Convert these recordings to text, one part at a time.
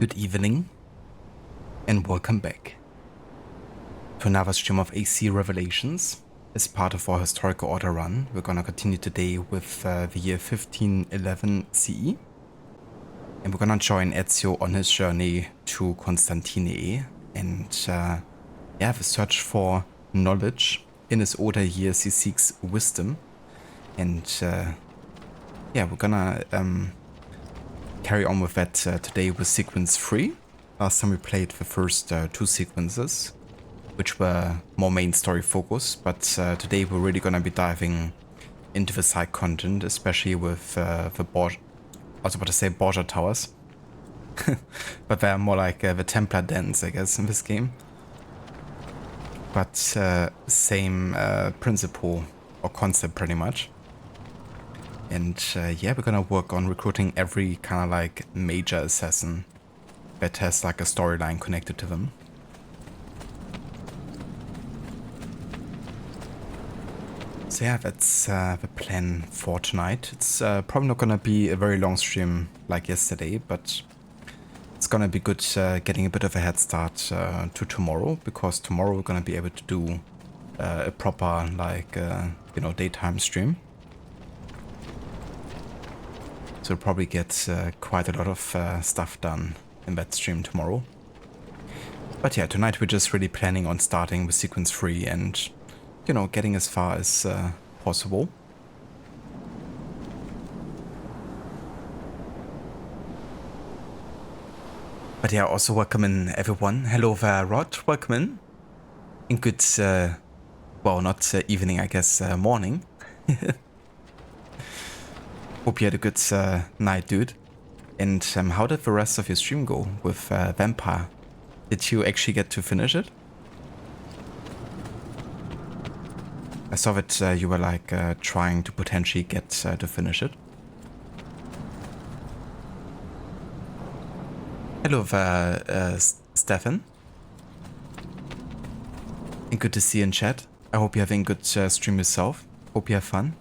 Good evening, and welcome back to another stream of AC Revelations. As part of our historical order run, we're gonna continue today with the year 1511 CE, and we're gonna join Ezio on his journey to Constantine and the search for knowledge. In his older years, he seeks wisdom, and we're gonna carry on with that today with sequence 3. Last time we played the first 2 sequences, which were more main story focused, but today we're really gonna be diving into the side content, especially with the Borgia, I was about to say Borgia Towers, but they're more like the Templar dens, I guess, in this game. But same principle or concept pretty much. And we're gonna work on recruiting every kind of like major assassin that has like a storyline connected to them. So yeah, that's the plan for tonight. It's probably not gonna be a very long stream like yesterday, but it's gonna be good getting a bit of a head start to tomorrow, because tomorrow we're gonna be able to do a proper like daytime stream. So we'll probably get quite a lot of stuff done in that stream tomorrow. But yeah, tonight we're just really planning on starting with sequence 3 and, getting as far as possible. But yeah, also welcome in everyone. Hello there, Rod. Welcome in. And good, not evening, I guess, morning. Hope you had a good night, dude. And how did the rest of your stream go with Vampire? Did you actually get to finish it? I saw that you were like trying to potentially get to finish it. Hello there, Stefan. And good to see you in chat. I hope you're having a good stream yourself. Hope you have fun.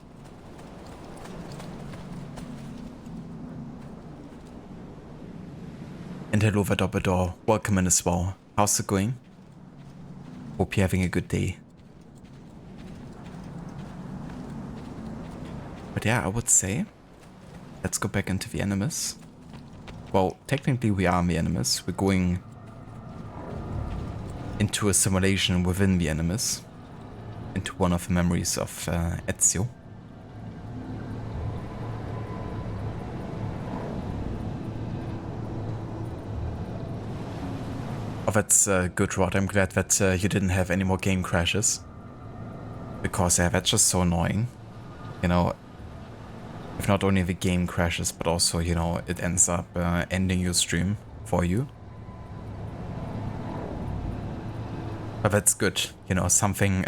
And hello there, Doppledor. Welcome in as well. How's it going? Hope you're having a good day. But yeah, I would say, let's go back into the Animus. Well, technically we are in the Animus. We're going into a simulation within the Animus, into one of the memories of Ezio. Oh, that's good, Rod. I'm glad that you didn't have any more game crashes. Because that's just so annoying. If not only the game crashes, but also, it ends up ending your stream for you. But that's good. Something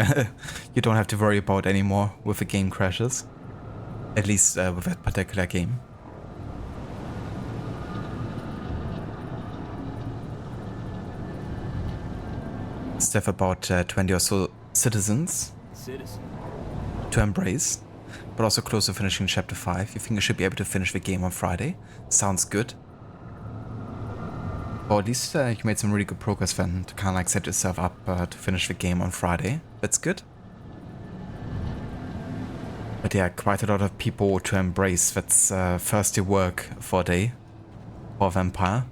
you don't have to worry about anymore with the game crashes. At least with that particular game. Have about 20 or so citizens to embrace, but also close to finishing chapter 5. You think you should be able to finish the game on Friday? Sounds good. Or at least you made some really good progress then to kind of like set yourself up to finish the game on Friday. That's good. But yeah, quite a lot of people to embrace. That's thirsty work for a day for Vampire.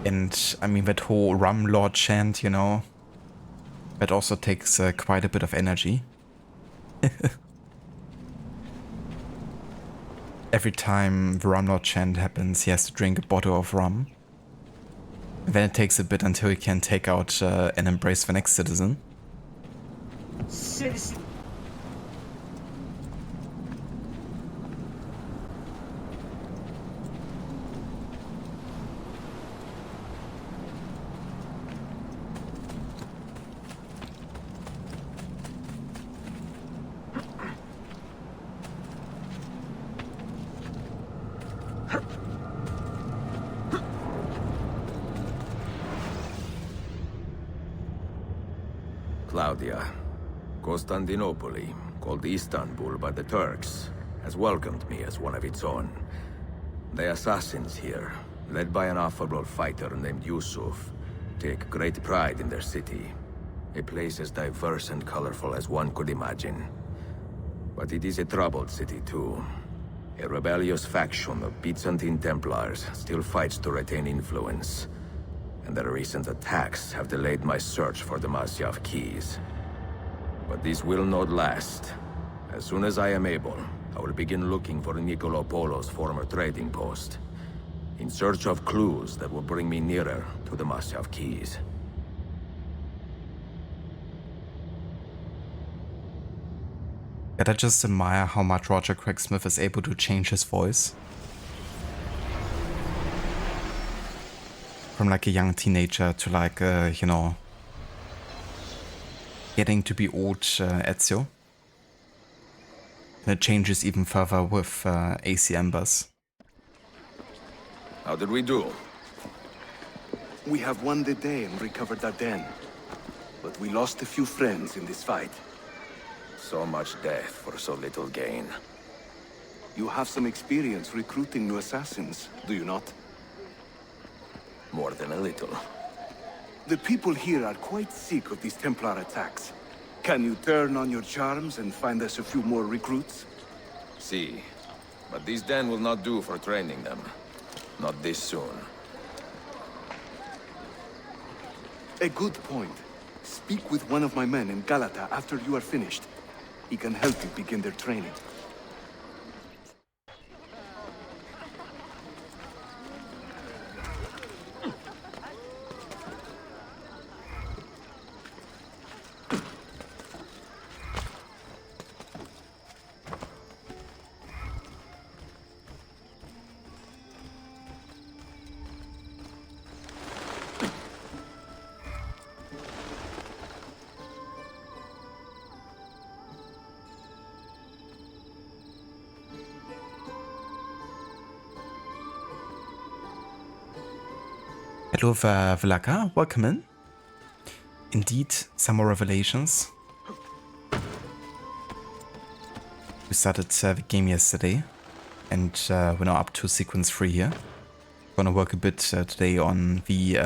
And I mean, that whole Rum Lord chant, that also takes quite a bit of energy. Every time the Rum Lord chant happens, he has to drink a bottle of rum. And then it takes a bit until he can take out and embrace the next citizen. Citizen. Claudia, Constantinople, called Istanbul by the Turks, has welcomed me as one of its own. The assassins here, led by an affable fighter named Yusuf, take great pride in their city. A place as diverse and colorful as one could imagine. But it is a troubled city too. A rebellious faction of Byzantine Templars still fights to retain influence. And their recent attacks have delayed my search for the Masyaf keys. But this will not last. As soon as I am able, I will begin looking for Nicolo Polo's former trading post, in search of clues that will bring me nearer to the Masyaf keys. And I just admire how much Roger Craig Smith is able to change his voice. From like a young teenager to like, you know, getting to be old Ezio. And it changes even further with AC Embers. How did we do? We have won the day and recovered Ardennes. But we lost a few friends in this fight. So much death for so little gain. You have some experience recruiting new assassins, do you not? More than a little. The people here are quite sick of these Templar attacks. Can you turn on your charms and find us a few more recruits? See, but these den will not do for training them. Not this soon. A good point. Speak with one of my men in Galata after you are finished. He can help you begin their training. Hello, Vlaka, welcome in. Indeed, some more revelations. We started the game yesterday, and we're now up to sequence 3 here. Gonna work a bit today on the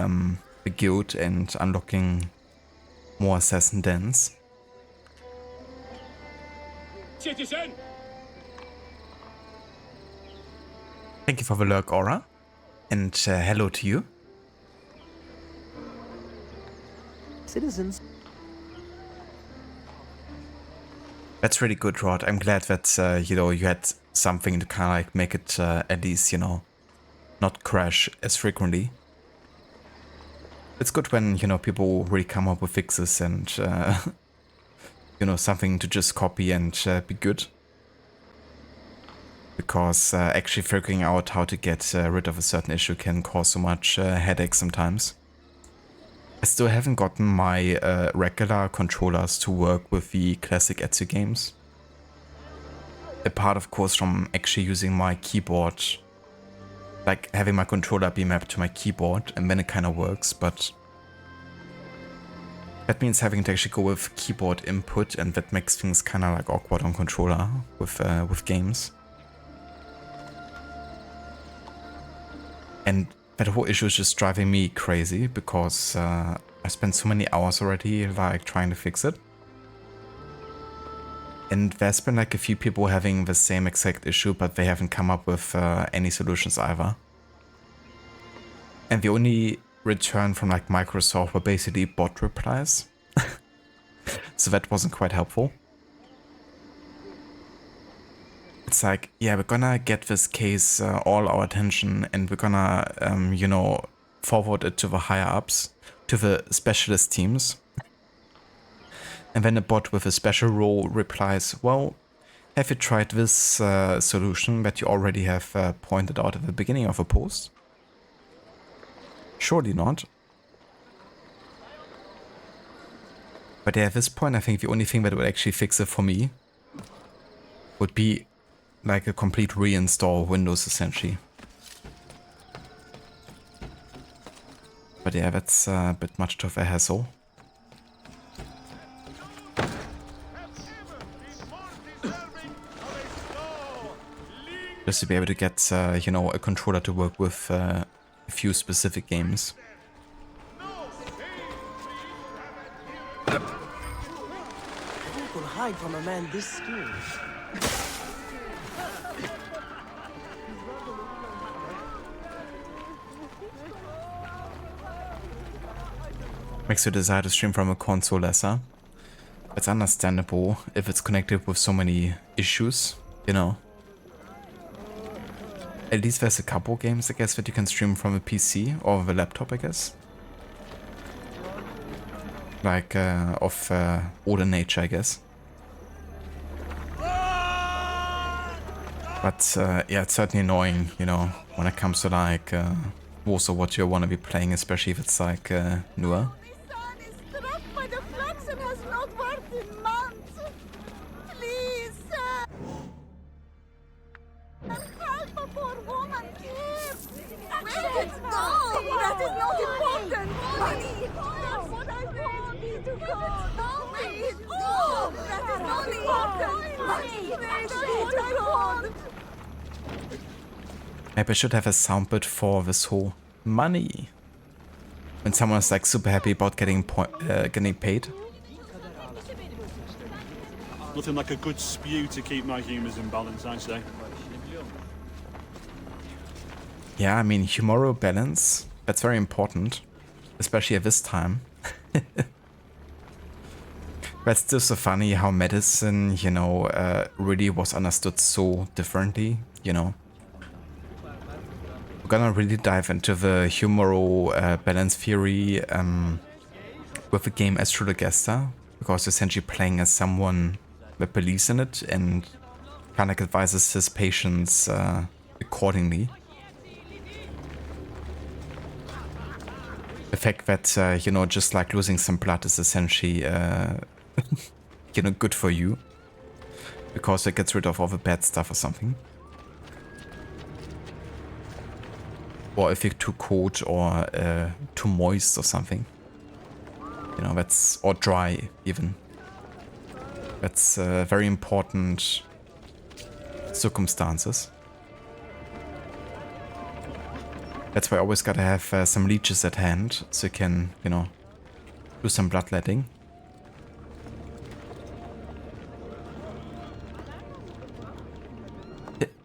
guild and unlocking more assassin dens. Citizen! Thank you for the lurk, Aura, and hello to you. Citizens. That's really good, Rod. I'm glad that, you know, you had something to kind of like make it at least, you know, not crash as frequently. It's good when, you know, people really come up with fixes and, you know, something to just copy and be good. Because actually figuring out how to get rid of a certain issue can cause so much headache sometimes. I still haven't gotten my regular controllers to work with the classic Ezio games. Apart, of course, from actually using my keyboard, like having my controller be mapped to my keyboard, and then it kind of works, but that means having to actually go with keyboard input, and that makes things kind of like awkward on controller with games. And that whole issue is just driving me crazy because I spent so many hours already like trying to fix it. And there's been like a few people having the same exact issue, but they haven't come up with any solutions either. And the only return from like Microsoft were basically bot replies. So that wasn't quite helpful. It's like, yeah, we're gonna get this case all our attention, and we're gonna, you know, forward it to the higher ups, to the specialist teams. And then a bot with a special role replies, well, have you tried this solution that you already have pointed out at the beginning of a post? Surely not. But yeah, at this point, I think the only thing that would actually fix it for me would be like a complete reinstall of Windows, essentially. But yeah, that's a bit much of a hassle. Just to be able to get, you know, a controller to work with a few specific games. Who can hide from a man this skilled? Makes you desire to stream from a console lesser. It's understandable if it's connected with so many issues, you know. At least there's a couple games, I guess, that you can stream from a PC or a laptop, I guess. Like, of older nature, I guess. But, yeah, it's certainly annoying, you know, when it comes to, like, also what you want to be playing, especially if it's, like, newer. Maybe I should have a soundbit for this whole money. When someone's like super happy about getting paid. Nothing like a good spew to keep my humours in balance, I say. Yeah, I mean, humoral balance, that's very important. Especially at this time. But it's still so funny how medicine, you know, really was understood so differently, you know. We're gonna really dive into the humoral balance theory with the game Astro Legesta, because you're essentially playing as someone that believes in it and kind of advises his patients accordingly. The fact that, you know, just like losing some blood is essentially, you know, good for you. Because it gets rid of all the bad stuff or something. Or if you're too cold or too moist or something. You know, that's... or dry, even. That's very important circumstances. That's why I always gotta have some leeches at hand, so you can, you know, do some bloodletting.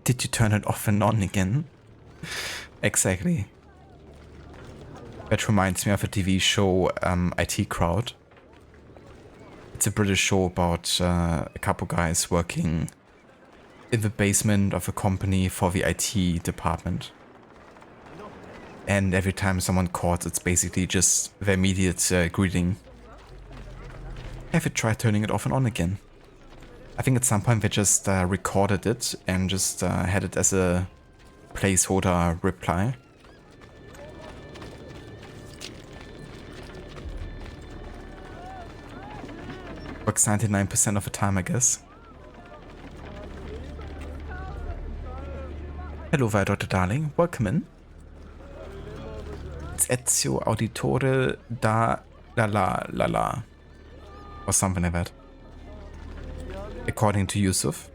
Did you turn it off and on again? Exactly. That reminds me of a TV show, IT Crowd. It's a British show about a couple guys working in the basement of a company for the IT department. And every time someone calls, it's basically just the immediate greeting. Have you tried turning it off and on again? I think at some point they just recorded it and just had it as a placeholder reply. Works 99% of the time, I guess. Hello there, Dr. Darling. Welcome in. It's Ezio Auditore da la. Or something like that. According to Yusuf.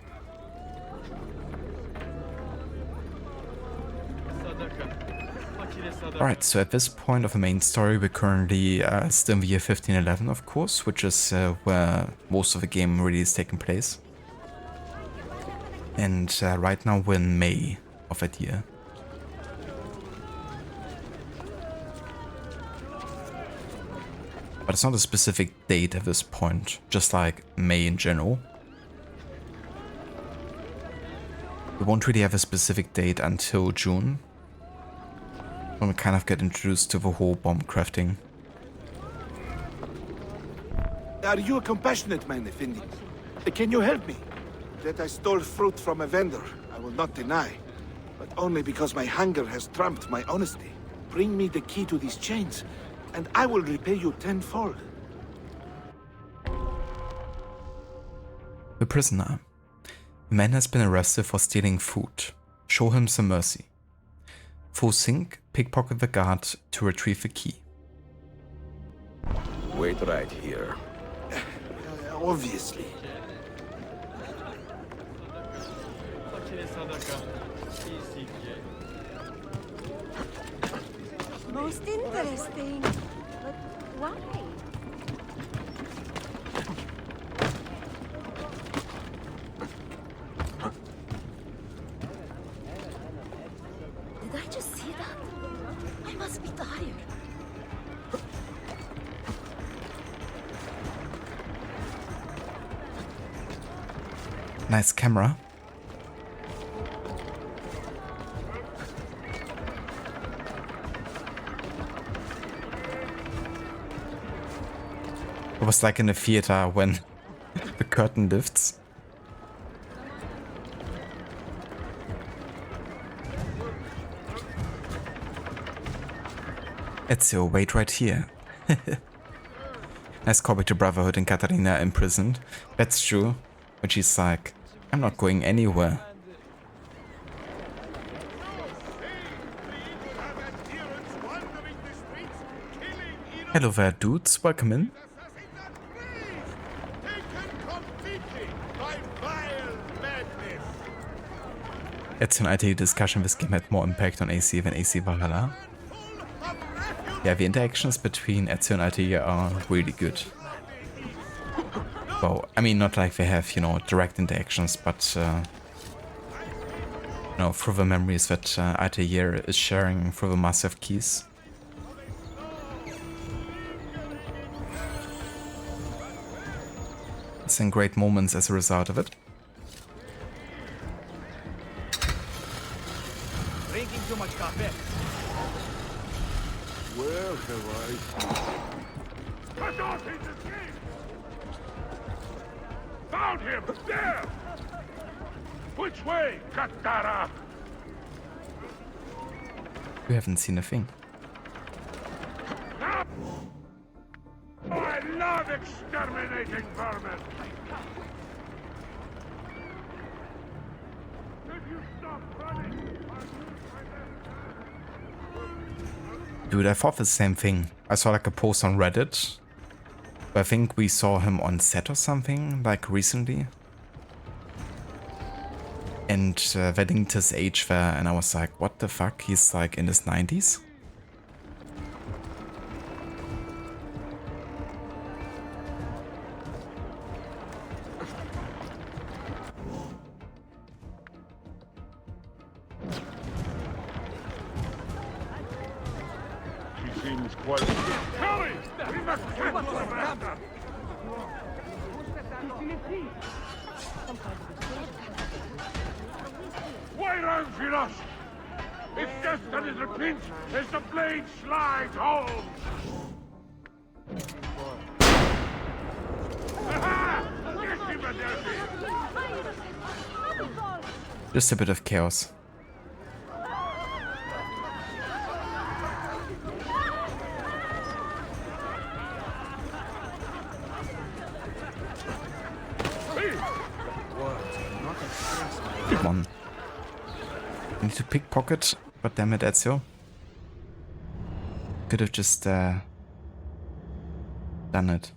Alright, so at this point of the main story, we're currently still in the year 1511, of course, which is where most of the game really is taking place. And right now we're in May of that year. But it's not a specific date at this point, just like May in general. We won't really have a specific date until June, when we kind of get introduced to the whole bomb crafting. Are you a compassionate man, Effendi? Can you help me? That I stole fruit from a vendor, I will not deny. But only because my hunger has trumped my honesty. Bring me the key to these chains, and I will repay you tenfold. The prisoner. The man has been arrested for stealing food. Show him some mercy. Full sink, pickpocket the guard to retrieve the key. Wait right here. Obviously. Most interesting. But why? Did I just see that? I must be tired. Nice camera. It was like in a theater when the curtain lifts. Ezio, wait right here. Nice callback to Brotherhood and Katarina imprisoned. That's true. But she's like, I'm not going anywhere. Hello there, dudes. Welcome in. It's an IT discussion. This game had more impact on AC than AC Valhalla. Yeah, the interactions between Ezio and Altair are really good. Well, I mean, not like they have, you know, direct interactions, but, you know, through the memories that Altair is sharing through the massive keys. Some great moments as a result of it. Drinking too much coffee. Where have Found him! There! Which way, Katara? We haven't seen a thing. Now! Oh, I love exterminating vermin! If you stop running, Dude, I thought the same thing. I saw like a post on Reddit. I think we saw him on set or something, like recently. And they linked his age there, and I was like, what the fuck? He's like in his 90s? she seems quite... Kelly! We must catch Amanda! Why run, Firas? It's just a little pinch as the blade slides home! Aha! Get him, Adelphi! Just a bit of chaos. Good one. I need to pickpocket, but damn it, Ezio. Could have just done it.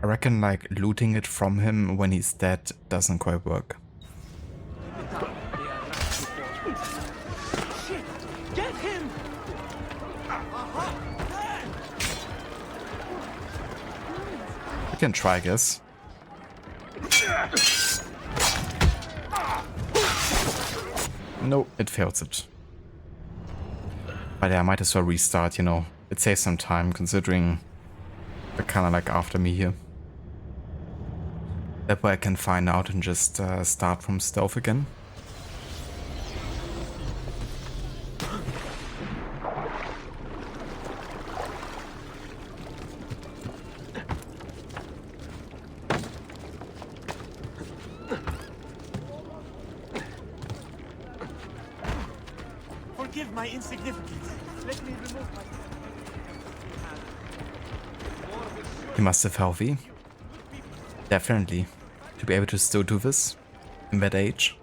I reckon like looting it from him when he's dead doesn't quite work. Shit! Get him! We can try, I guess. No, it fails it. But yeah, I might as well restart, you know. It saves some time considering they're kind of like after me here. That way I can find out and just start from stealth again. Forgive my insignificance. Let me remove my... He must have healthy. Definitely. To be able to still do this in that age.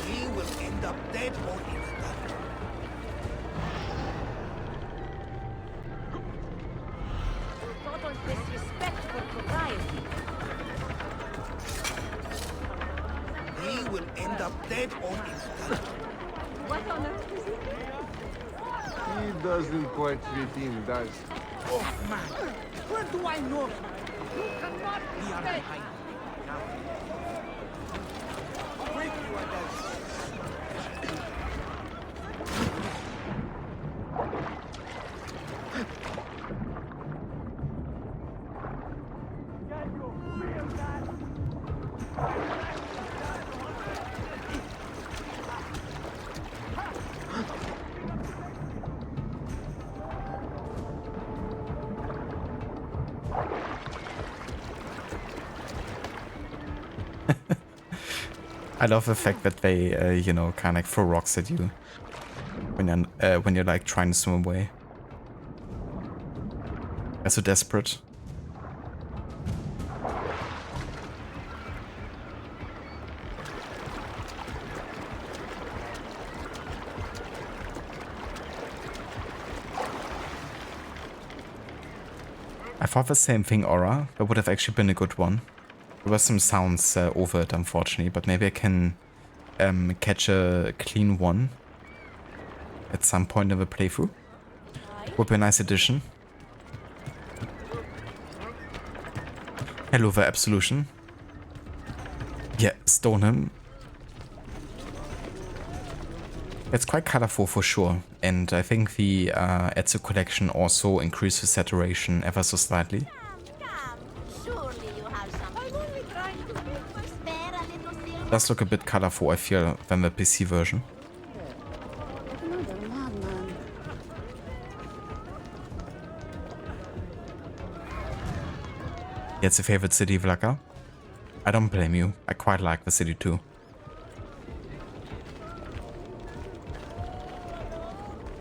He will end up dead or in a gutter. Total disrespect for end up dead or in a dungeon. What on earth is it? He doesn't quite fit in, does he? Oh man, where do I know? You cannot be behind. Break you and then. I love the fact that they, you know, kind of throw rocks at you when you're like trying to swim away. They're so desperate. I thought the same thing, Aura. That would have actually been a good one. There were some sounds over it, unfortunately, but maybe I can catch a clean one at some point in the playthrough. Would be a nice addition. Hello, the Absolution. Yeah, stone him. It's quite colorful for sure, and I think the Ezio collection also increases saturation ever so slightly. Surely you have some. I'm only trying to make my spare a little silver. Does look a bit colorful, I feel, than the PC version. Another madman. Yeah, it's a favorite city, Vlaka. I don't blame you. I quite like the city too.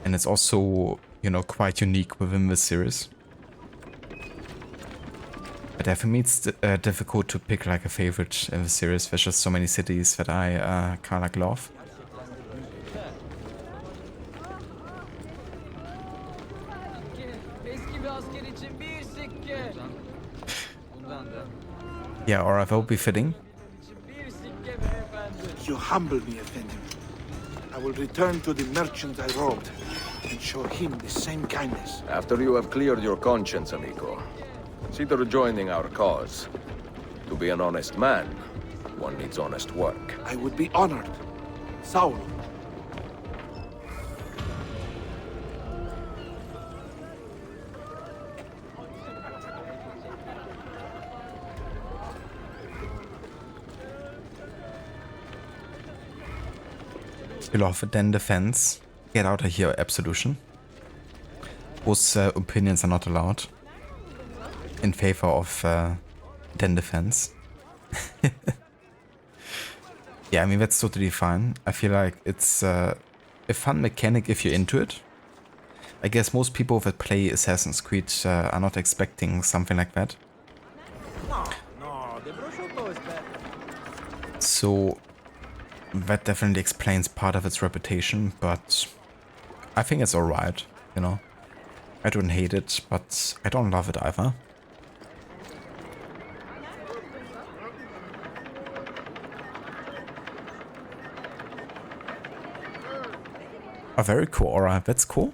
And it's also, you know, quite unique within this series. But for me, it's difficult to pick like a favorite in the series. There's just so many cities that I kind of like love. Yeah, or that would be fitting. You humble me, Effendi. I will return to the merchant I robbed and show him the same kindness. After you have cleared your conscience, amigo, consider joining our cause. To be an honest man, one needs honest work. I would be honored. Saul. You love it, then defense. Get out of here, Absolution. Those opinions are not allowed. In favor of then defense. Yeah, I mean, that's totally fine. I feel like it's a fun mechanic if you're into it. I guess most people that play Assassin's Creed are not expecting something like that. No, the prosciutto is better. So that definitely explains part of its reputation, but I think it's alright, you know. I don't hate it, but I don't love it either. Oh, very cool, alright, that's cool.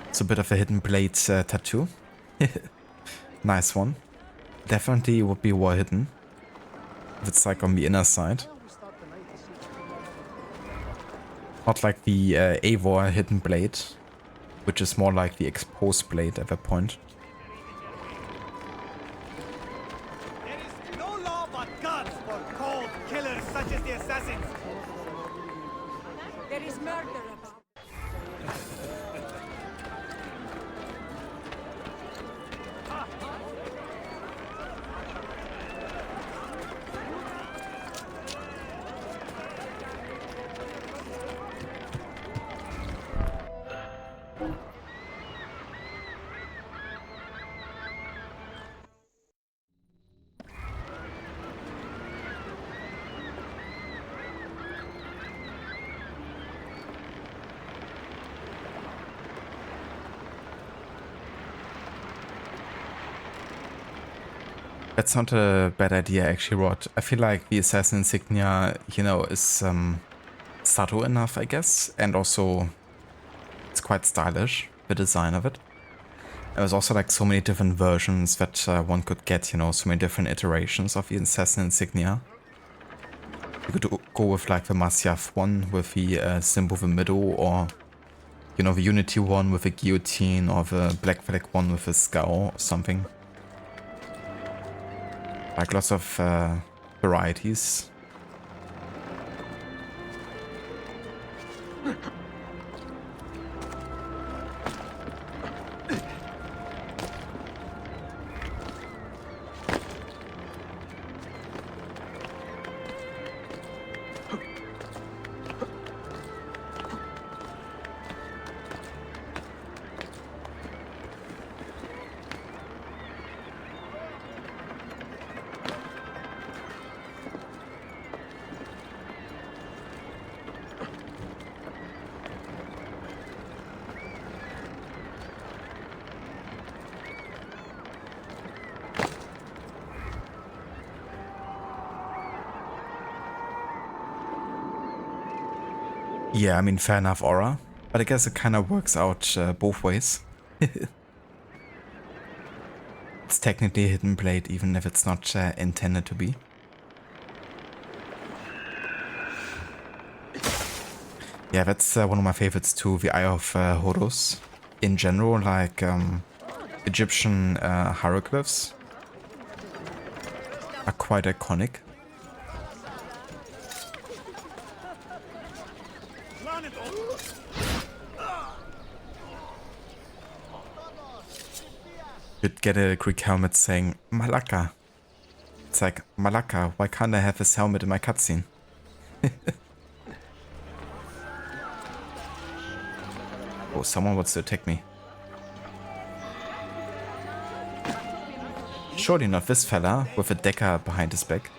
It's a bit of a hidden blade tattoo. Nice one. Definitely would be well hidden. If it's like on the inner side. Not like the Eivor hidden blade, which is more like the exposed blade at that point. There is no law but guns for cold killers such as the assassins. There is murder about. That's not a bad idea, actually, Rod. I feel like the assassin insignia, you know, is subtle enough, I guess, and also it's quite stylish, the design of it. There's also like so many different versions that one could get, you know, so many different iterations of the assassin insignia. You could go with like the Masyaf one with the symbol in the middle, or, you know, the Unity one with the guillotine, or the Black Flag one with the skull or something. Like lots of varieties. Yeah, I mean, fair enough aura, but I guess it kind of works out both ways. It's technically a hidden blade, even if it's not intended to be. Yeah, that's one of my favorites too, the Eye of Horus. In general, like Egyptian hieroglyphs are quite iconic. You'd get a Greek helmet saying Malaka. It's like, Malaka, why can't I have this helmet in my cutscene? Oh, someone wants to attack me. Surely not this fella with a dagger behind his back.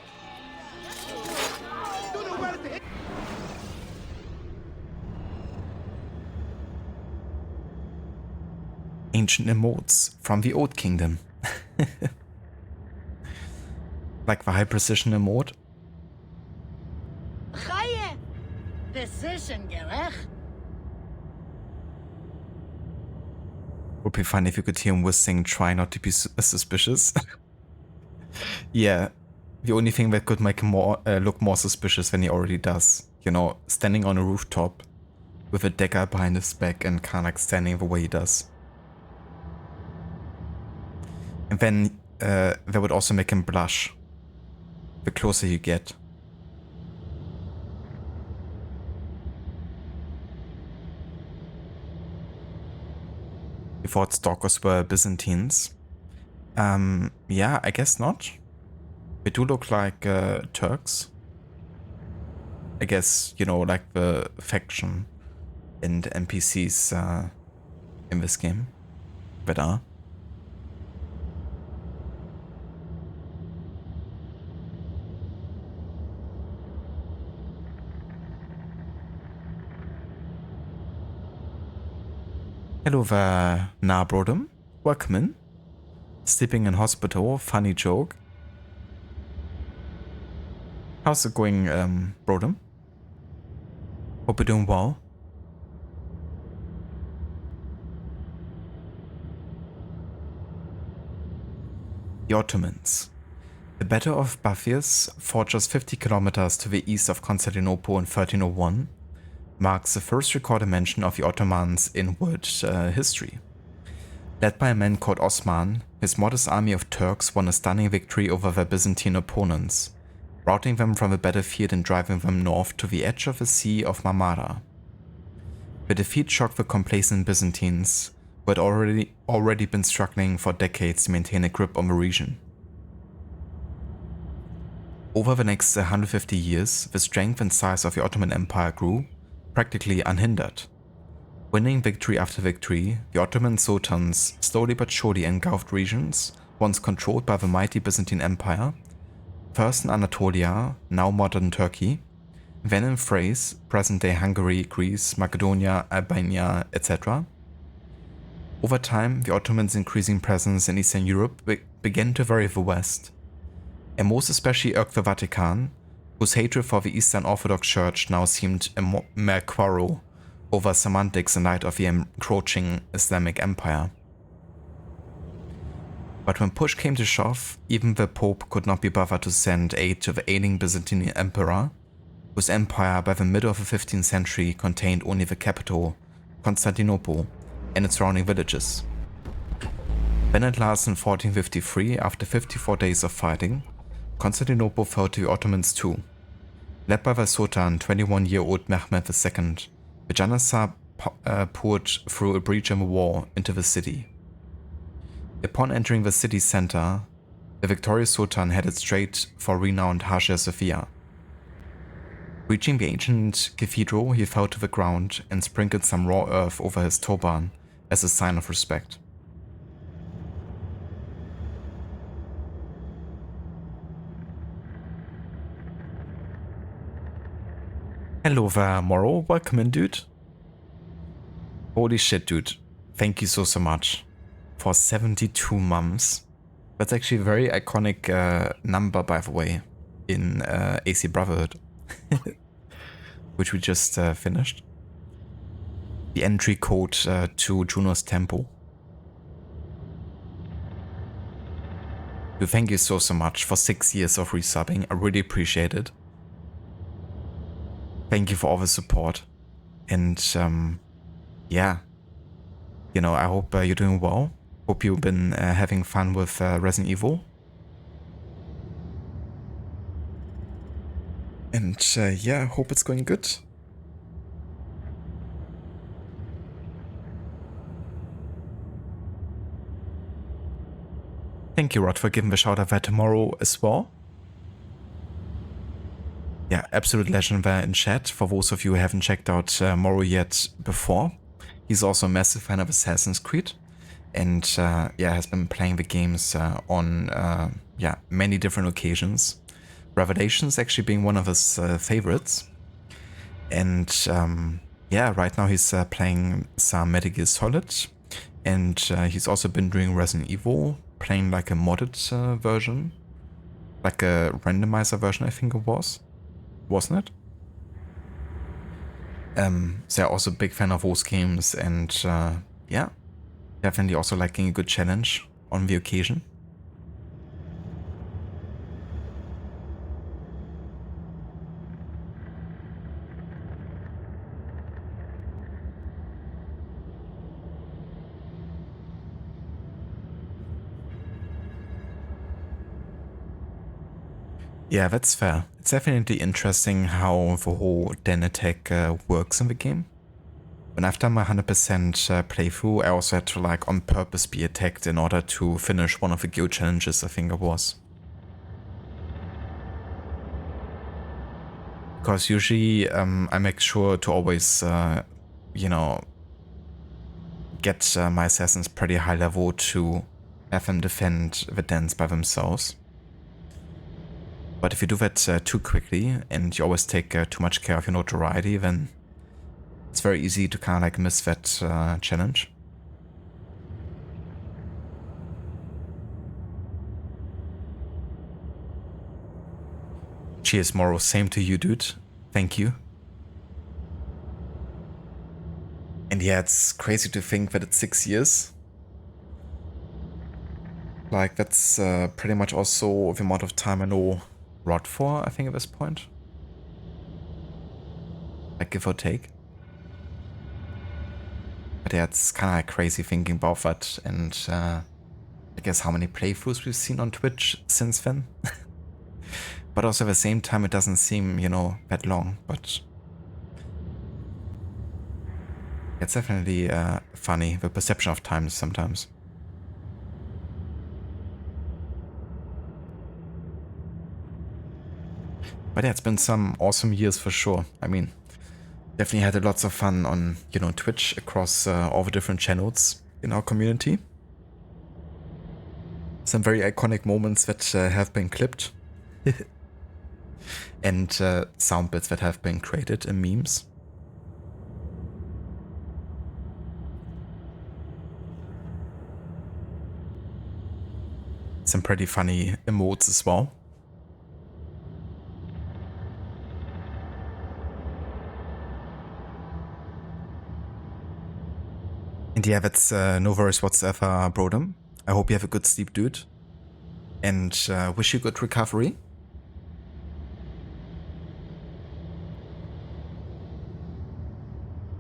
Ancient emotes from the Old Kingdom. Like the high precision emote. Precision gerecht. Would be fun if you could hear him whistling, try not to be suspicious. Yeah, the only thing that could make him more look more suspicious than he already does. You know, standing on a rooftop with a dagger behind his back and kind of like standing the way he does. And then that would also make him blush the closer you get. You thought stalkers were Byzantines? Yeah, I guess not. They do look like Turks. I guess, you know, like the faction and NPCs in this game that are. Hello there, Brodem. Welcome in. Sleeping in hospital, funny joke. How's it going, Brodem? Hope you're doing well. The Ottomans. The Battle of Bathius, fought just 50 kilometers to the east of Constantinople in 1301, marks the first recorded mention of the Ottomans in world history. Led by a man called Osman, his modest army of Turks won a stunning victory over their Byzantine opponents, routing them from the battlefield and driving them north to the edge of the Sea of Marmara. The defeat shocked the complacent Byzantines, who had already been struggling for decades to maintain a grip on the region. Over the next 150 years, the strength and size of the Ottoman Empire grew, practically unhindered. Winning victory after victory, the Ottoman sultans slowly but surely engulfed regions once controlled by the mighty Byzantine Empire, first in Anatolia, now modern Turkey, then in Thrace, present-day Hungary, Greece, Macedonia, Albania, etc. Over time, the Ottomans' increasing presence in Eastern Europe began to vary the West, and most especially irked the Vatican, whose hatred for the Eastern Orthodox Church now seemed a mere quarrel over semantics in light of the encroaching Islamic Empire. But when push came to shove, even the Pope could not be bothered to send aid to the ailing Byzantine emperor, whose empire by the middle of the 15th century contained only the capital, Constantinople, and its surrounding villages. Then at last in 1453, after 54 days of fighting, Constantinople fell to the Ottomans too. Led by the Sultan, 21-year-old Mehmed II, the Janissar poured through a breach in the wall into the city. Upon entering the city center, the victorious Sultan headed straight for renowned Hagia Sophia. Reaching the ancient cathedral, he fell to the ground and sprinkled some raw earth over his turban as a sign of respect. Hello there, Morrow. Welcome in, dude. Holy shit, dude. Thank you so much for 72 months. That's actually a very iconic number, by the way, in AC Brotherhood, which we just finished. The entry code to Juno's Temple. Dude, thank you so much for 6 years of resubbing. I really appreciate it. Thank you for all the support. And yeah, you know, I hope you're doing well. Hope you've been having fun with Resident Evil. And yeah, I hope it's going good. Thank you, Rod, for giving the shout out there tomorrow as well. Yeah, absolute legend there in chat. For those of you who haven't checked out Morrow yet before, he's also a massive fan of Assassin's Creed. And yeah, has been playing the games on yeah, many different occasions. Revelations actually being one of his favorites. And yeah, right now he's playing some Metal Gear Solid. And he's also been doing Resident Evil, playing like a modded version. Like a randomizer version, I think it was. Wasn't it? So yeah, also a big fan of those games, and yeah, definitely also liking a good challenge on the occasion. Yeah, that's fair. It's definitely interesting how the whole den attack works in the game. When I've done my 100% playthrough, I also had to like on purpose be attacked in order to finish one of the guild challenges, I think it was. Because usually I make sure to always, you know, get my assassins pretty high level to have them defend the dens by themselves. But if you do that too quickly and you always take too much care of your notoriety, then it's very easy to kind of like miss that challenge. Cheers, Morrow. Same to you, dude. Thank you. And yeah, it's crazy to think that it's 6 years. Like, that's pretty much also the amount of time I know Rod for, I think, at this point. Like, give or take. But yeah, it's kind of like crazy thinking about that, and I guess how many playthroughs we've seen on Twitch since then. But also at the same time, it doesn't seem, you know, that long, but it's definitely funny, the perception of time sometimes. But yeah, it's been some awesome years for sure. I mean, definitely had lots of fun on, you know, Twitch across all the different channels in our community. Some very iconic moments that have been clipped. And sound bits that have been created in memes. Some pretty funny emotes as well. And yeah, that's no worries whatsoever, Brodem. I hope you have a good sleep, dude. And wish you good recovery.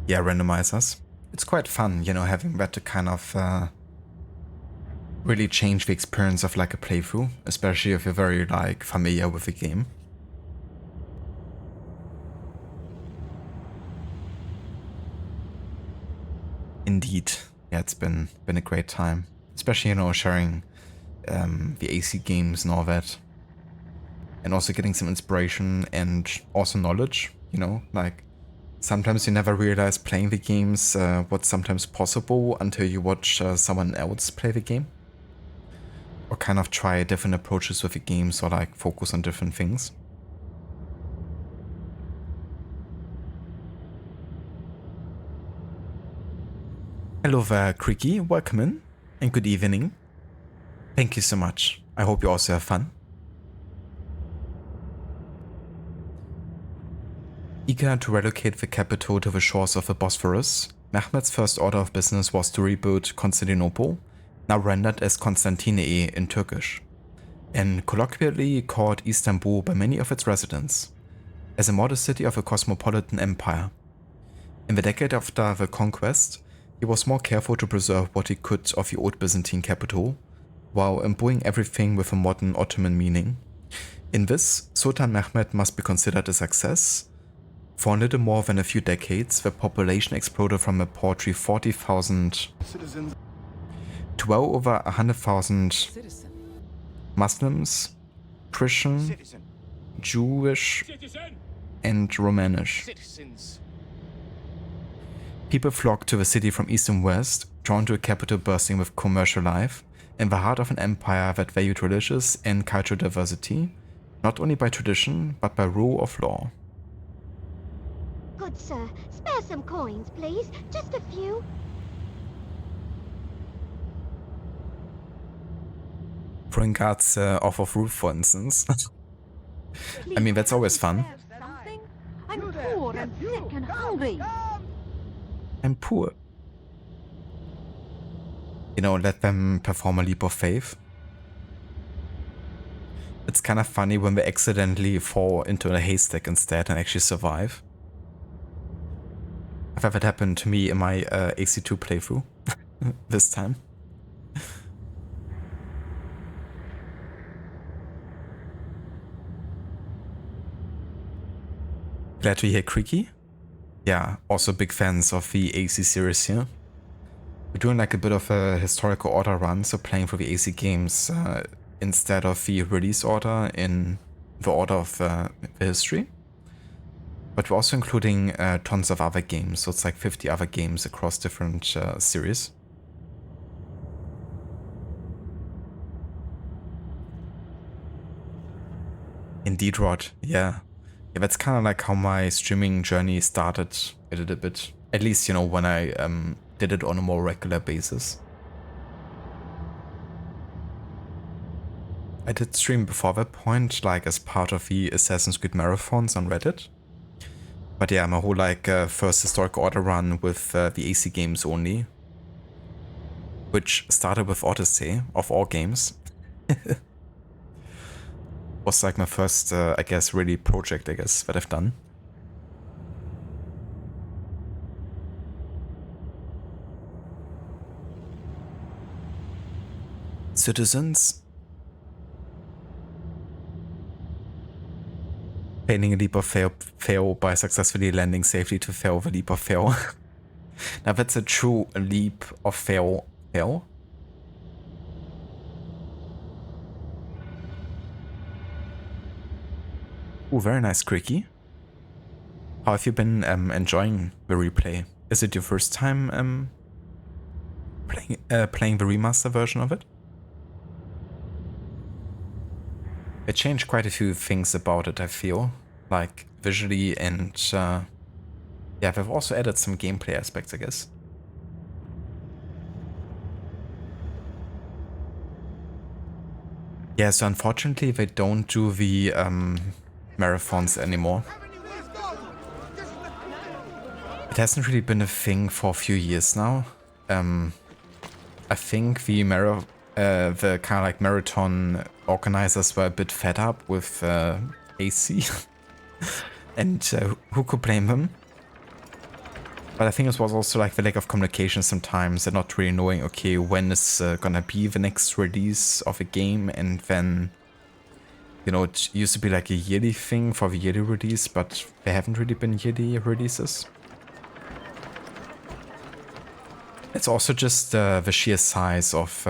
Yeah, randomizers. It's quite fun, you know, having that to kind of really change the experience of like a playthrough, especially if you're very like familiar with the game. Indeed, yeah, it's been a great time, especially, you know, sharing the AC games and all that, and also getting some inspiration and also knowledge, you know, like sometimes you never realize playing the games what's sometimes possible until you watch someone else play the game, or kind of try different approaches with the games, or like focus on different things. Hello there, Creaky, welcome in, and good evening. Thank you so much. I hope you also have fun. Eager to relocate the capital to the shores of the Bosphorus, Mehmed's first order of business was to rebuild Constantinople, now rendered as Constantine in Turkish, and colloquially called Istanbul by many of its residents, as a model city of a cosmopolitan empire. In the decade after the conquest, he was more careful to preserve what he could of the old Byzantine capital, while imbuing everything with a modern Ottoman meaning. In this, Sultan Mehmed must be considered a success. For a little more than a few decades, the population exploded from a paltry 40,000 to well over 100,000 Muslims, Christian, Jewish, and Romanish. People flocked to the city from east and west, drawn to a capital bursting with commercial life, in the heart of an empire that valued religious and cultural diversity, not only by tradition, but by rule of law. Good sir, spare some coins, please. Just a few. Throwing cards off of roof, for instance. I mean, that's always fun. Something? I'm poor and sick and hungry. I'm poor. You know, let them perform a leap of faith. It's kind of funny when they accidentally fall into a haystack instead and actually survive. I've had that happen to me in my AC2 playthrough this time. Glad to hear Creaky. Yeah, also big fans of the AC series here. We're doing like a bit of a historical order run, so playing for the AC games instead of the release order in the order of the history. But we're also including tons of other games, so it's like 50 other games across different series. Indeed, Rod, yeah. Yeah, that's kind of like how my streaming journey started a little bit. At least, you know, when I did it on a more regular basis. I did stream before that point, like as part of the Assassin's Creed marathons on Reddit. But yeah, my whole like first historical order run with the AC games only, which started with Odyssey of all games, was like my first, I guess, really project, that I've done. Citizens. Failing a leap of fail by successfully landing safely to fail the leap of fail. Now that's a true leap of fail. Ooh, very nice, Creaky. How have you been enjoying the replay? Is it your first time playing the remaster version of it? They changed quite a few things about it, I feel, like visually, and yeah, they've also added some gameplay aspects, I guess. Yeah, so unfortunately they don't do the marathons anymore. It hasn't really been a thing for a few years now, I think the the kind of like marathon organizers were a bit fed up with AC, and who could blame them? But I think it was also like the lack of communication sometimes, and not really knowing, okay, when is gonna be the next release of a game, and then, you know, it used to be like a yearly thing for the yearly release, but there haven't really been yearly releases. It's also just the sheer size of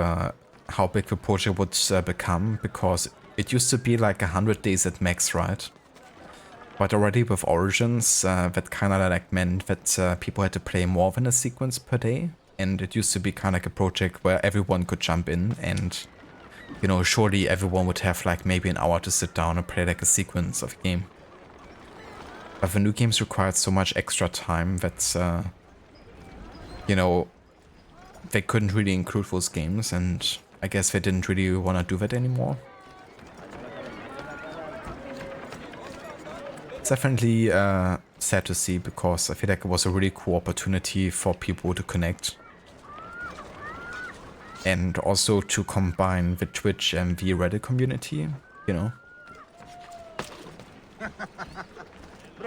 how big the project would become, because it used to be like 100 days at max, right? But already with Origins, that kind of like meant that people had to play more than a sequence per day, and it used to be kind of like a project where everyone could jump in, and, you know, surely everyone would have like maybe an hour to sit down and play like a sequence of a game. But the new games required so much extra time that, you know, they couldn't really include those games, and I guess they didn't really want to do that anymore. It's definitely sad to see, because I feel like it was a really cool opportunity for people to connect. And also to combine the Twitch and the Reddit community, you know.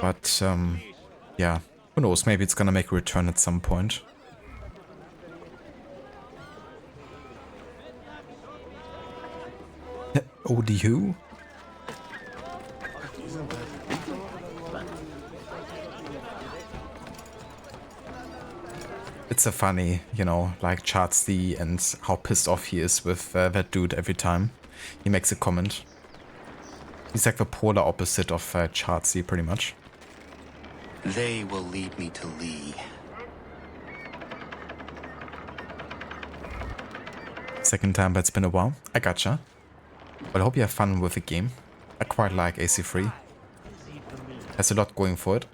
But yeah, who knows, maybe it's gonna make a return at some point. ODU? It's a funny, you know, like Chartsy and how pissed off he is with that dude every time he makes a comment. He's like the polar opposite of Chartsy, pretty much. They will lead me to Lee. Second time, but it's been a while. I gotcha. Well, I hope you have fun with the game. I quite like AC3. Has a lot going for it.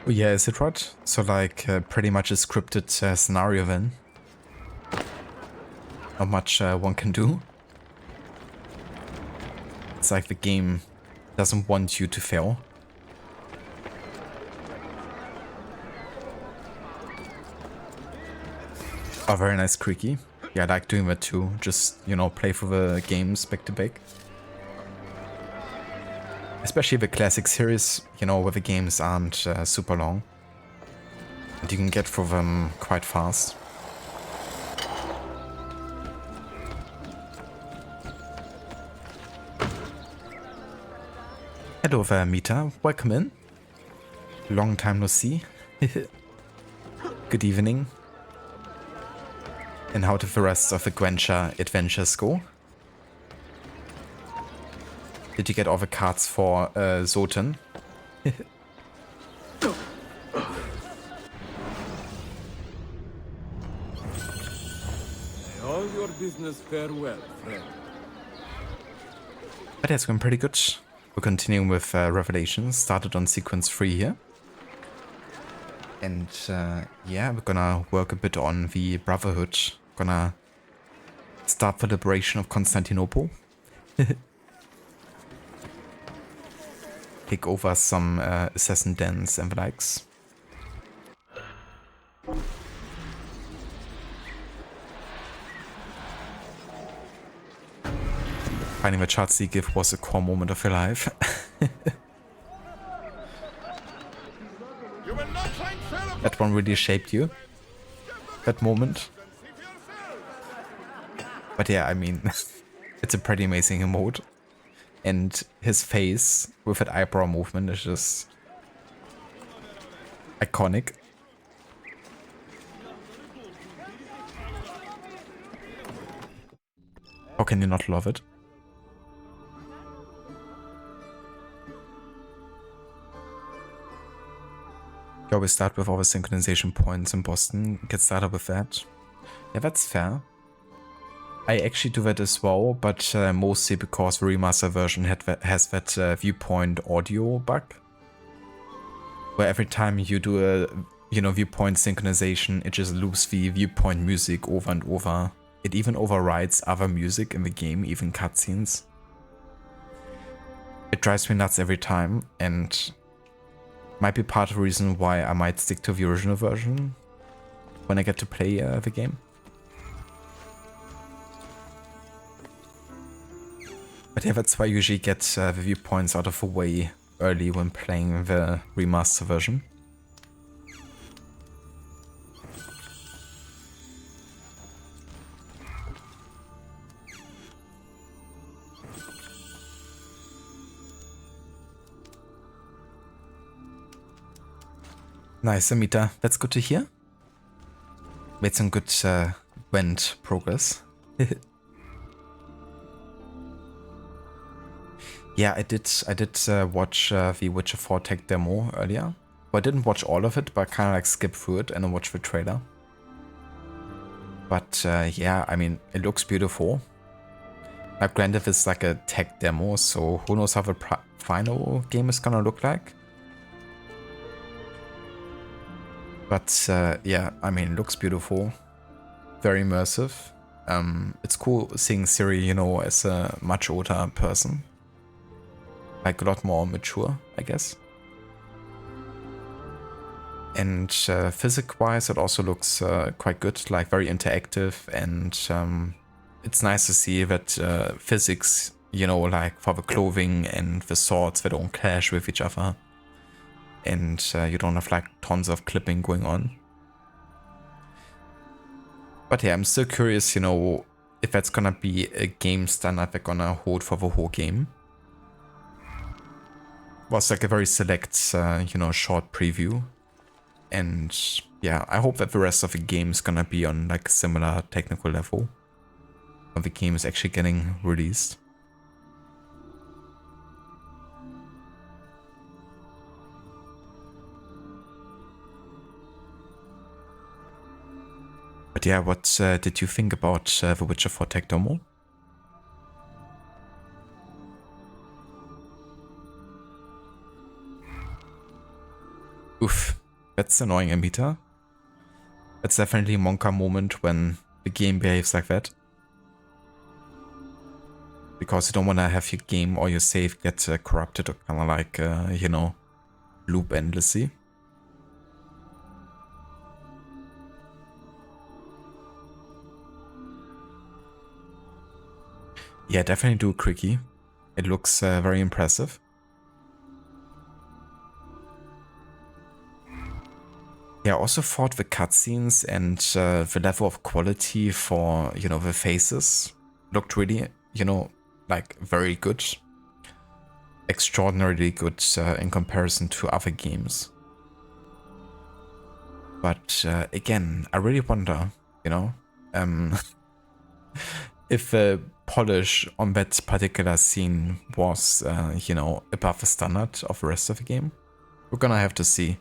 Oh yeah, is it right? So like pretty much a scripted scenario then. Not much one can do. It's like the game doesn't want you to fail. Oh, very nice, Creaky. Yeah, I like doing that too. Just, you know, play through the games back to back. Especially the classic series, you know, where the games aren't super long. And you can get through them quite fast. Hello there, Mita. Welcome in. Long time no see. Good evening. And how did the rest of the Gwencha adventures go? Did you get all the cards for Zoten? All your business farewell, friend. But it's going pretty good. We're continuing with Revelations. Started on sequence 3 here. And yeah, we're gonna work a bit on the Brotherhood. Gonna start the liberation of Constantinople. Take over some assassin dens and the likes. Finding the Chartsy gift was a core moment of your life. That one really shaped you. That moment. But yeah, I mean, it's a pretty amazing emote. And his face with that eyebrow movement is just iconic. How can you not love it? You always start with all the synchronization points in Boston. Get started with that. Yeah, that's fair. I actually do that as well, but mostly because the remaster version has that viewpoint audio bug. where every time you do a, viewpoint synchronization, it just loops the viewpoint music over and over. It even overrides other music in the game, even cutscenes. It drives me nuts every time, and might be part of the reason why I might stick to the original version when I get to play the game. But yeah, that's why I usually get the viewpoints out of the way early when playing the remaster version. Nice, Amita. That's good to hear. Made some good went progress. Yeah, I did watch the Witcher 4 tech demo earlier. Well, I didn't watch all of it, but kind of like skipped through it and then watched the trailer. But yeah, I mean, it looks beautiful. Now, granted, it's like a tech demo, so who knows how the final game is gonna look like. But yeah, I mean, it looks beautiful. Very immersive. It's cool seeing Ciri, as a much older person. Like a lot more mature, I guess. And physics-wise, it also looks quite good, like very interactive, and it's nice to see that physics, like for the clothing and the swords, they don't clash with each other. And you don't have like tons of clipping going on. But yeah, I'm still curious, if that's gonna be a game standard they're gonna hold for the whole game. Was like a very select, short preview. And yeah, I hope that the rest of the game is gonna be on like a similar technical level when the game is actually getting released. But yeah, what did you think about The Witcher 4 tech demo? Oof, that's annoying, Amita. That's definitely a Monka moment when the game behaves like that. Because you don't want to have your game or your save get corrupted or kind of like, loop endlessly. Yeah, definitely do Cricky. It looks very impressive. Yeah, I also thought the cutscenes and the level of quality for, the faces looked really, like very good. Extraordinarily good in comparison to other games. But again, I really wonder, if the polish on that particular scene was, above the standard of the rest of the game. We're gonna have to see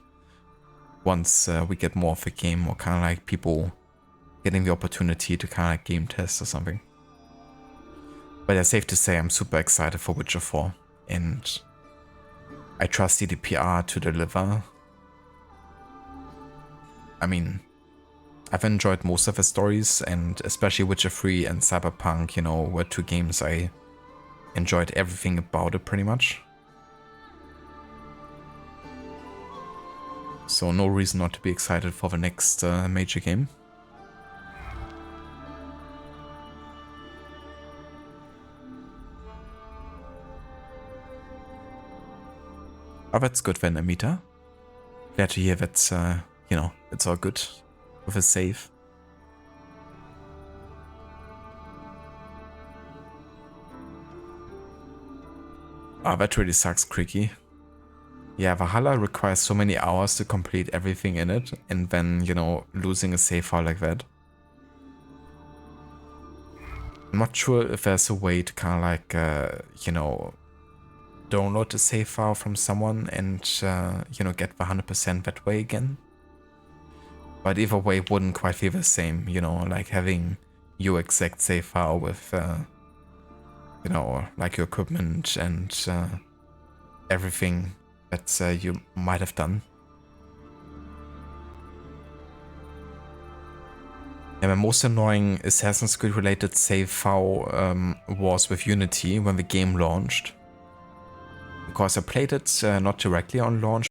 once we get more of the game, or kind of like people getting the opportunity to kind of like game test or something. But it's safe to say I'm super excited for Witcher 4, and I trust CDPR to deliver. I mean, I've enjoyed most of the stories, and especially Witcher 3 and Cyberpunk, were two games I enjoyed everything about it pretty much. So no reason not to be excited for the next major game. Oh, that's good then, Amita. Glad to hear that, it's all good with a save. Oh, that really sucks, Cricky. Yeah, Valhalla requires so many hours to complete everything in it, and then, losing a save file like that. I'm not sure if there's a way to kind of like, download a save file from someone and, get the 100% that way again. But either way, it wouldn't quite be the same, like having your exact save file with, like your equipment and everything that you might have done Yeah, my most annoying Assassin's Creed related save file was with Unity when the game launched. Because I played it not directly on launch.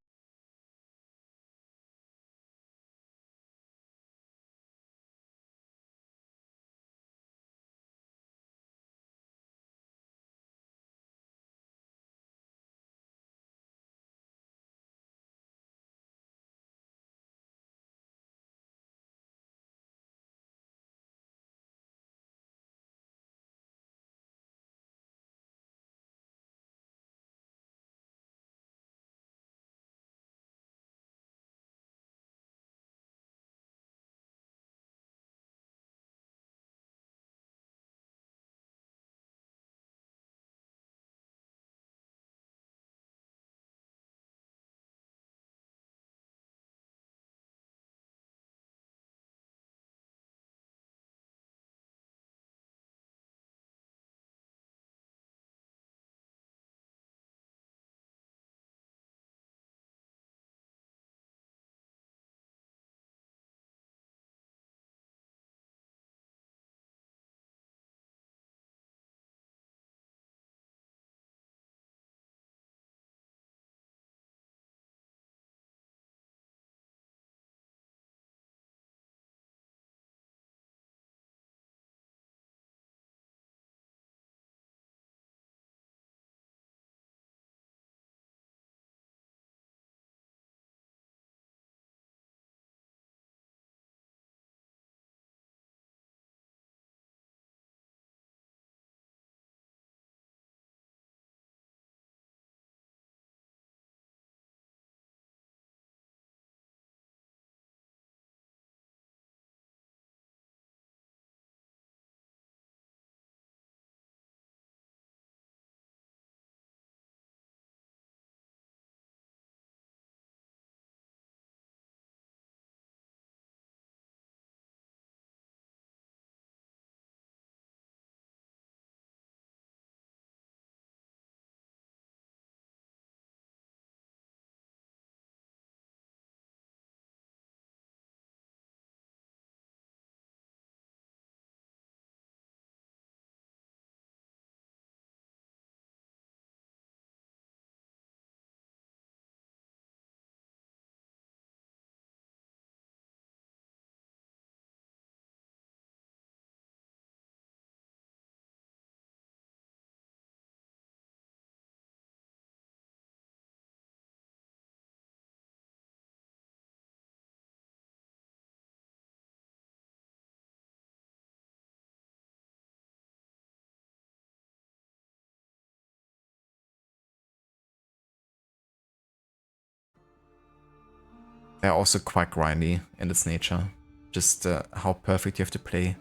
They're also quite grindy in its nature. Just how perfect you have to play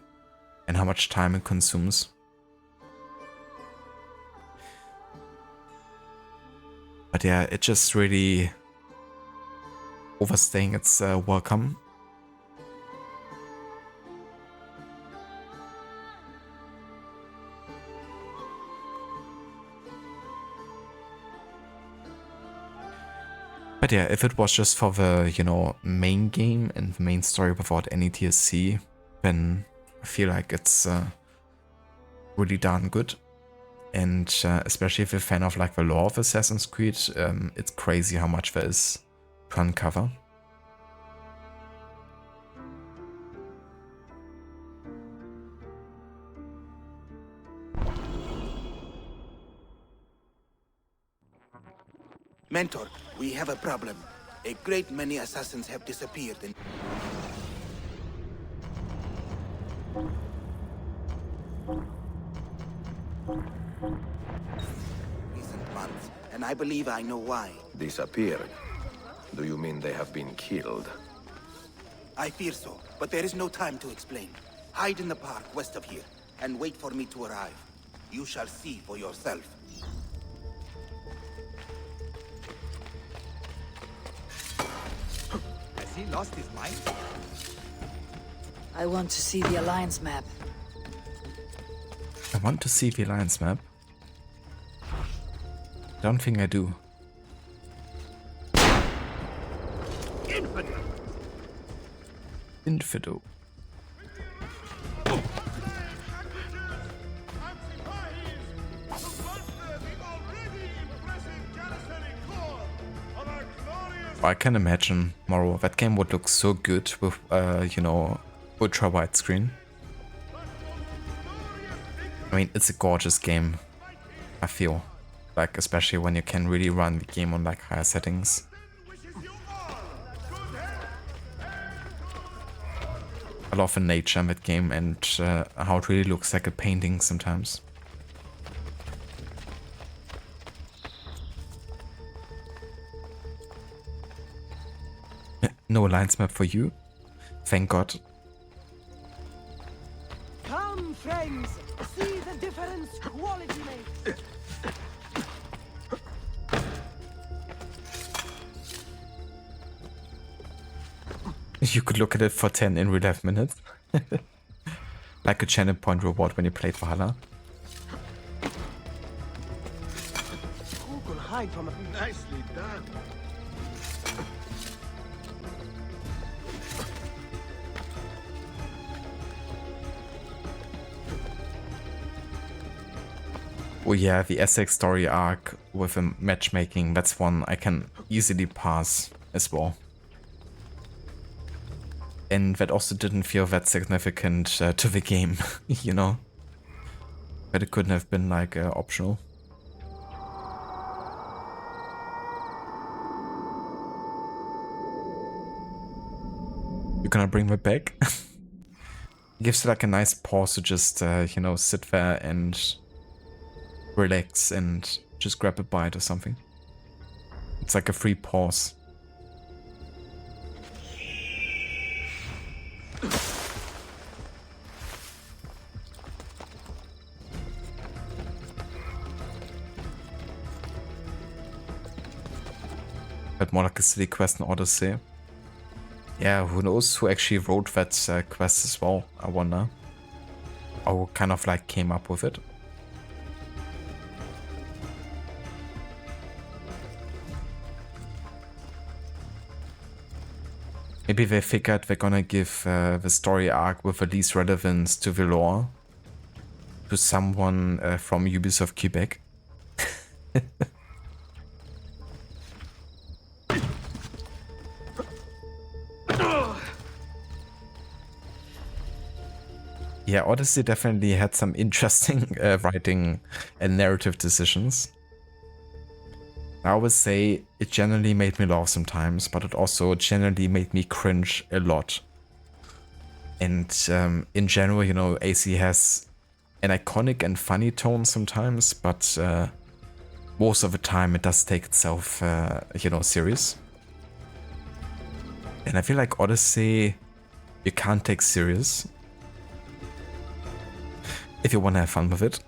and how much time it consumes. But yeah, it just really overstaying its welcome. But yeah, if it was just for the, you know, main game and the main story without any DLC, then I feel like it's really darn good. And especially if you're a fan of like the lore of Assassin's Creed, it's crazy how much there is to uncover. Mentor, we have a problem. A great many assassins have disappeared in recent months, and I believe I know why. Disappeared? Do you mean they have been killed? I fear so, but there is no time to explain. Hide in the park west of here, and wait for me to arrive. You shall see for yourself. Has he lost his mind? I want to see the Alliance map. I want to see the Alliance map. Don't think I do. Infidel! Infido. I can imagine, Moro, that game would look so good with, you know, ultra widescreen. I mean, it's a gorgeous game, I feel. Like, especially when you can really run the game on like higher settings. I love the nature in that game and how it really looks like a painting sometimes. No alliance map for you. Thank God. Come, friends, see the difference quality makes. You could look at it for 10 in real life minutes. Like a channel point reward when you played Valhalla. Who could hide from a... Nicely done. Oh yeah, the Essex story arc with the matchmaking, that's one I can easily pass as well. And that also didn't feel that significant to the game, you know? But it couldn't have been like optional. You're gonna bring me back? It gives you like a nice pause to just, you know, sit there and relax and just grab a bite or something. It's like a free pause. But more like a city quest in Odyssey. Yeah, who knows who actually wrote that quest as well, I wonder. Or who kind of like came up with it. Maybe they figured they're gonna give the story arc with the least relevance to the lore to someone from Ubisoft Quebec. Yeah, Odyssey definitely had some interesting writing and narrative decisions. I would say it generally made me laugh sometimes, but it also generally made me cringe a lot. And in general, you know, AC has an iconic and funny tone sometimes, but most of the time it does take itself, you know, serious. And I feel like Odyssey, you can't take serious if you want to have fun with it.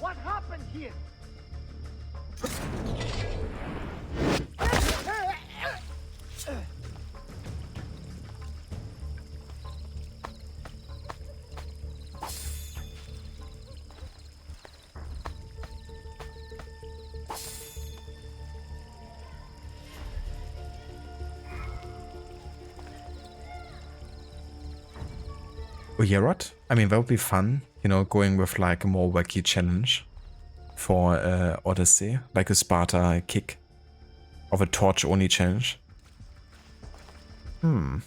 What happened here? Oh yeah, right? I mean, that would be fun, you know, going with like a more wacky challenge for Odyssey, like a Sparta kick of a torch only challenge. I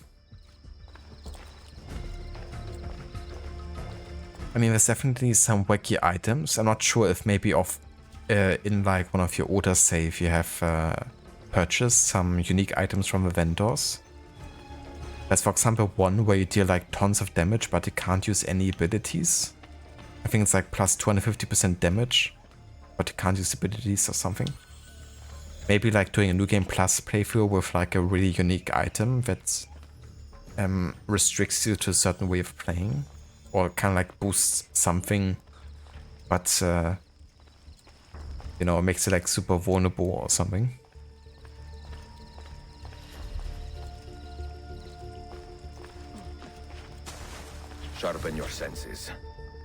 I mean, there's definitely some wacky items. I'm not sure if maybe in like one of your orders, say if you have purchased some unique items from the vendors. There's for example one where you deal like tons of damage but you can't use any abilities. I think it's like plus 250% damage, but you can't use abilities or something. Maybe like doing a New Game Plus playthrough with like a really unique item that restricts you to a certain way of playing. Or kind of like boosts something, but you know, makes it like super vulnerable or something. Sharpen your senses.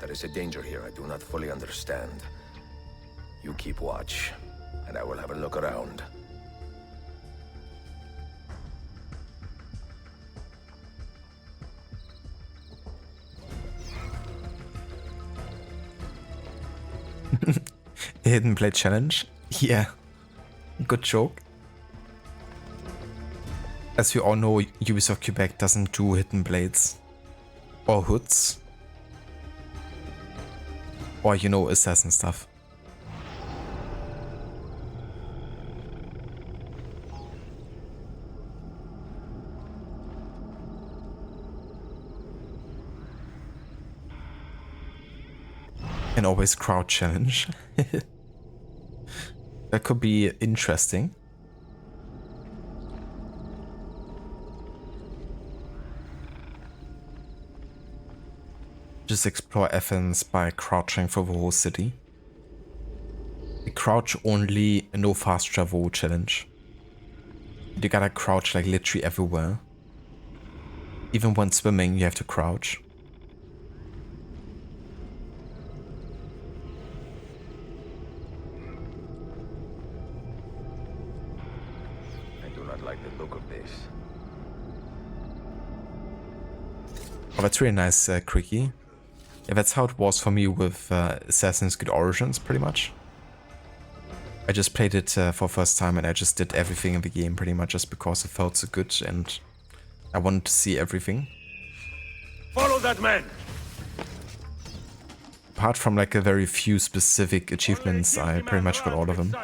There is a danger here I do not fully understand. You keep watch, and I will have a look around. Hidden Blade Challenge? Yeah. Good joke. As we all know, Ubisoft Quebec doesn't do hidden blades. Or hoods. Or, you know, assassin stuff. And always crowd challenge. That could be interesting. Just explore Athens by crouching for the whole city. The crouch only, no fast travel challenge. You gotta crouch like literally everywhere. Even when swimming, you have to crouch. Oh, that's really nice, Cricky. Yeah, that's how it was for me with Assassin's Creed Origins, pretty much. I just played it for first time and I just did everything in the game pretty much just because it felt so good and I wanted to see everything. Follow that man! Apart from like a very few specific achievements, I pretty much got all of them.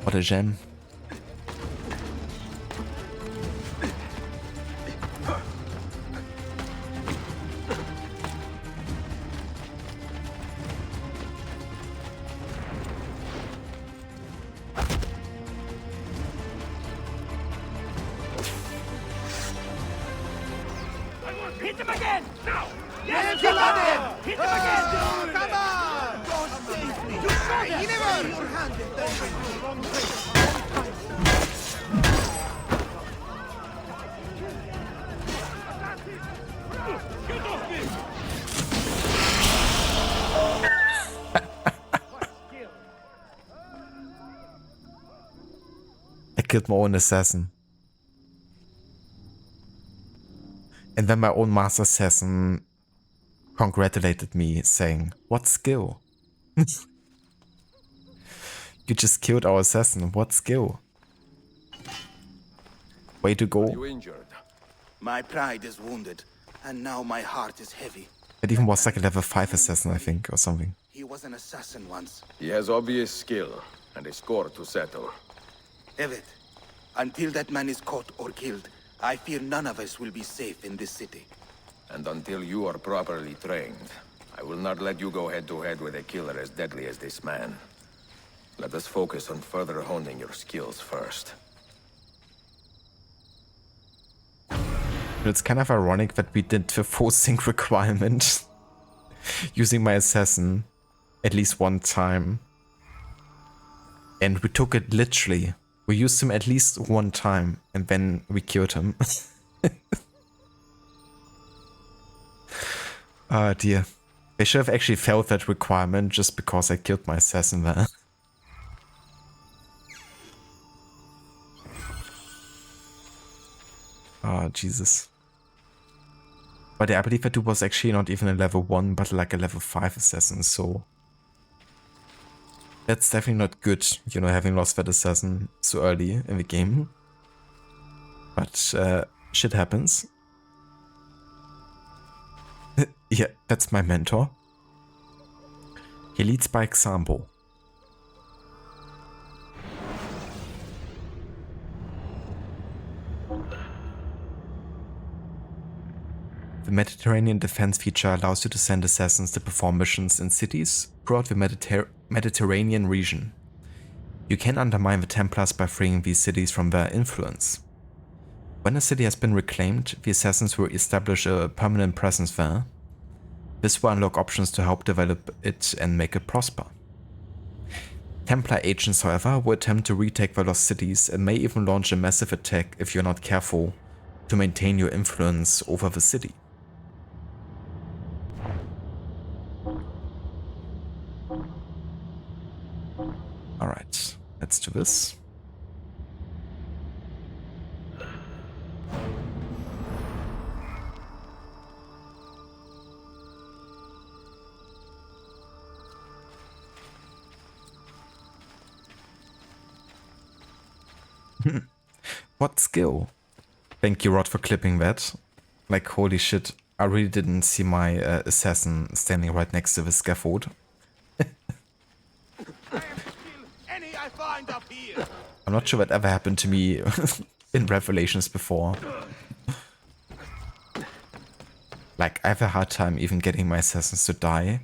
What a gem. Hit him again! Now! Yes, kill him! Hit him again! Come on! Don't save me! You shot him! Never! Your hand is the wrong place. Get off me! I killed my own assassin. And then my own master assassin congratulated me, saying, "What skill?" You just killed our assassin. What skill? Way to go. You injured? My pride is wounded, and now my heart is heavy. It even was like a level 5 assassin, I think, or something. He was an assassin once. He has obvious skill and a score to settle. Evet, until that man is caught or killed, I fear none of us will be safe in this city. And until you are properly trained, I will not let you go head-to-head with a killer as deadly as this man. Let us focus on further honing your skills first. It's kind of ironic that we did the full sync requirement using my assassin at least one time. And we took it literally. We used him at least one time and then we killed him. Oh dear. I should have actually failed that requirement just because I killed my assassin there. Oh Jesus. But yeah, I believe that dude was actually not even a level 1 but like a level 5 assassin, so that's definitely not good, you know, having lost that assassin so early in the game. But shit happens. Yeah, that's my mentor. He leads by example. The Mediterranean defense feature allows you to send assassins to perform missions in cities throughout the Mediterranean region. You can undermine the Templars by freeing these cities from their influence. When a city has been reclaimed, the assassins will establish a permanent presence there. This will unlock options to help develop it and make it prosper. Templar agents, however, will attempt to retake the lost cities and may even launch a massive attack if you're not careful to maintain your influence over the city. Alright, let's do this. What skill? Thank you, Rod, for clipping that. Like, holy shit, I really didn't see my assassin standing right next to the scaffold. I'm not sure what ever happened to me in Revelations before. Like, I have a hard time even getting my assassins to die.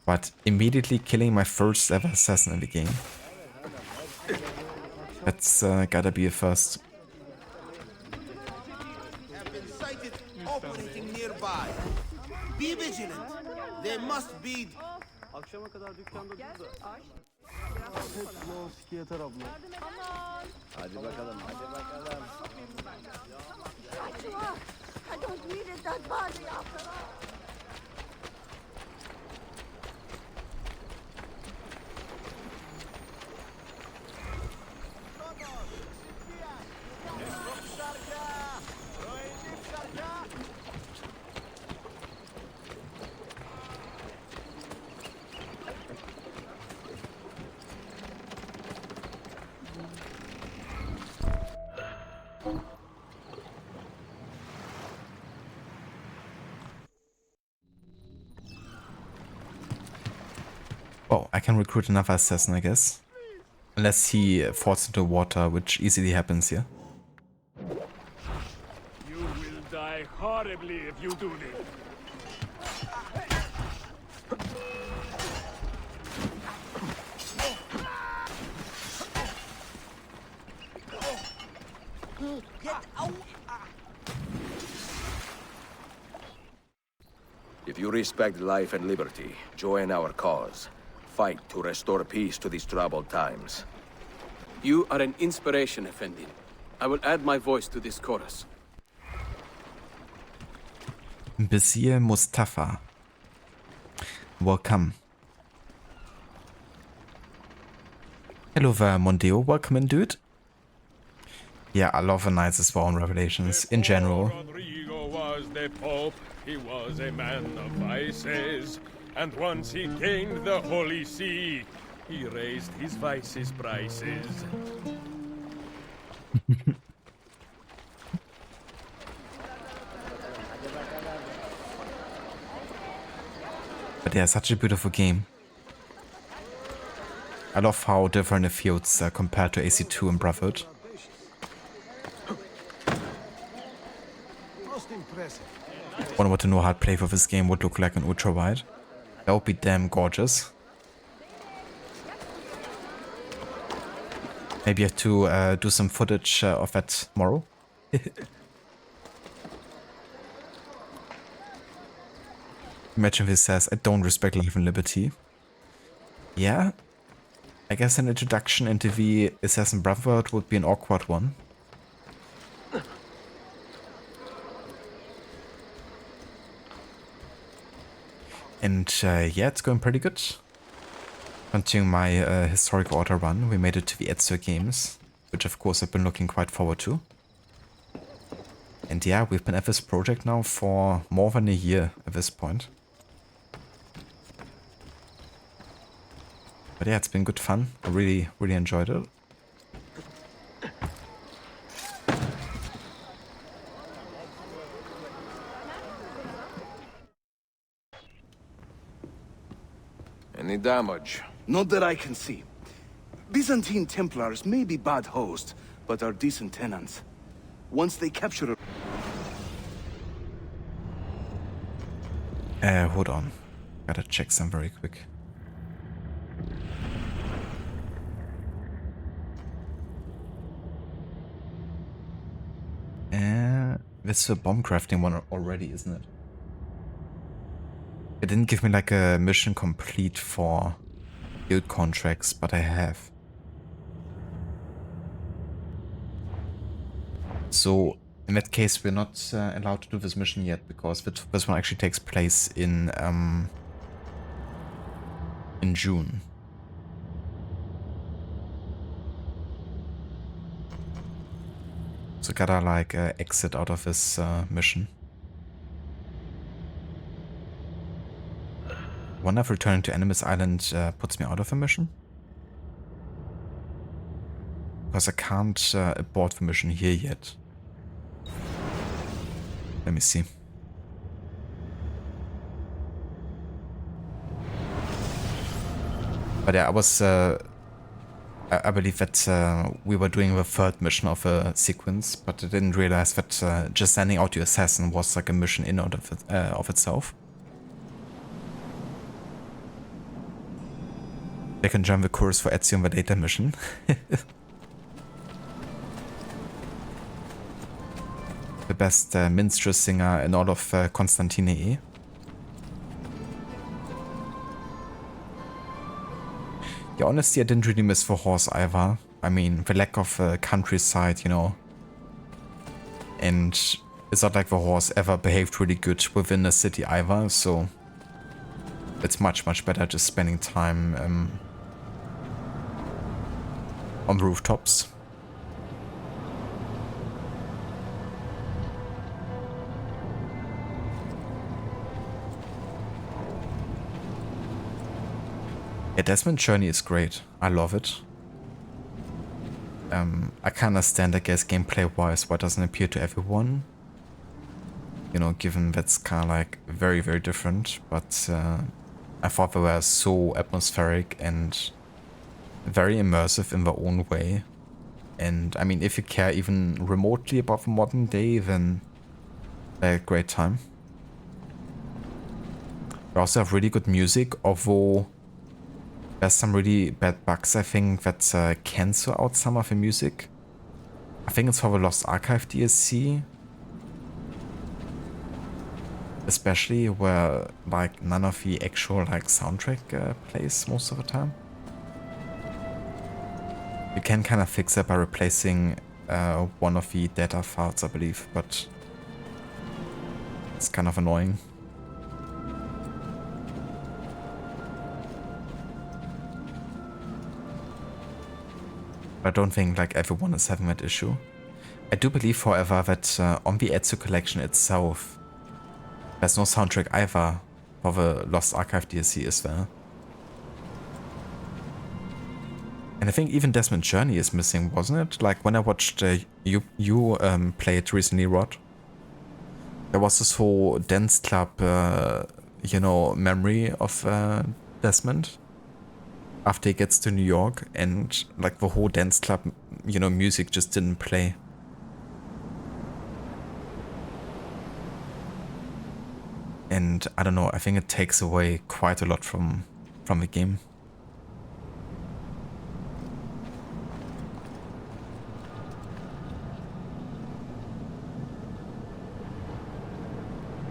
But immediately killing my first ever assassin in the game. That's gotta be a first. Have been sighted operating nearby. Be vigilant. They must be. Akşama kadar dükkanda durdu. Hepsi o psikiyatr abla. Hadi bakalım, hadi bakalım. I don't need it that badly after all. Oh, I can recruit another assassin, I guess. Unless he falls into water, which easily happens here. You will die horribly if you do this. If you respect life and liberty, join our cause. Fight to restore peace to these troubled times. You are an inspiration, Effendi. I will add my voice to this chorus. Bezir Mustafa. Welcome. Hello there, Mondeo. Welcome in, dude. Yeah, I love the Knights as well in Revelations, in general. Rodrigo was the Pope. He was a man of vices. And once he gained the Holy See, he raised his vices' prices. But yeah, such a beautiful game. I love how different it feels compared to AC2 and Brotherhood. I want to know how play for this game would look like in ultra wide. That would be damn gorgeous. Maybe I have to do some footage of that tomorrow. Imagine if he says, I don't respect life and liberty. Yeah, I guess an introduction into the Assassin Brotherhood would be an awkward one. And yeah, it's going pretty good. Continuing my historical order run, we made it to the Ezio games, which of course I've been looking quite forward to. And yeah, we've been at this project now for more than a year at this point. But yeah, it's been good fun. I really enjoyed it. Any damage? Not that I can see. Byzantine Templars may be bad hosts, but are decent tenants. Once they capture a... Hold on. Gotta check some very quick. This is a bomb crafting one already, isn't it? It didn't give me like a mission complete for guild contracts, but I have. So in that case, we're not allowed to do this mission yet, because this one actually takes place in June. So gotta like exit out of this mission. Wonder if returning to Animus Island puts me out of the mission? Because I can't abort the mission here yet. Let me see. But yeah, I was... I believe that we were doing the third mission of a sequence, but I didn't realize that just sending out your assassin was like a mission in and of itself. They can join the chorus for Ezio and the data mission. The best minstrel singer in all of Constantine. Yeah, honestly, I didn't really miss the horse either. I mean, the lack of countryside, you know. And it's not like the horse ever behaved really good within the city either, so it's much, much better just spending time on the rooftops. Yeah, Desmond Journey is great. I love it. I can understand, I guess, gameplay-wise, why it doesn't appeal to everyone. You know, given that's kind of like very, very different. But I thought they were so atmospheric and very immersive in their own way. And I mean, if you care even remotely about the modern day, then they had a great time. They also have really good music, although there's some really bad bugs, I think, that cancel out some of the music. I think it's for the Lost Archive DLC. Especially where like none of the actual like soundtrack plays most of the time. You can kind of fix that by replacing one of the data files, I believe, but it's kind of annoying. I don't think like everyone is having that issue. I do believe, however, that on the Ezio collection itself, there's no soundtrack either for the Lost Archive DLC, is there? And I think even Desmond Journey is missing, wasn't it? Like when I watched you play it recently, Rod, there was this whole dance club, you know, memory of Desmond after he gets to New York, and like the whole dance club, you know, music just didn't play. And I don't know, I think it takes away quite a lot from the game.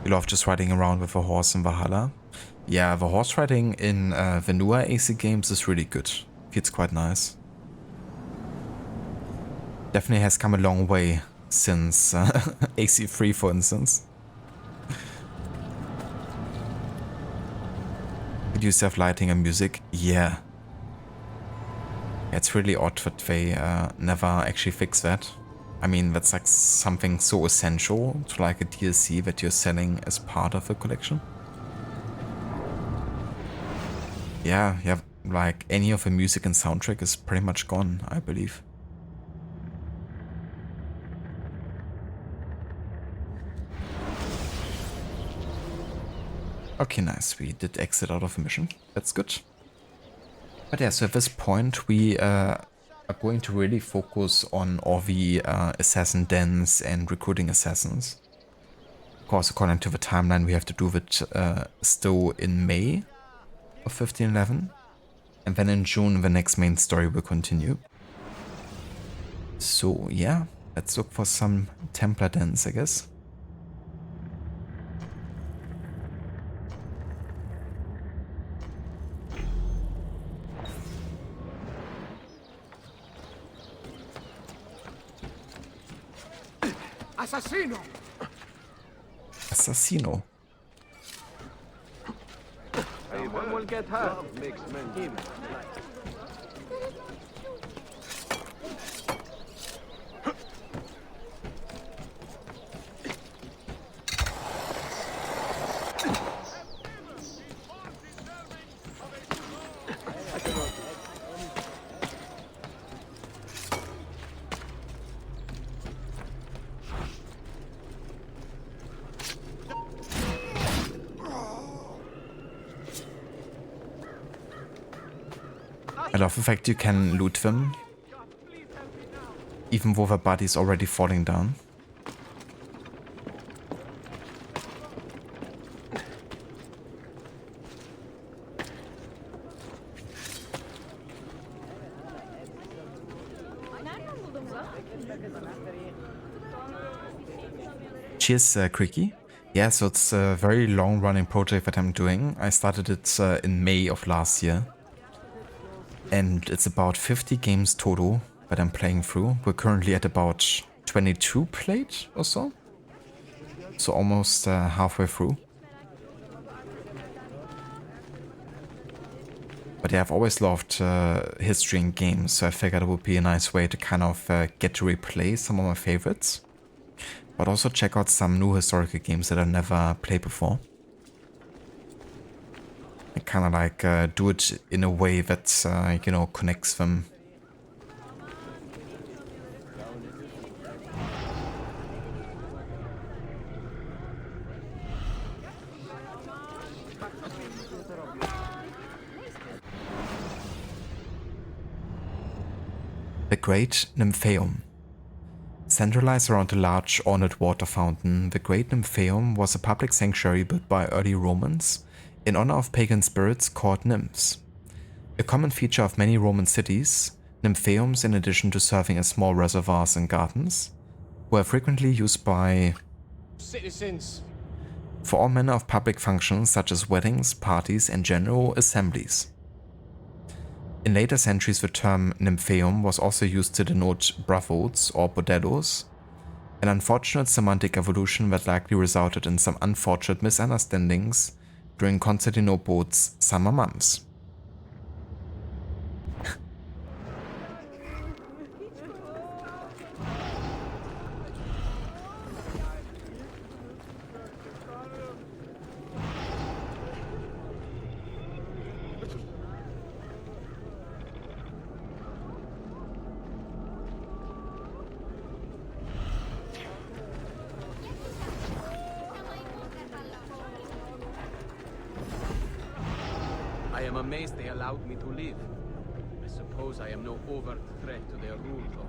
You love just riding around with a horse in Valhalla. Yeah, the horse riding in the newer AC games is really good. Feels quite nice. Definitely has come a long way since AC3, for instance. Did you have lighting and music? Yeah. It's really odd that they never actually fix that. I mean, that's like something so essential to like a DLC that you're selling as part of a collection. Yeah, like any of the music and soundtrack is pretty much gone, I believe. Okay, nice. We did exit out of the mission. That's good. But yeah, so at this point we are going to really focus on all the assassin dens and recruiting assassins. Of course, according to the timeline, we have to do it still in May of 1511. And then in June, the next main story will continue. So yeah, let's look for some Templar dens, I guess. Assassino! Assassino. Someone will get hurt. Makes men him. I love the fact you can loot them, even though the body's already falling down. Cheers, Creaky. Yeah, so it's a very long-running project that I'm doing. I started it in May of last year. And it's about 50 games total that I'm playing through. We're currently at about 22 played or so. So almost halfway through. But yeah, I've always loved history in games, so I figured it would be a nice way to kind of get to replay some of my favorites. But also check out some new historical games that I've never played before. And kind of like do it in a way that, you know, connects them. The Great Nymphaeum. Centralized around a large ornate water fountain, the Great Nymphaeum was a public sanctuary built by early Romans in honor of pagan spirits called nymphs. A common feature of many Roman cities, nymphaeums, in addition to serving as small reservoirs and gardens, were frequently used by citizens for all manner of public functions such as weddings, parties, and general assemblies. In later centuries, the term nymphaeum was also used to denote brothels or bordellos, an unfortunate semantic evolution that likely resulted in some unfortunate misunderstandings during Constantinople's summer months. I am amazed they allowed me to live. I suppose I am no overt threat to their rule, though.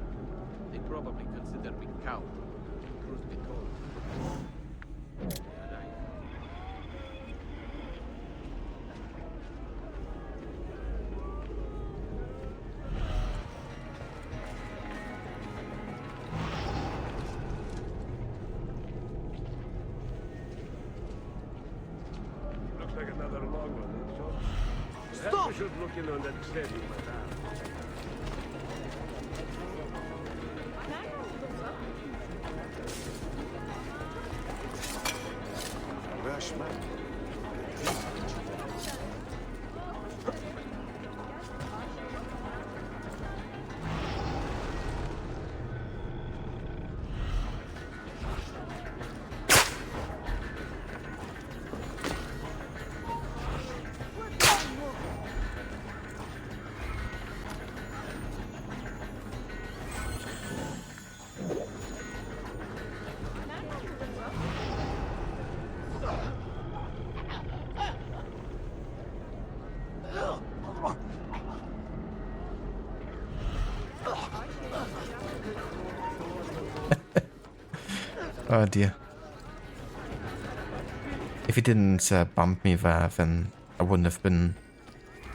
They probably consider me coward, truth be told. Looks like another long one, eh, so? Stop! We should look in on that steady, madame. Oh dear. If he didn't bump me there, then I wouldn't have been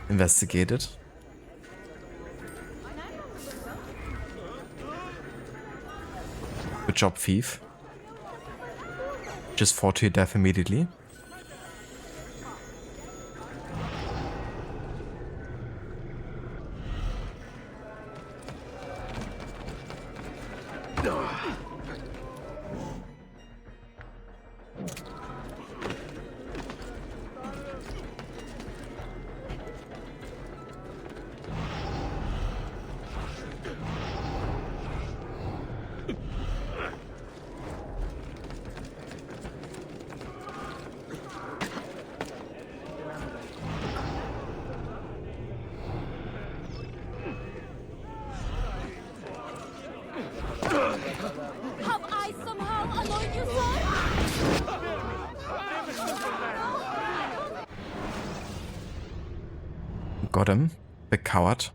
investigated. Good job, thief. Just fought to your death immediately. Have I somehow annoyed you, sir? Got him, the coward.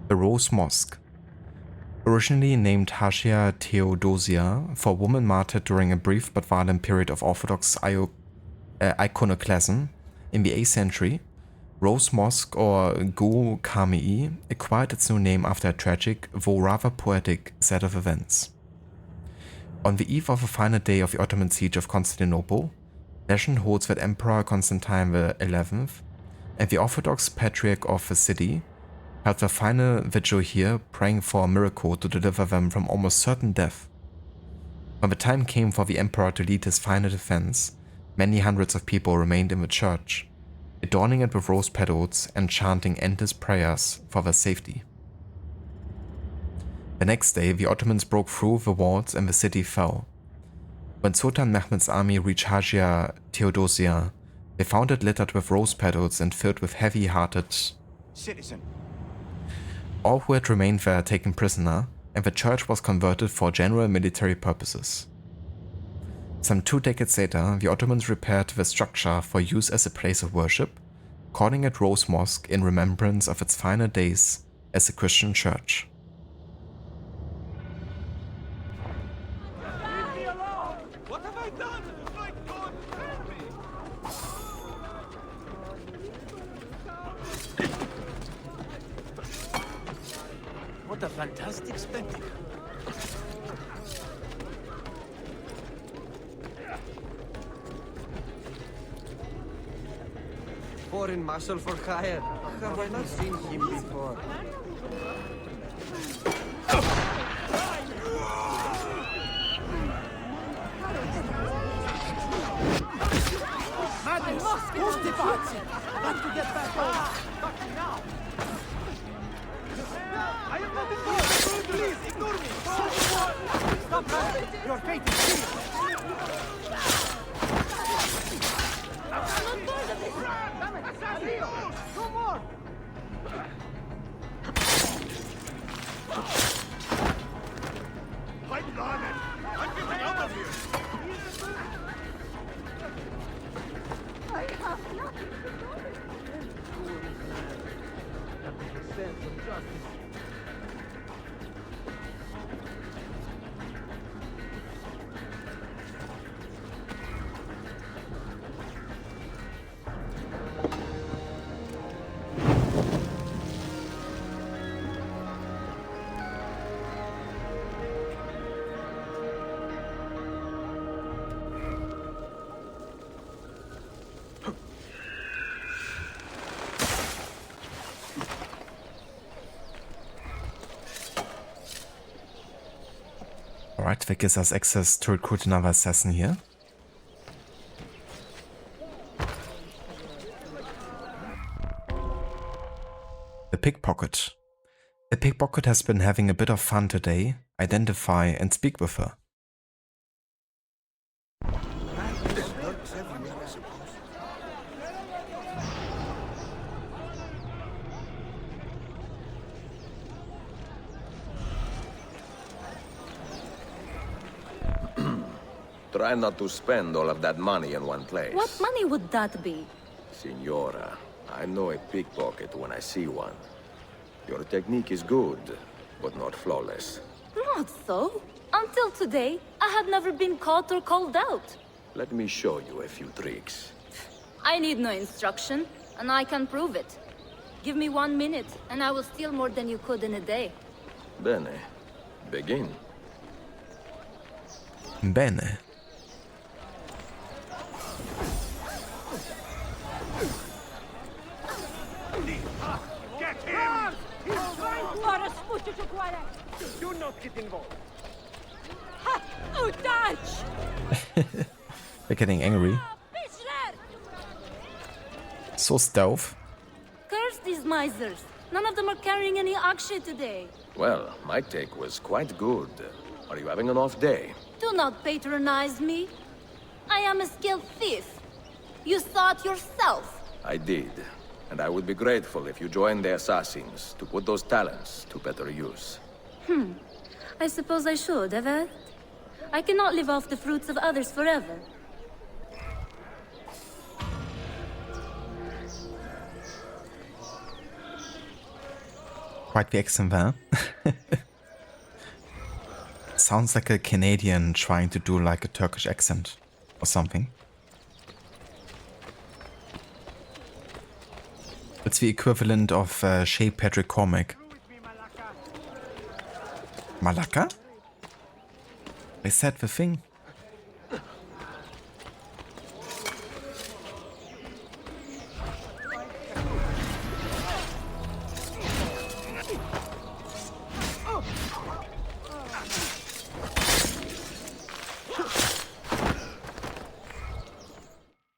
The Rose Mosque. Originally named Hagia Theodosia for a woman martyred during a brief but violent period of Orthodox iconoclasm in the 8th century, Rose Mosque, or Go Kamei, acquired its new name after a tragic, though rather poetic, set of events. On the eve of the final day of the Ottoman siege of Constantinople, legend holds that Emperor Constantine XI and the Orthodox Patriarch of the city held their final vigil here, praying for a miracle to deliver them from almost certain death. When the time came for the emperor to lead his final defense, many hundreds of people remained in the church, adorning it with rose petals and chanting endless prayers for their safety. The next day, the Ottomans broke through the walls and the city fell. When Sultan Mehmed's army reached Hagia Theodosia, they found it littered with rose petals and filled with heavy-hearted Citizen. All who had remained there taken prisoner, and the church was converted for general military purposes. Some 2 decades later, the Ottomans repaired the structure for use as a place of worship, calling it Rose Mosque in remembrance of its final days as a Christian church. What have I done? My God, help me! What a fantastic spectacle. Foreign marshal for hire. Have I not seen him before? Madness! Who's the party? Got to get back home. Now! I am not involved! Please, ignore me! Stop running! Your fate is sealed! No more! I'm gone! I'm getting out of here! I have nothing to do. Sense of justice. Alright, that gives us access to recruit another assassin here. The Pickpocket. The Pickpocket has been having a bit of fun today. Identify and speak with her. Try not to spend all of that money in one place. What money would that be? Signora, I know a pickpocket when I see one. Your technique is good, but not flawless. Not so. Until today, I had never been caught or called out. Let me show you a few tricks. I need no instruction, and I can prove it. Give me 1 minute, and I will steal more than you could in a day. Bene. Begin. Bene. Get him! He's trying to... Do not get involved. Oh, dodge! They're getting angry. So stealth. Curse these misers. None of them are carrying any akshay today. Well, my take was quite good. Are you having an off day? Do not patronize me. I am a skilled thief. You saw it yourself. I did. And I would be grateful if you joined the assassins to put those talents to better use. I suppose I should, have I? I cannot live off the fruits of others forever. Quite the accent there. Sounds like a Canadian trying to do like a Turkish accent or something. It's the equivalent of Shay Patrick Cormack. Malaka? I said the thing.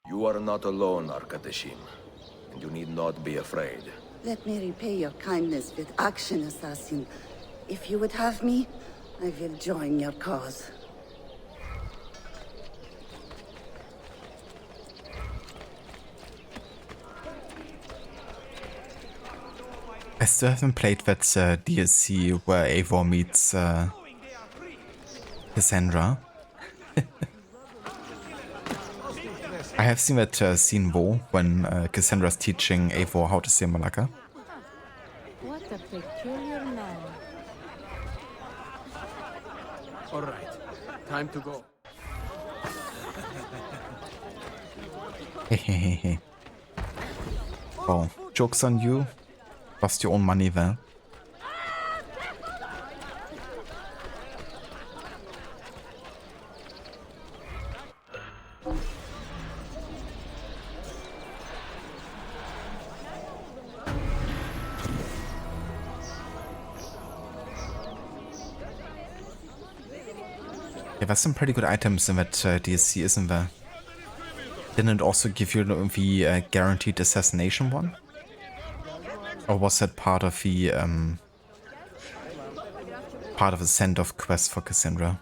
You are not alone, Arkadashim. And you need not be afraid. Let me repay your kindness with action, assassin. If you would have me, I will join your cause. I still haven't played that DLC where Eivor meets Cassandra. I have seen that scene though, when Cassandra's teaching Eivor how to say Malaka. What a peculiar man. All right, time to go. Hehehehe. Oh, joke's on you. Lost your own money there. There were some pretty good items in that DLC, isn't there? Didn't it also give you the guaranteed assassination one? Or was that part of the send-off quest for Cassandra?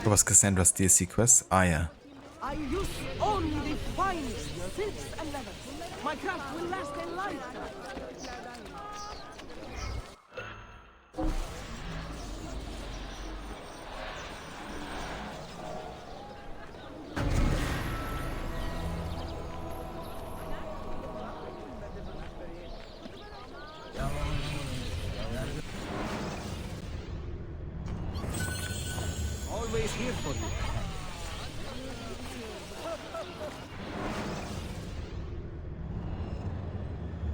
It was Cassandra's DLC quest? Ah, yeah. I use only the finest silks and leathers. My craft will last a lifetime. Always here for you.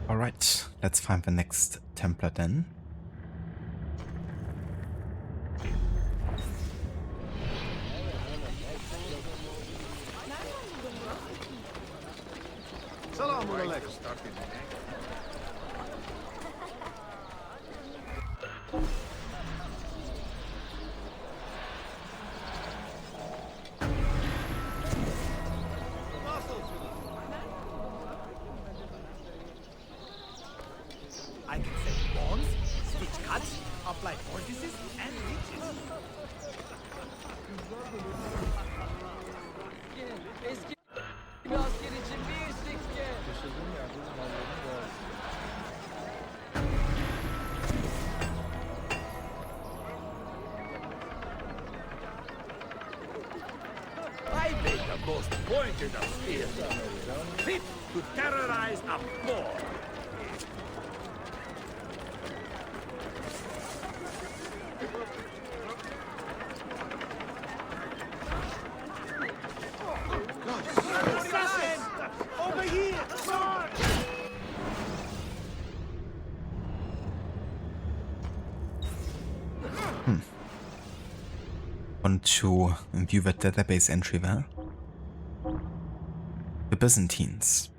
Alright, let's find the next Templar then. I can set bonds, stitch cuts, apply vortices, and leeches. Eski bir asker için bir sikke. I beg pointed of spear, fit to terrorize a boar. Assassin! Over here! Sword! Want to view the database entry there? The Byzantines.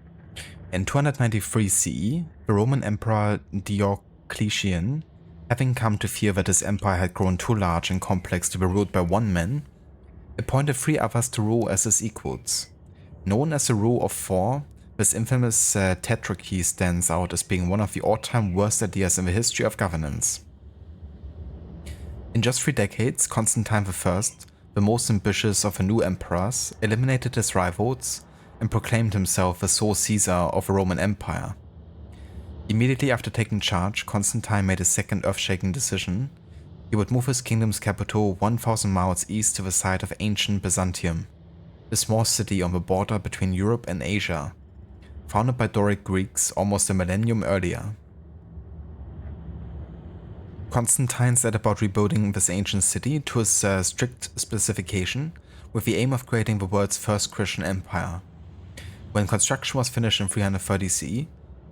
In 293 CE, the Roman Emperor Diocletian, having come to fear that his empire had grown too large and complex to be ruled by one man, appointed 3 others to rule as his equals. Known as the Rule of 4, this infamous tetrarchy stands out as being one of the all-time worst ideas in the history of governance. In just 3 decades, Constantine I, the most ambitious of the new emperors, eliminated his rivals and proclaimed himself the sole Caesar of the Roman Empire. Immediately after taking charge, Constantine made a second earth-shaking decision. He would move his kingdom's capital 1,000 miles east to the site of ancient Byzantium, a small city on the border between Europe and Asia, founded by Doric Greeks almost a millennium earlier. Constantine set about rebuilding this ancient city to his strict specification, with the aim of creating the world's first Christian empire. When construction was finished in 330 CE,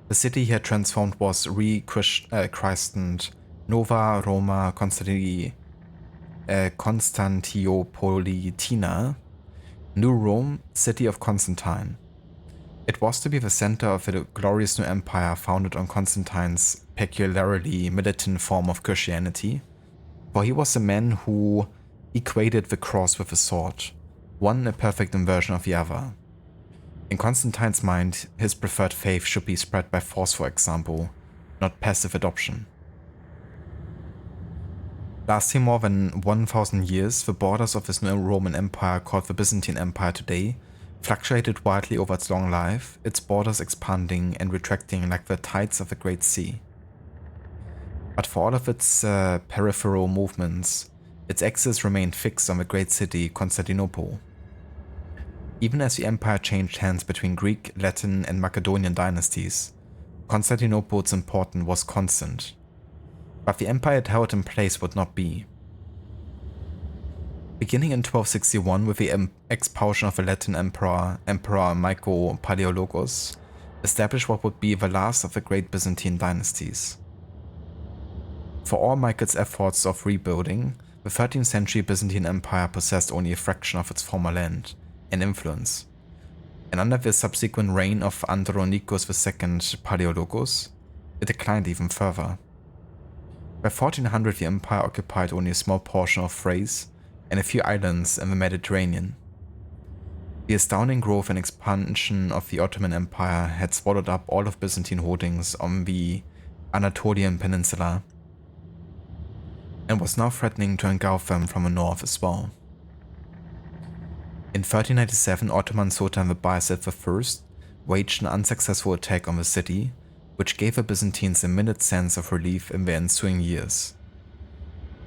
the city he had transformed was re-christened Nova Roma Constantinopolitina, New Rome, City of Constantine. It was to be the center of the glorious new empire founded on Constantine's peculiarly militant form of Christianity, for he was a man who equated the cross with a sword, one a perfect inversion of the other. In Constantine's mind, his preferred faith should be spread by force, for example, not passive adoption. Lasting more than 1,000 years, the borders of this new Roman Empire, called the Byzantine Empire today, fluctuated wildly over its long life, its borders expanding and retracting like the tides of the Great Sea. But for all of its peripheral movements, its axis remained fixed on the great city Constantinople. Even as the empire changed hands between Greek, Latin and Macedonian dynasties, Constantinople's importance was constant. But the empire it held in place would not be. Beginning in 1261 with the expulsion of the Latin Emperor Michael Palaeologus, established what would be the last of the great Byzantine dynasties. For all Michael's efforts of rebuilding, the 13th century Byzantine Empire possessed only a fraction of its former land and influence, and under the subsequent reign of Andronicus II Palaeologus, it declined even further. By 1400 the empire occupied only a small portion of Thrace and a few islands in the Mediterranean. The astounding growth and expansion of the Ottoman Empire had swallowed up all of Byzantine holdings on the Anatolian Peninsula, and was now threatening to engulf them from the north as well. In 1397, Ottoman Sultan Bayezid I waged an unsuccessful attack on the city, which gave the Byzantines a minute sense of relief in the ensuing years.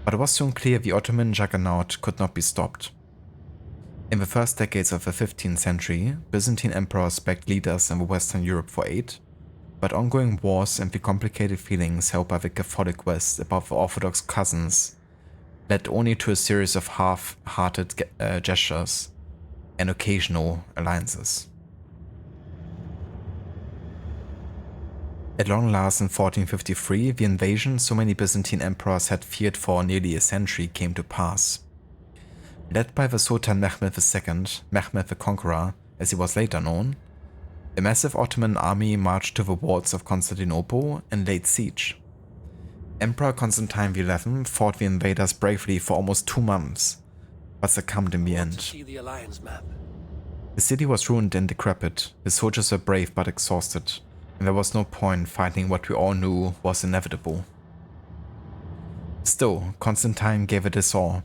But it was soon clear the Ottoman juggernaut could not be stopped. In the first decades of the 15th century, Byzantine emperors backed leaders in Western Europe for aid, but ongoing wars and the complicated feelings held by the Catholic West about the Orthodox cousins led only to a series of half-hearted gestures and occasional alliances. At long last in 1453, the invasion so many Byzantine emperors had feared for nearly a century came to pass. Led by the Sultan Mehmed II, Mehmed the Conqueror, as he was later known, a massive Ottoman army marched to the walls of Constantinople and laid siege. Emperor Constantine XI fought the invaders bravely for almost 2 months, but succumbed in the end. See the alliance map. The city was ruined and decrepit, his soldiers were brave but exhausted, and there was no point fighting what we all knew was inevitable. Still, Constantine gave it his all.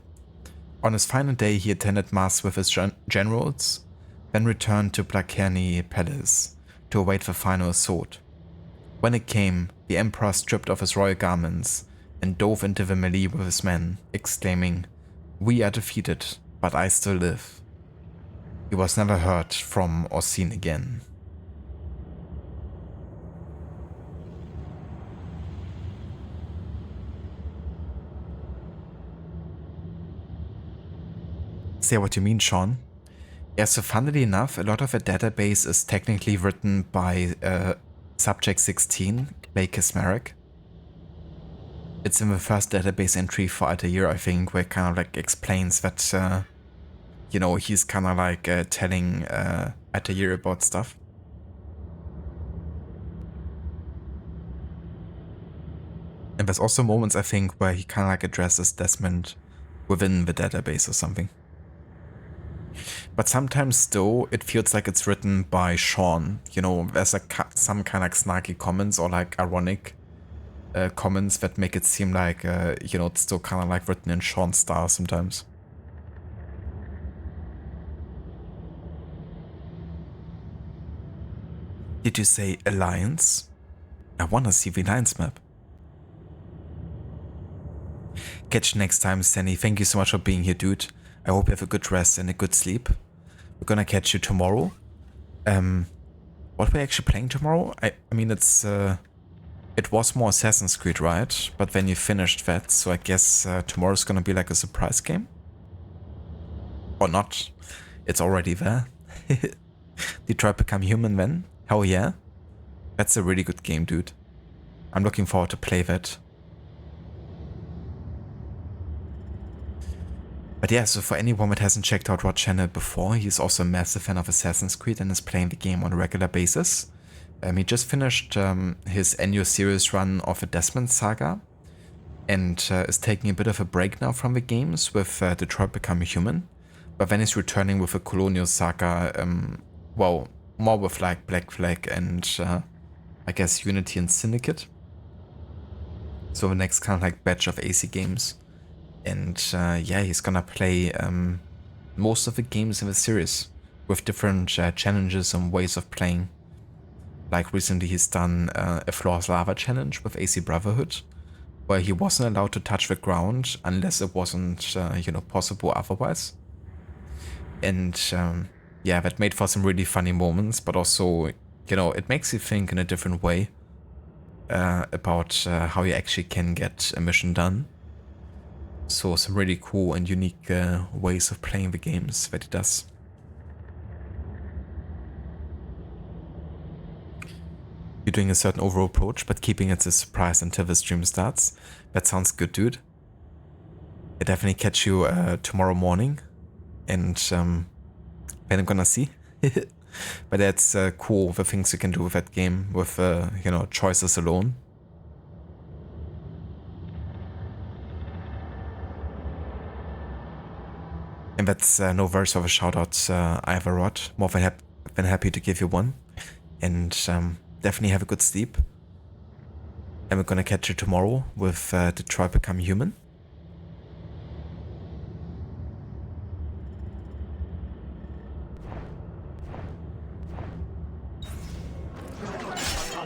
On his final day he attended mass with his generals, then returned to Blacherny Palace to await the final assault. When it came, the emperor stripped off his royal garments and dove into the melee with his men, exclaiming, "We are defeated, but I still live." He was never heard from or seen again. Say what you mean, Sean. Yeah, so funnily enough, a lot of the database is technically written by Subject 16, Clay Kismeric. It's in the first database entry for Altair, I think, where it kind of like explains that, you know, he's kind of like telling Altair about stuff. And there's also moments, I think, where he kind of like addresses Desmond within the database or something. But sometimes, though, it feels like it's written by Sean. You know, there's some kind of like snarky comments or like ironic comments that make it seem like, you know, it's still kind of like written in Sean's style sometimes. Did you say Alliance? I want to see the Alliance map. Catch you next time, Stanley. Thank you so much for being here, dude. I hope you have a good rest and a good sleep. We're gonna catch you tomorrow. What we're actually playing tomorrow? I mean, it's it was more Assassin's Creed, right? But then you finished that, so I guess tomorrow's gonna be like a surprise game? Or not. It's already there. Detroit Become Human then? Hell yeah. That's a really good game, dude. I'm looking forward to play that. But yeah, so for anyone that hasn't checked out Rod's channel before, he's also a massive fan of Assassin's Creed and is playing the game on a regular basis. He just finished his annual series run of the Desmond saga and is taking a bit of a break now from the games with Detroit Become Human. But then he's returning with a Colonial saga, well, more with like Black Flag and I guess Unity and Syndicate. So the next kind of like batch of AC games. And yeah, he's gonna play most of the games in the series with different challenges and ways of playing. Like recently he's done a Floor's Lava challenge with AC Brotherhood, where he wasn't allowed to touch the ground unless it wasn't, you know, possible otherwise. And yeah, that made for some really funny moments, but also, you know, it makes you think in a different way about how you actually can get a mission done. So some really cool and unique ways of playing the games that he does. You're doing a certain overall approach, but keeping it a surprise until the stream starts. That sounds good, dude. I'll definitely catch you tomorrow morning. And then I'm gonna see. But that's cool, the things you can do with that game with, you know, choices alone. And that's no worries of a shout out either, Rod. More than happy to give you one. And definitely have a good sleep. And we're gonna catch you tomorrow with Detroit Become Human. So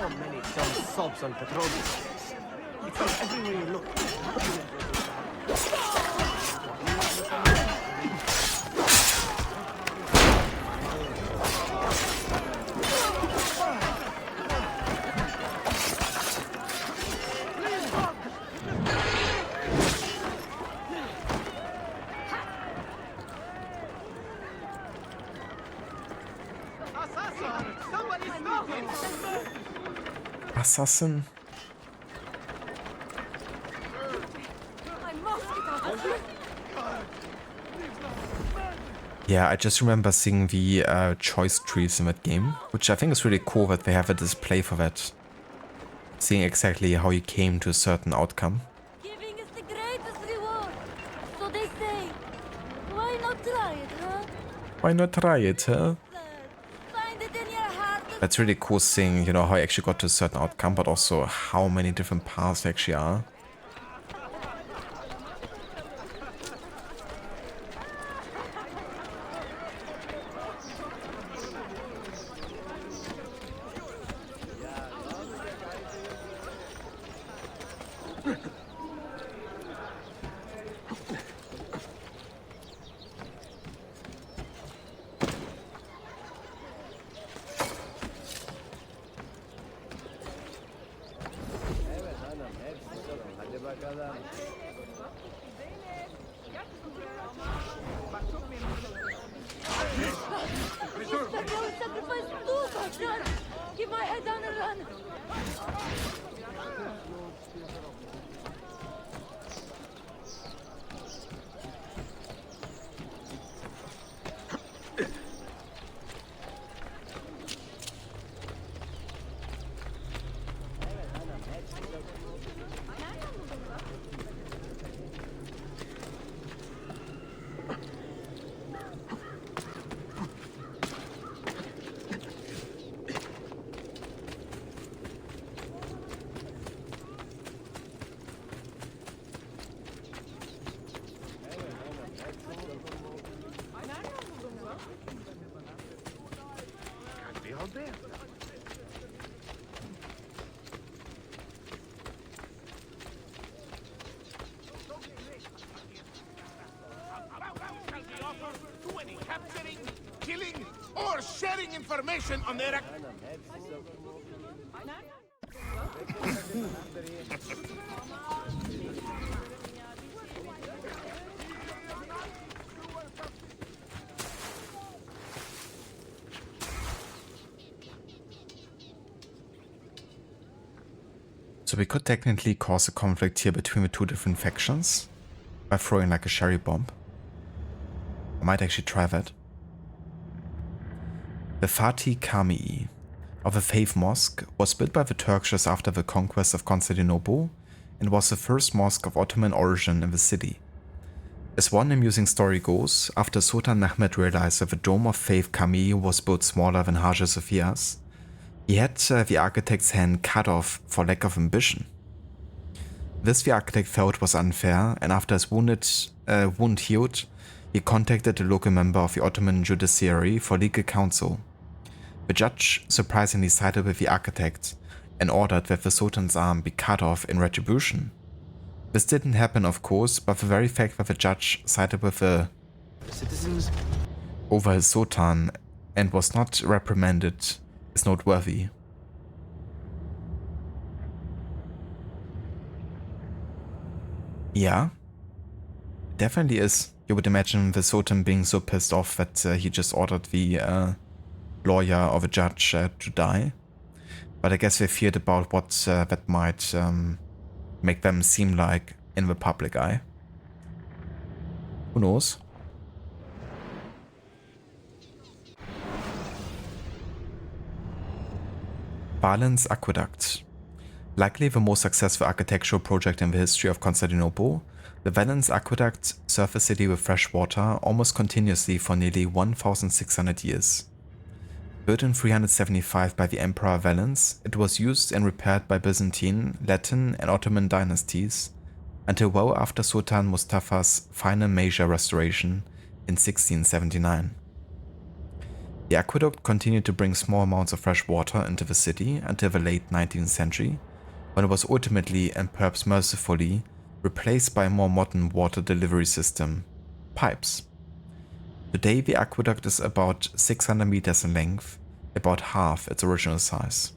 many dumb sobs on patrol. Because everywhere you look. Assassin? Yeah, I just remember seeing the choice trees in that game, which I think is really cool that they have a display for that. Seeing exactly how you came to a certain outcome. Giving is the greatest reward. So they say. Why not try it, huh? Why not try it, huh? Find it in your heart. That's really cool seeing, you know, how I actually got to a certain outcome, but also how many different paths there actually are. Keep my head down and run. Capturing, killing, or sharing information on their... So we could technically cause a conflict here between the two different factions by throwing like a cherry bomb. I might actually try that. The Fatih Camii of the Faith Mosque was built by the Turks just after the conquest of Constantinople and was the first mosque of Ottoman origin in the city. As one amusing story goes, after Sultan Mehmed realized that the Dome of Faith Camii was built smaller than Hagia Sophia's, he had the architect's hand cut off for lack of ambition. This the architect felt was unfair, and after his wound healed, he contacted the local member of the Ottoman judiciary for legal counsel. The judge surprisingly sided with the architect and ordered that the Sultan's arm be cut off in retribution. This didn't happen, of course, but the very fact that the judge sided with the citizens over his Sultan and was not reprimanded is noteworthy. Yeah, definitely is. You would imagine the Sultan being so pissed off that he just ordered the lawyer or the judge to die. But I guess they feared about what that might make them seem like in the public eye. Who knows? Valens Aqueduct. Likely the most successful architectural project in the history of Constantinople, the Valens Aqueduct served the city with fresh water almost continuously for nearly 1,600 years. Built in 375 by the Emperor Valens, it was used and repaired by Byzantine, Latin and Ottoman dynasties until well after Sultan Mustafa's final major restoration in 1679. The aqueduct continued to bring small amounts of fresh water into the city until the late 19th century, when it was ultimately and perhaps mercifully replaced by a more modern water delivery system, pipes. Today the aqueduct is about 600 meters in length, about half its original size.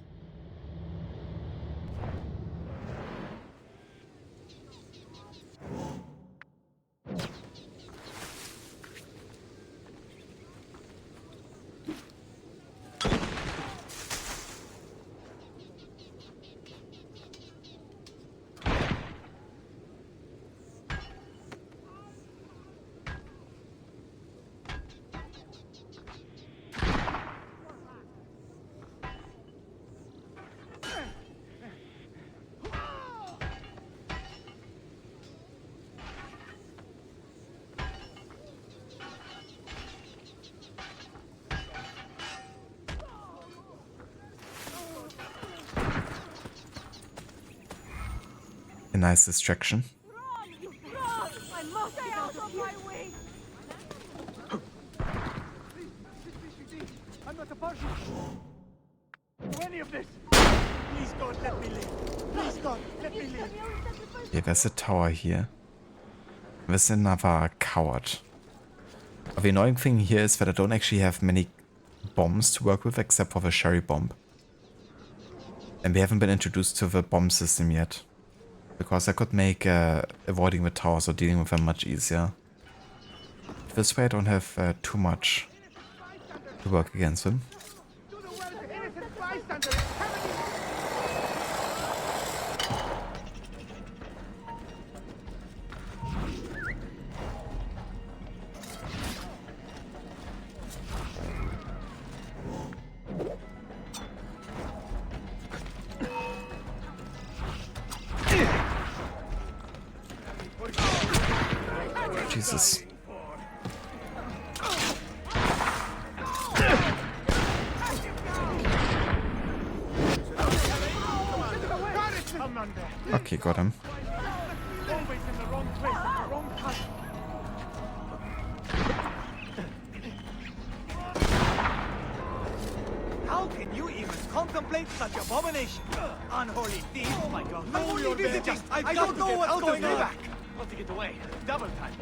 A nice distraction. I must get out of my way! I'm not a party to any of this! Please God, let me live! Please God, let me live! Yeah, there's a tower here. There's another coward. But the annoying thing here is that I don't actually have many bombs to work with except for the cherry bomb. And we haven't been introduced to the bomb system yet. Because I could make avoiding the towers or dealing with them much easier. This way I don't have too much to work against them. Jesus. Okay, got him. How can you even contemplate such abomination? Unholy thief! Oh my god! I'm only visiting! I don't know what's going on! Want to get away? Double time!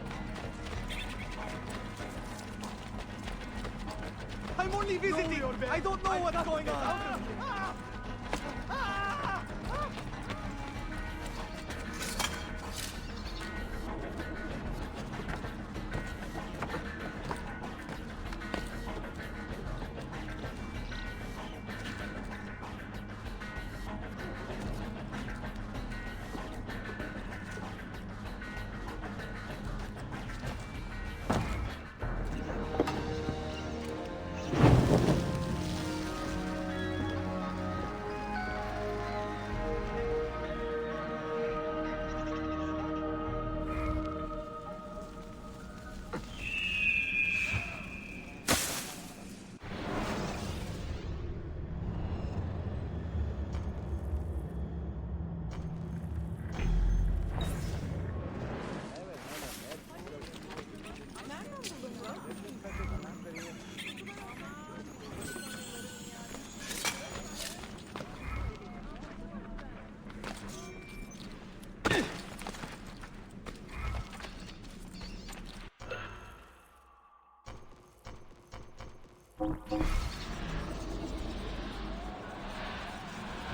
I'm only visiting! I don't know what's going on!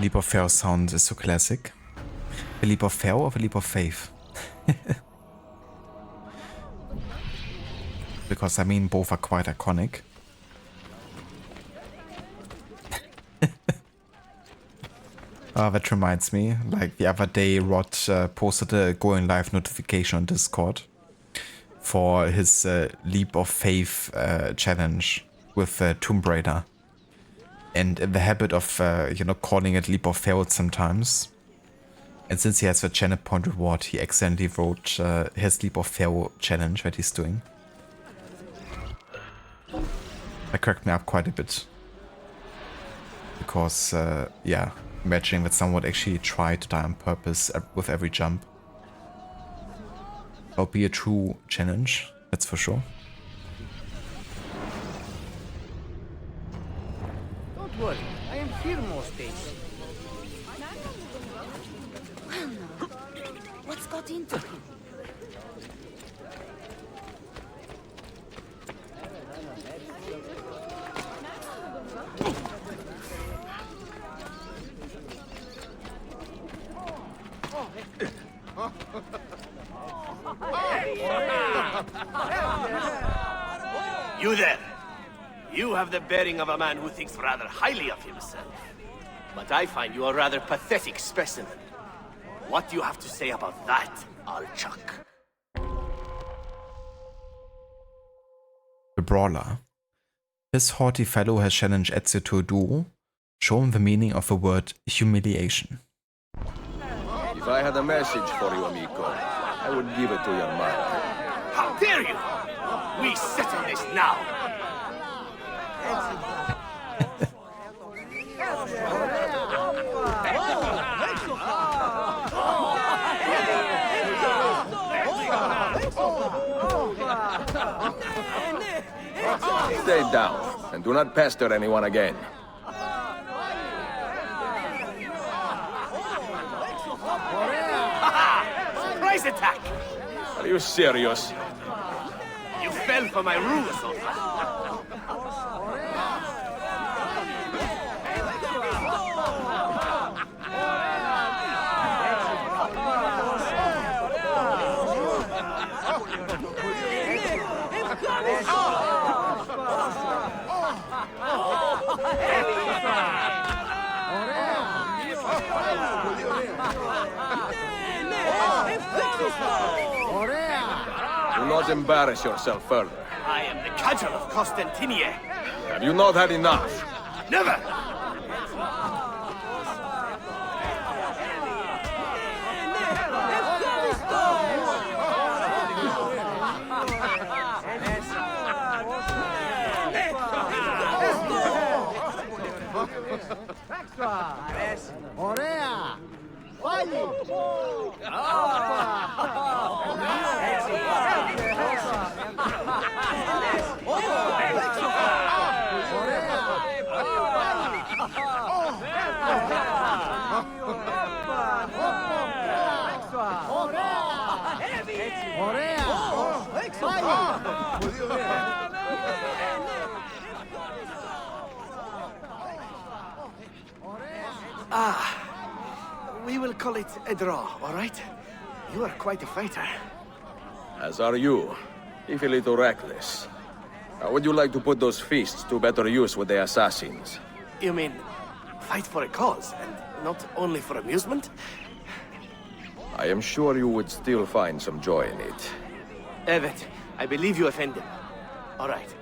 Leap of Faith sound is so classic. The Leap of Faith or the Leap of Faith? Because I mean both are quite iconic. That reminds me, like the other day Rod posted a going live notification on Discord for his Leap of Faith challenge with Tomb Raider. And in the habit of, you know, calling it Leap of Faith sometimes. And since he has the channel point reward, he accidentally wrote his Leap of Faith challenge that he's doing. That cracked me up quite a bit. Because, yeah, imagining that someone would actually try to die on purpose with every jump. That would be a true challenge, that's for sure. Don't worry, I am here most days. What's got into him? You there! You have the bearing of a man who thinks rather highly of himself. But I find you a rather pathetic specimen. What do you have to say about that, Alchuk? The Brawler. This haughty fellow has challenged Ezio to a duel. Show him the meaning of the word humiliation. If I had a message for you, amico, I would give it to your mother. How dare you! We settle this now! Stay down, and do not pester anyone again. Surprise attack! Are you serious? You fell for my rules, Olfa. Do not embarrass yourself further. I am the cudgel of Constantinier. Have you not had enough? Never! Ωραία! Πάλι! We will call it a draw, all right? You are quite a fighter. As are you, if a little reckless. How would you like to put those feasts to better use with the assassins? You mean fight for a cause and not only for amusement? I am sure you would still find some joy in it. Evet, I believe you offended. All right.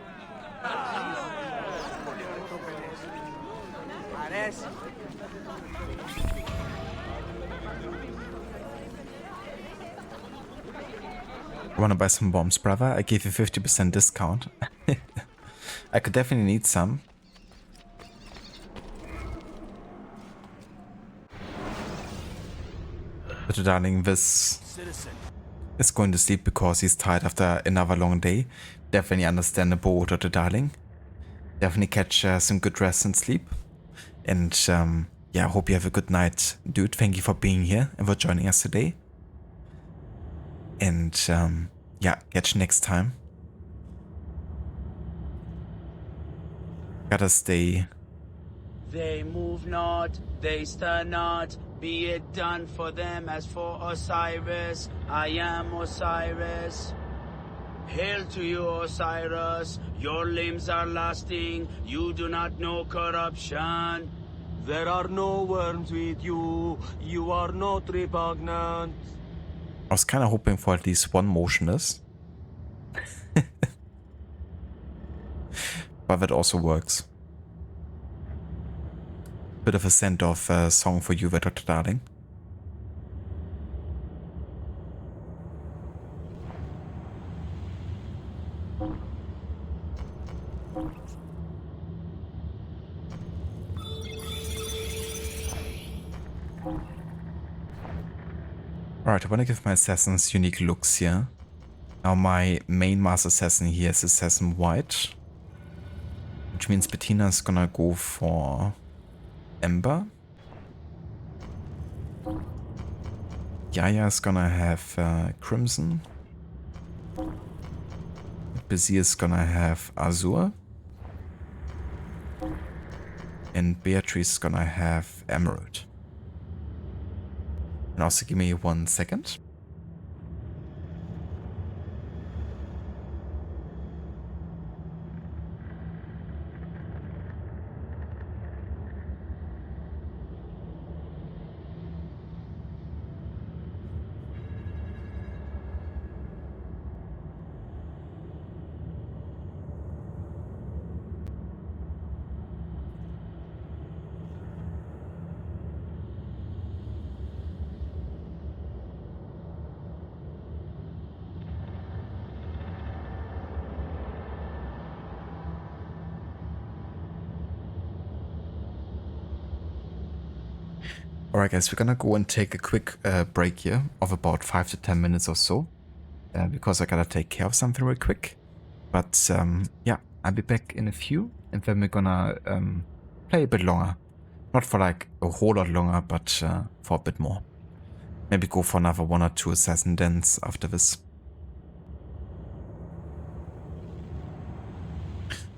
Wanna buy some bombs, brother? I gave you 50% discount. I could definitely need some. But darling, this is going to sleep because he's tired after another long day. Definitely understandable, Dr. Darling. Definitely catch some good rest and sleep. And yeah, I hope you have a good night, dude. Thank you for being here and for joining us today. And yeah, catch you next time. Gotta stay. They move not, they stir not. Be it done for them as for Osiris. I am Osiris. Hail to you, Osiris. Your limbs are lasting. You do not know corruption. There are no worms with you. You are not repugnant. I was kind of hoping for at least one motionless. But that also works. Bit of a send-off song for you, Dr. Darling. Alright, I want to give my assassins unique looks here. Now my main master assassin here is Assassin White. Which means Bettina's gonna go for Ember. Yaya's gonna have Crimson. Bazir's gonna have Azure. And Beatrice is gonna have Emerald. And also give me 1 second. Alright guys, we're gonna go and take a quick break here of about 5 to 10 minutes or so. Because I gotta take care of something real quick. But yeah, I'll be back in a few and then we're gonna play a bit longer. Not for like a whole lot longer, but for a bit more. Maybe go for another 1 or 2 assassin dens after this.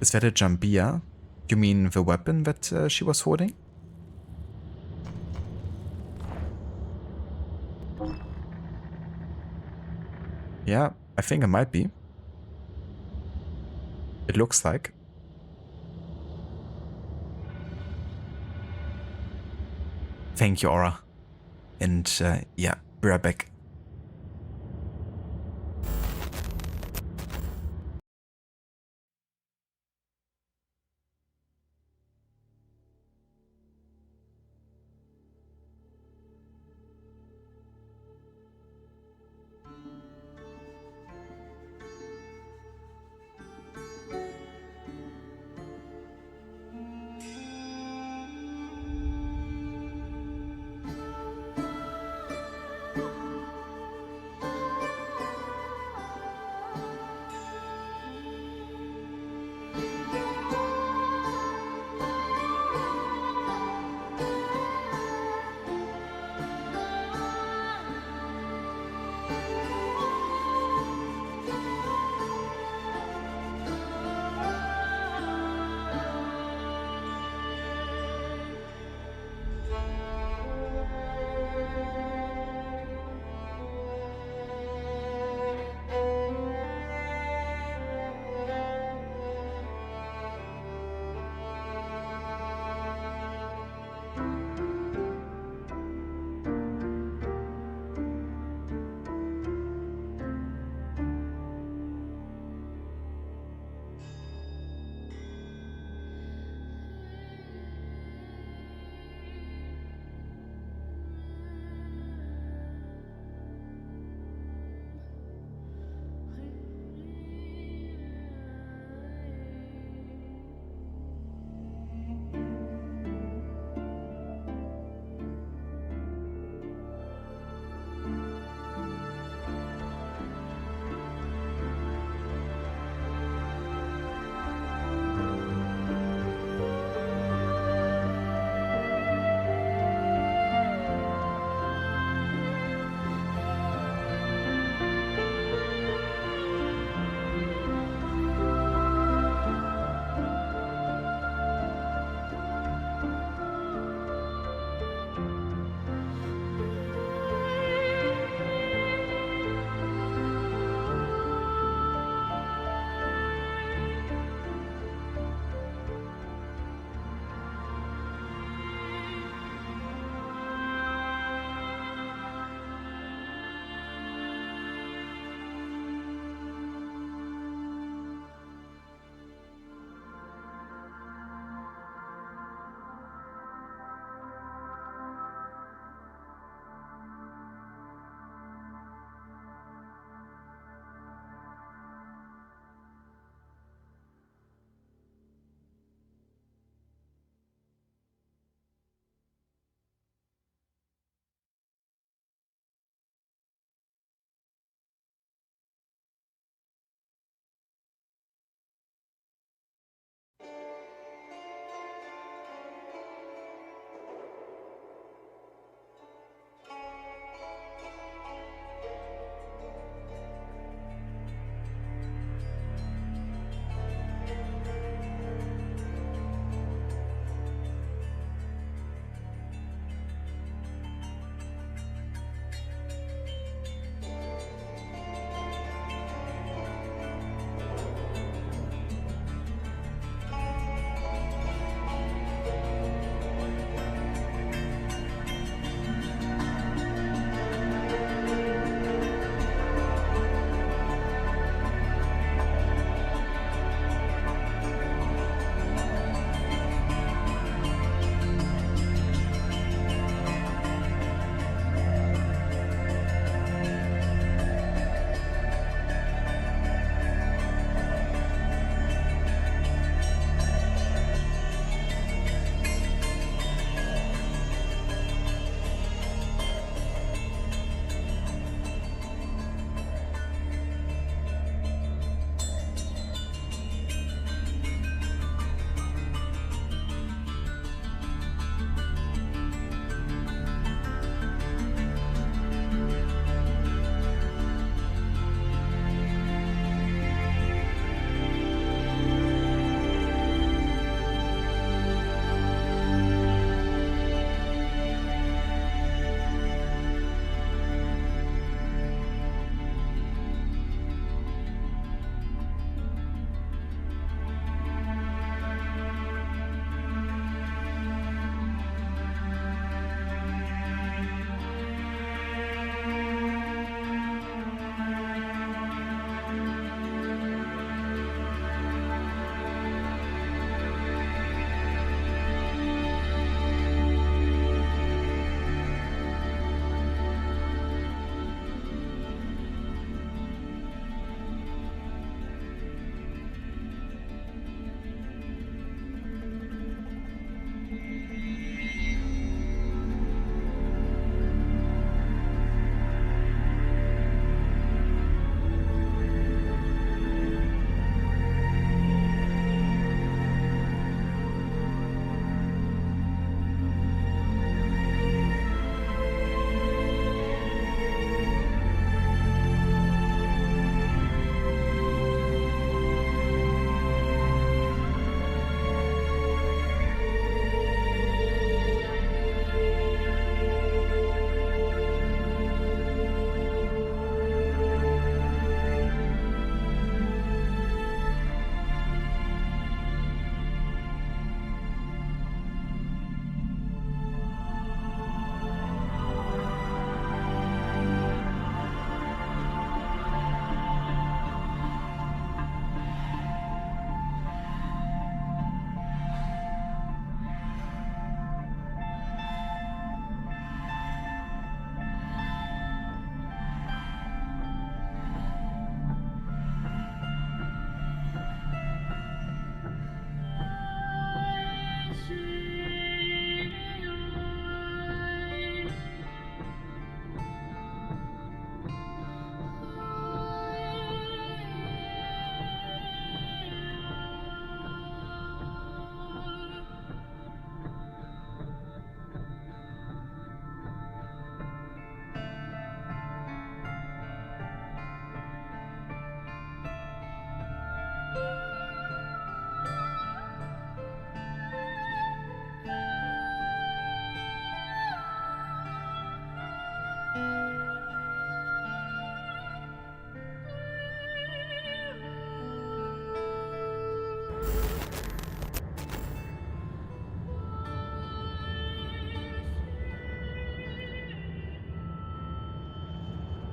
Is that a Jambia? You mean the weapon that she was holding? Yeah, I think it might be. It looks like. Thank you, Aura. And yeah, be right back.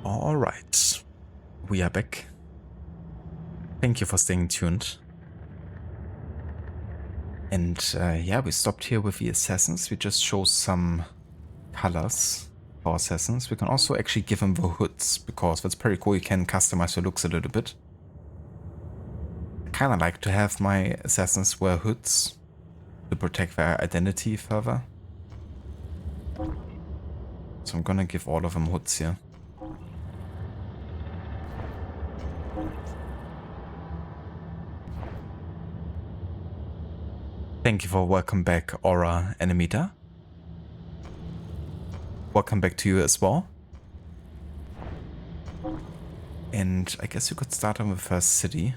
Alright, we are back. Thank you for staying tuned. And yeah, we stopped here with the assassins. We just show some colors for assassins. We can also actually give them the hoods, because that's pretty cool. You can customize the looks a little bit. I kind of like to have my assassins wear hoods to protect their identity further. So I'm gonna give all of them hoods here. Thank you for welcome back, Aura and Amita. Welcome back to you as well. And I guess you could start on the first city.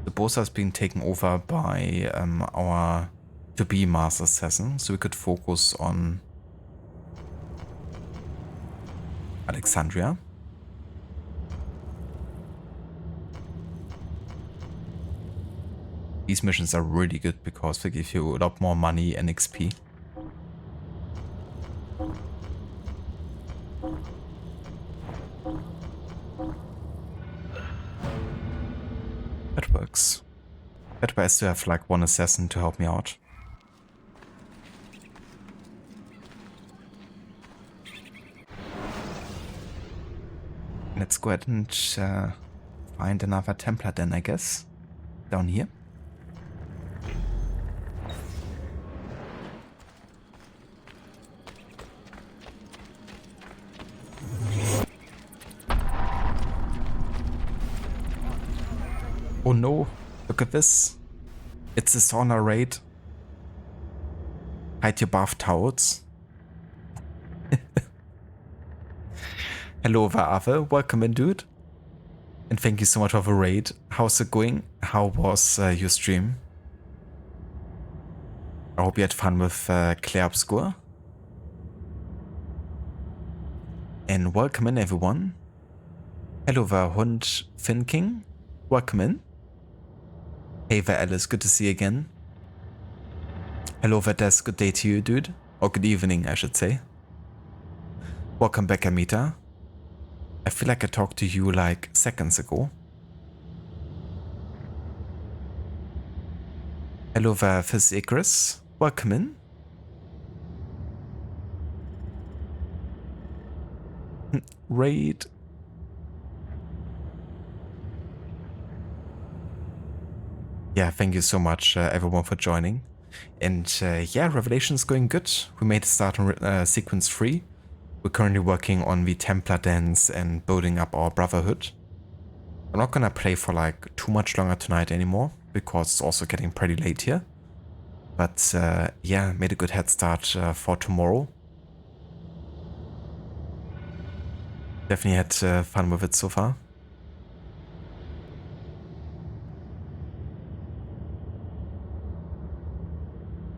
The boss has been taken over by our to-be Master Assassin, so we could focus on Alexandria. These missions are really good because they give you a lot more money and XP. That works. That way I still have like one assassin to help me out. Let's go ahead and find another Templar then, I guess. Down here. Oh no, look at this. It's a sauna raid. Hide your bath towels. Hello Vaave, welcome in dude. And thank you so much for the raid. How's it going? How was your stream? I hope you had fun with Claire Obscure. And welcome in everyone. Hello Hund Finking, welcome in. Hey there Alice, good to see you again. Hello there Des, good day to you dude. Or good evening I should say. Welcome back Amita. I feel like I talked to you like seconds ago. Hello there Fizz Icarus, welcome in. Raid. Yeah, thank you so much everyone for joining. And yeah, Revelation's going good. We made a start on sequence 3. We're currently working on the Templar dance and building up our Brotherhood. I'm not gonna play for like too much longer tonight anymore, because it's also getting pretty late here. But yeah, made a good head start for tomorrow. Definitely had fun with it so far.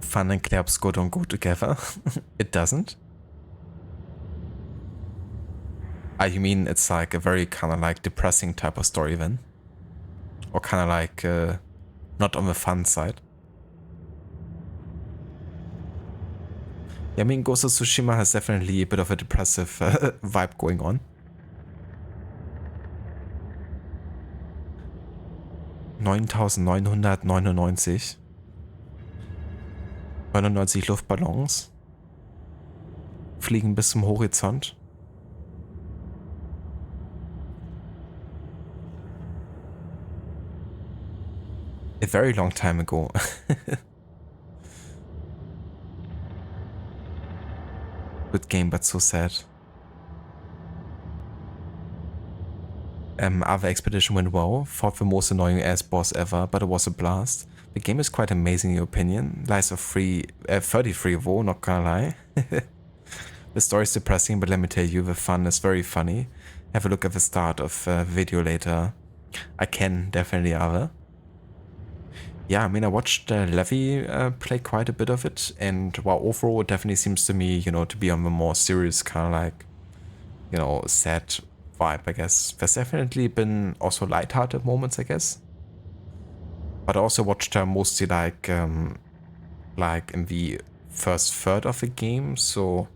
Fun and Claire Obscure don't go together. It doesn't. You mean it's like a very kind of like depressing type of story then? Or kind of like not on the fun side? Yeah, I mean Ghost of Tsushima has definitely a bit of a depressive vibe going on. $9.999. 99 Luftballons. Fliegen bis zum Horizont. A very long time ago. Good game, but so sad. Other expedition went well. Fought the most annoying ass boss ever, but it was a blast. The game is quite amazing in your opinion. Lies of 33 though, not gonna lie. The story is depressing, but let me tell you, the fun is very funny. Have a look at the start of the video later. I can definitely other. Yeah, I mean I watched Levy play quite a bit of it, and while overall it definitely seems to me, you know, to be on the more serious kind of like, you know, sad vibe, I guess. There's definitely been also lighthearted moments, I guess. But I also watched her mostly like in the first third of the game, so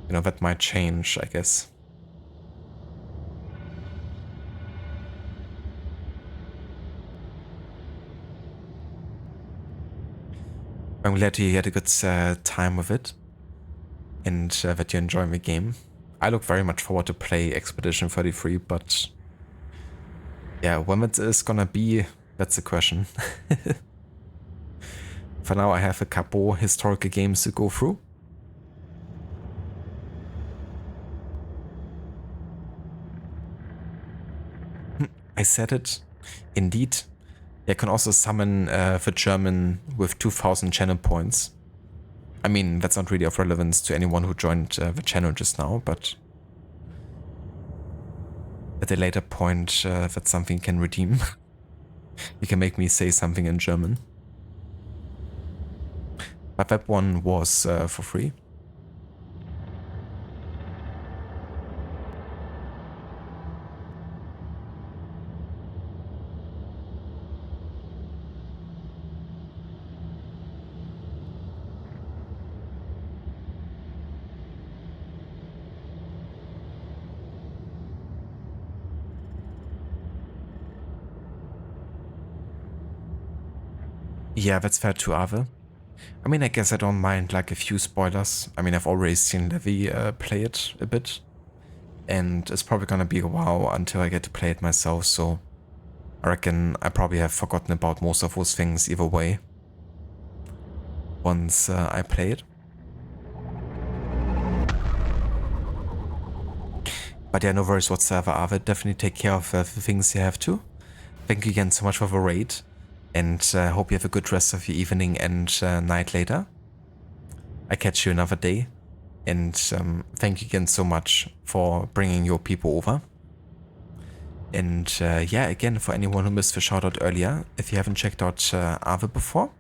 you know, that might change, I guess. I'm glad you had a good time with it, and that you're enjoying the game. I look very much forward to play Expedition 33, but yeah, when it is gonna be, that's the question. For now, I have a couple historical games to go through. I said it. Indeed. I can also summon the German with 2000 channel points. I mean, that's not really of relevance to anyone who joined the channel just now, but at a later point, that's something you can redeem. You can make me say something in German. But that one was for free. Yeah, that's fair to Ave. I mean, I guess I don't mind like a few spoilers. I mean, I've already seen Levi play it a bit, and it's probably gonna be a while until I get to play it myself, so I reckon I probably have forgotten about most of those things either way once I play it. But yeah, no worries whatsoever, Ave. Definitely take care of the things you have to. Thank you again so much for the raid, and hope you have a good rest of your evening and night later. I catch you another day, and thank you again so much for bringing your people over. And yeah, again, for anyone who missed the shoutout earlier, if you haven't checked out Ave before,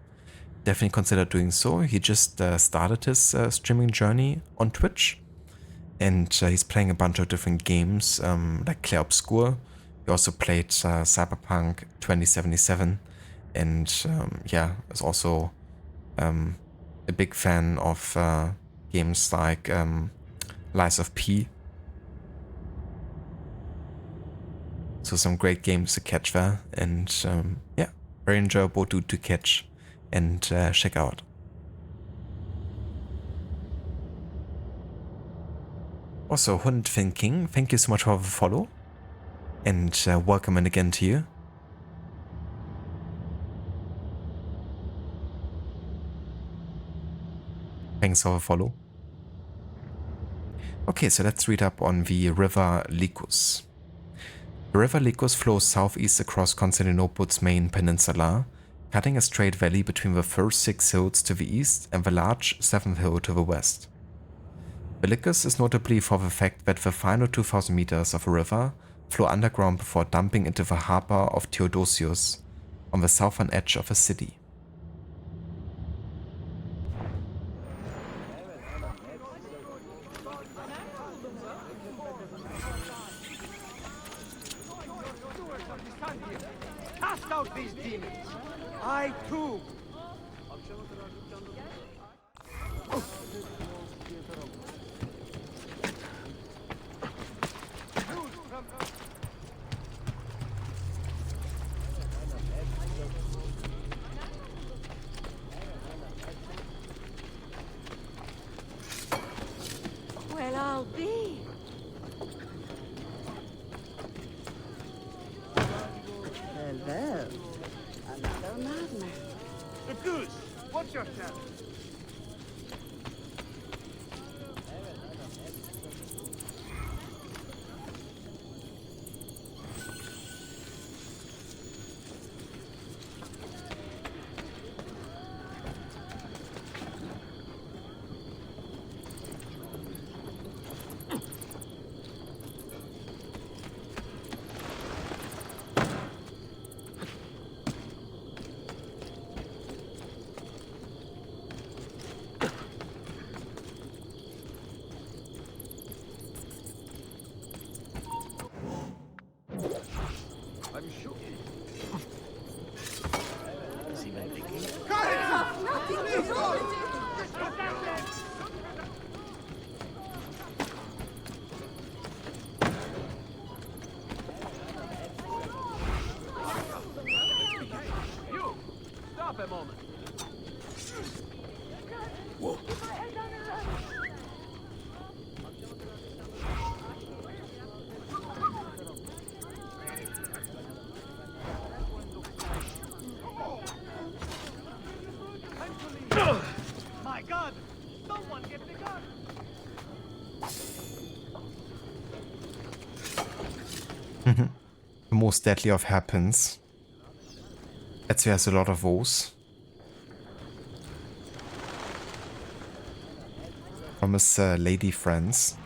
definitely consider doing so. He just started his streaming journey on Twitch, and he's playing a bunch of different games, like Clair Obscur. He also played Cyberpunk 2077, and yeah, is also a big fan of games like Lies of P. So some great games to catch there, and yeah, very enjoyable dude to catch and check out. Also, Hund Thinking, thank you so much for the follow, and welcome in again to you. Thanks for the follow. Okay, so let's read up on the River Lycus. The River Lycus flows southeast across Constantinople's main peninsula, cutting a straight valley between the first 6 hills to the east and the large 7th hill to the west. The Lycus is notably for the fact that the final 2000 meters of the river flow underground before dumping into the harbor of Theodosius on the southern edge of the city. Cast out these demons! I too! Well, I'll be. Well, another madman. The goose! Watch yourself! Whoa. My God! Someone get the gun! The most deadly of happens. Ezio has a lot of woes. From his lady friends.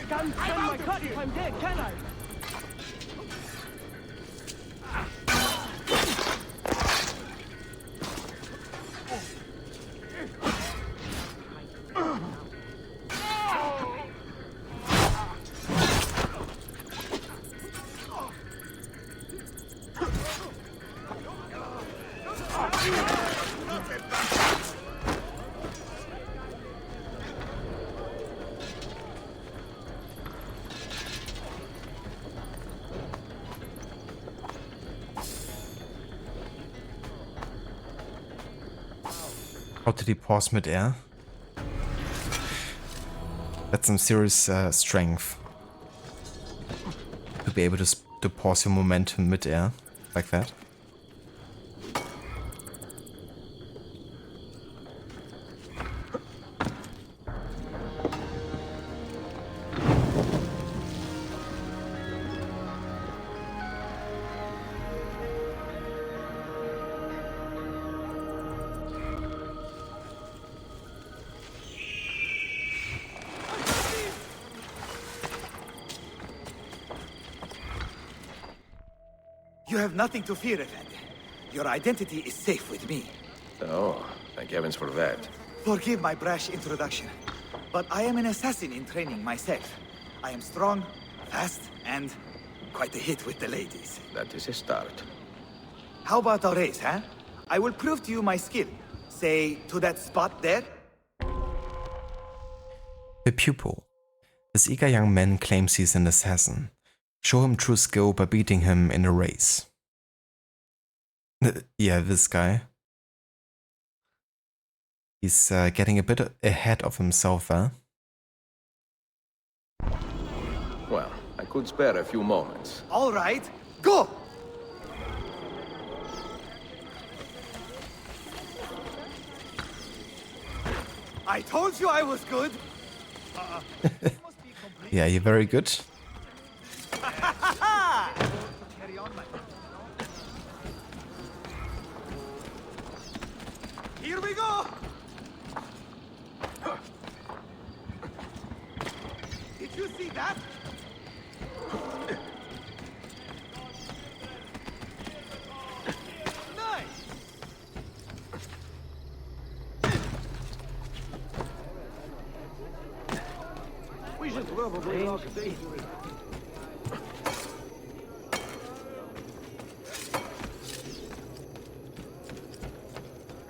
Can't spend my cut if I'm dead, can I? How did he pause mid-air? That's some serious strength. To be able to pause your momentum mid-air like that. You have nothing to fear, Effendi. Your identity is safe with me. Oh, thank heavens for that. Forgive my brash introduction, but I am an assassin in training myself. I am strong, fast, and quite a hit with the ladies. That is a start. How about a race, huh? I will prove to you my skill. Say, to that spot there? The Pupil. This eager young man claims he's an assassin. Show him true skill by beating him in a race. Yeah, this guy. He's getting a bit ahead of himself, huh? Well, I could spare a few moments. All right, go! I told you I was good! Yeah, you're very good. Carry on, my friend. Here we go! Did you see that? Nice! probably locked in.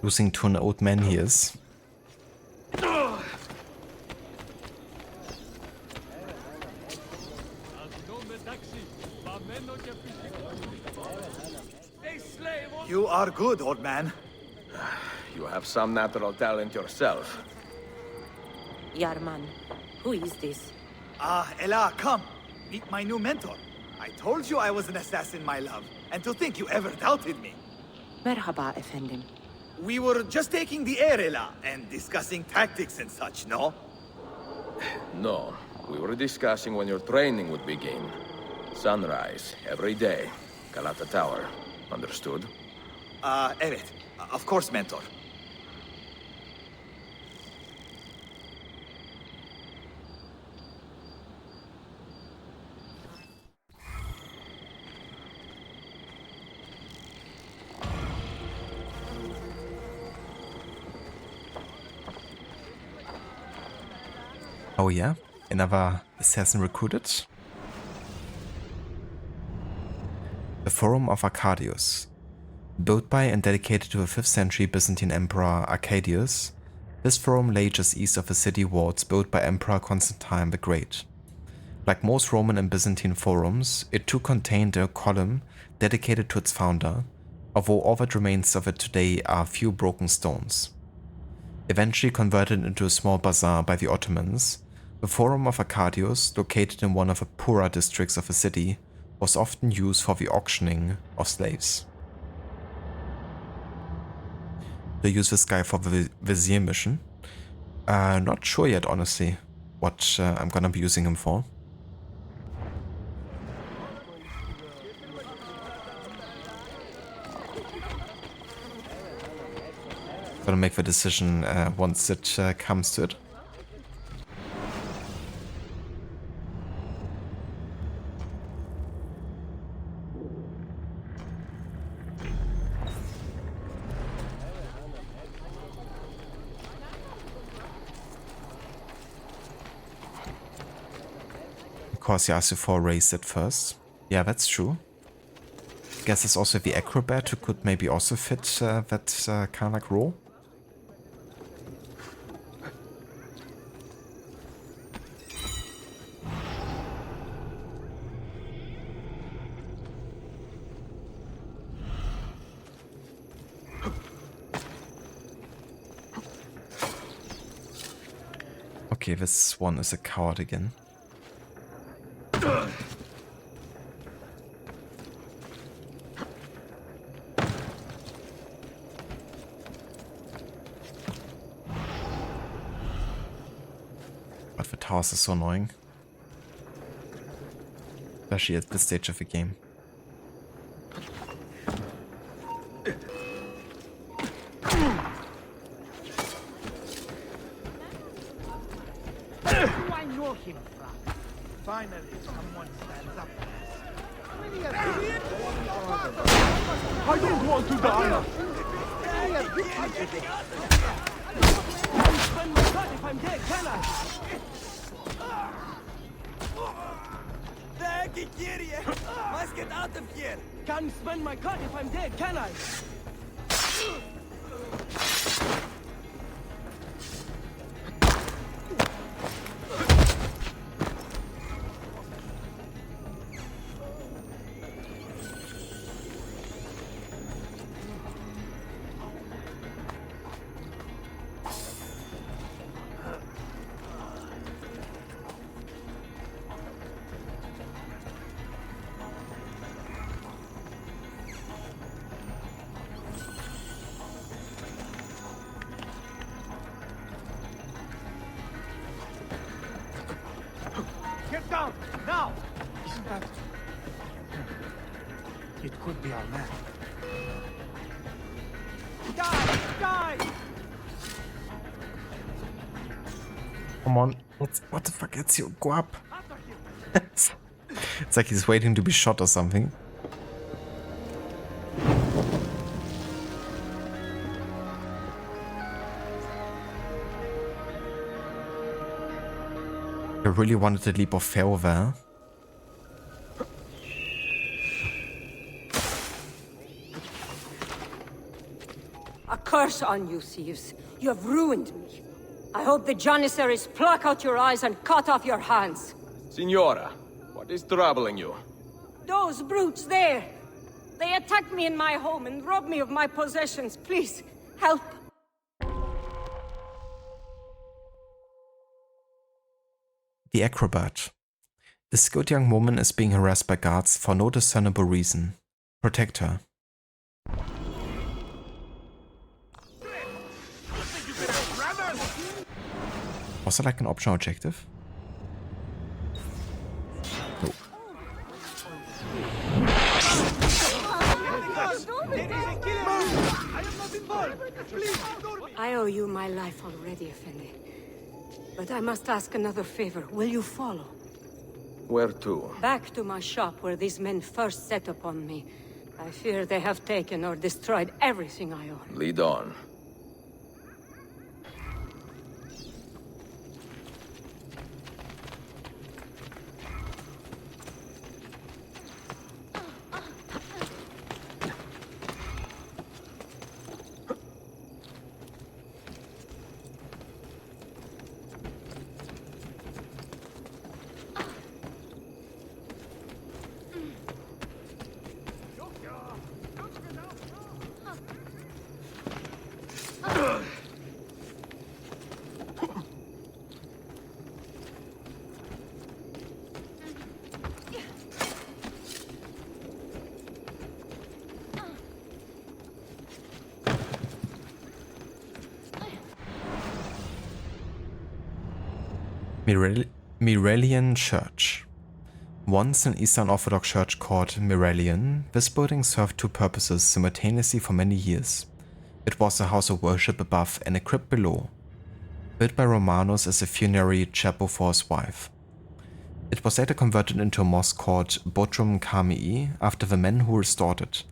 Losing to an old man he is. You are good, old man. You have some natural talent yourself. Yarman, who is this? Ella, come. Meet my new mentor. I told you I was an assassin, my love. And to think you ever doubted me. Merhaba, efendim. We were just taking the air, Ella, and discussing tactics and such, no? No, we were discussing when your training would begin. Sunrise, every day. Galata Tower. Understood? Evet. Of course, mentor. Oh yeah, another assassin recruited. The Forum of Arcadius. Built by and dedicated to the 5th century Byzantine Emperor Arcadius, this forum lay just east of the city walls built by Emperor Constantine the Great. Like most Roman and Byzantine forums, it too contained a column dedicated to its founder, although all that remains of it today are a few broken stones. Eventually converted into a small bazaar by the Ottomans, the Forum of Arcadius, located in one of the poorer districts of the city, was often used for the auctioning of slaves. They use this guy for the Vizier mission. Not sure yet, honestly, what I'm gonna be using him for. Gonna make the decision once it comes to it. Of course, he asked you for a raise at first. Yeah, that's true. Guess it's also the Acrobat who could maybe also fit that kind of like role. Okay, this one is a coward again. But the towers is so annoying. Especially at this stage of the game. I know him from. Finally, someone stands up. I don't want to die! Spend my cut if I'm dead, can I? Must get out of here! Can't spend my cut if I'm dead, can I? Get down, now! Isn't that... It could be our man. Die! Die! Come on, what the fuck, Ezio, go up! It's like he's waiting to be shot or something. I really wanted the leap of faith there. A curse on you, thieves. You have ruined me. I hope the Janissaries pluck out your eyes and cut off your hands. Signora, what is troubling you? Those brutes there! They attacked me in my home and robbed me of my possessions. Please, help. The Acrobat. A skilled young woman is being harassed by guards for no discernible reason. Protect her. Was it like an optional objective? Nope. I owe you my life already, Effendi. But I must ask another favor. Will you follow? Where to? Back to my shop where these men first set upon me. I fear they have taken or destroyed everything I own. Lead on. Mirelian Church. Once an Eastern Orthodox church called Mirelian, this building served two purposes simultaneously for many years. It was a house of worship above and a crypt below, built by Romanus as a funerary chapel for his wife. It was later converted into a mosque called Botrum Kamii after the men who restored it.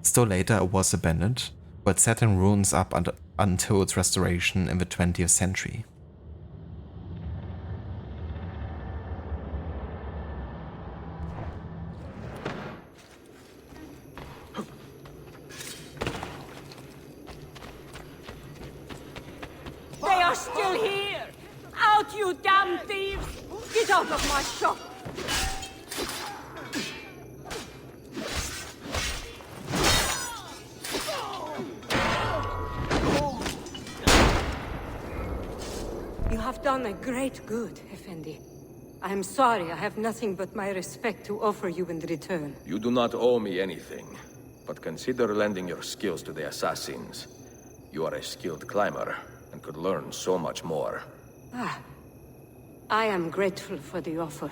Still later it was abandoned, but sat in ruins up until its restoration in the 20th century. They are still here! Out, you damn thieves! Get out of my shop! You have done a great good, Effendi. I am sorry I have nothing but my respect to offer you in return. You do not owe me anything, but consider lending your skills to the assassins. You are a skilled climber, and could learn so much more. Ah, I am grateful for the offer,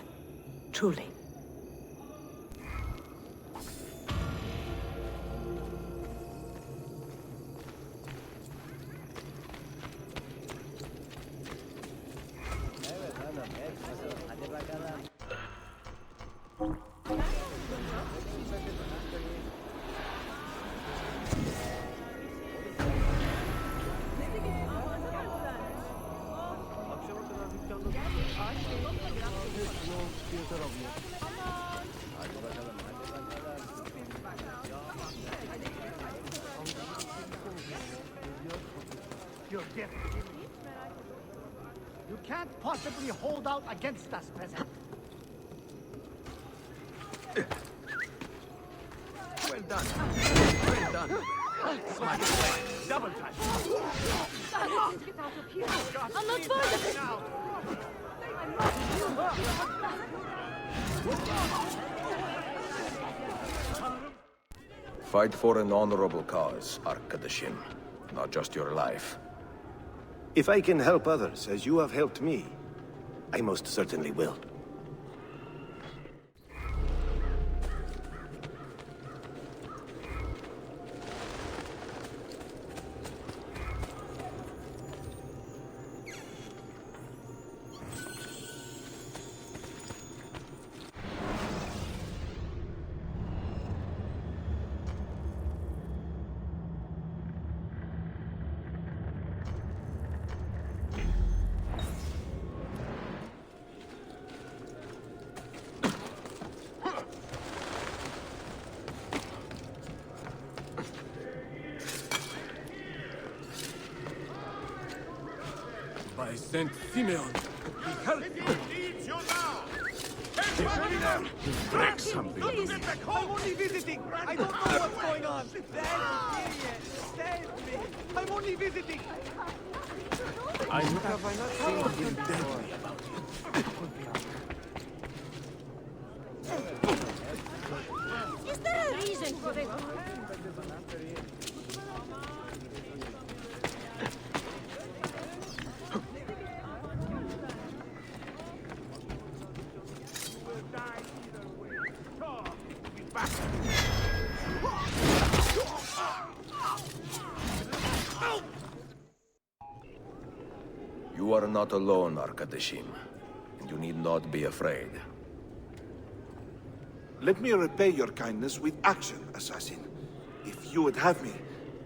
truly. Your gift. You can't possibly hold out against us, peasant. Well done. Well done. Smart play. Double touch. Get out of here! I'm not fine! Now. Fight for an honorable cause, Arkadashim. Not just your life. If I can help others as you have helped me, I most certainly will. I sent Simeon. Break something. I'm only visiting. I don't know what's going on. Save me. I'm only visiting. Have I not seen him tell me about you? Is there a reason for it? You are not alone, Arkadashim, and you need not be afraid. Let me repay your kindness with action, assassin. If you would have me,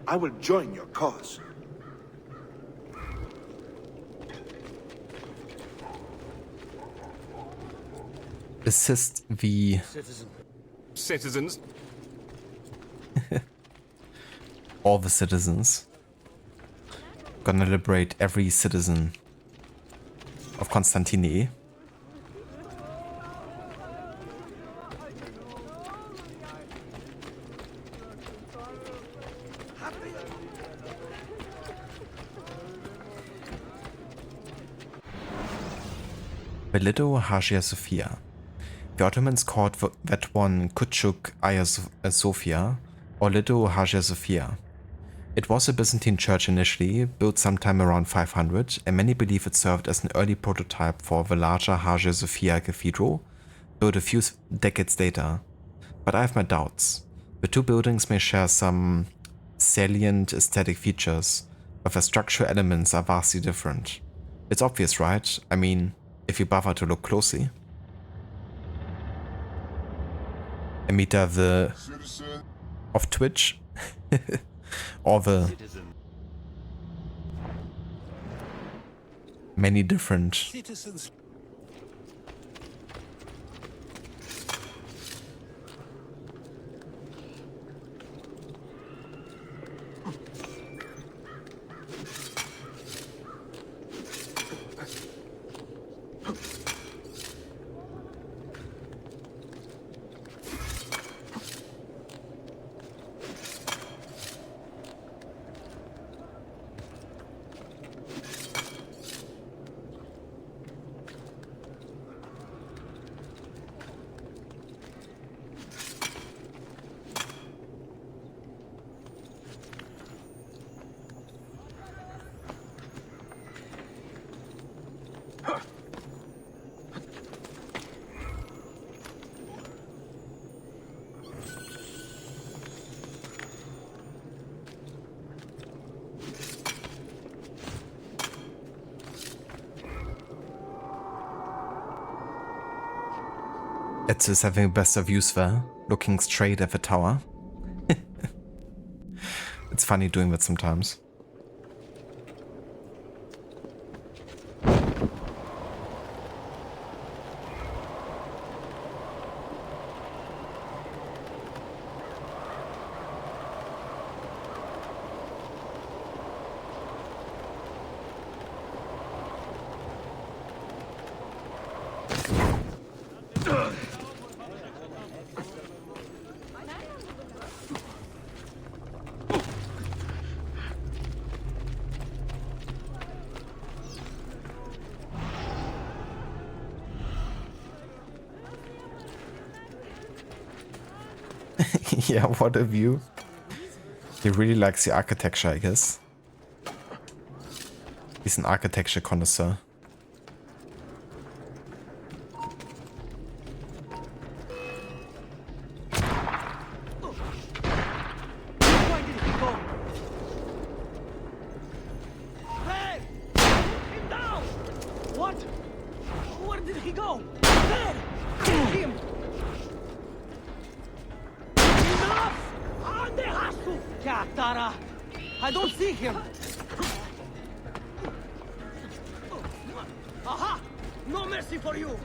I will join your cause. Assist the Citizens. all the citizens. Gonna liberate every citizen of Constantine. Belitto Hagia Sophia. The Ottomans called that one Küçük Hagia Sophia or Little Hagia Sophia. It was a Byzantine church initially, built sometime around 500, and many believe it served as an early prototype for the larger Hagia Sophia Cathedral, built a few decades later. But I have my doubts. The two buildings may share some salient aesthetic features, but the structural elements are vastly different. It's obvious, right? I mean, if you bother to look closely. Amita the of Twitch or the many different Citizens. It's just having the best of views there, looking straight at the tower. It's funny doing that sometimes. Yeah, what a view. He really likes the architecture, I guess. He's an architecture connoisseur. Why did he go? Hey! Him down! What? Where did he go? There! Kill him! Tara, I don't see him. Aha! No mercy for you.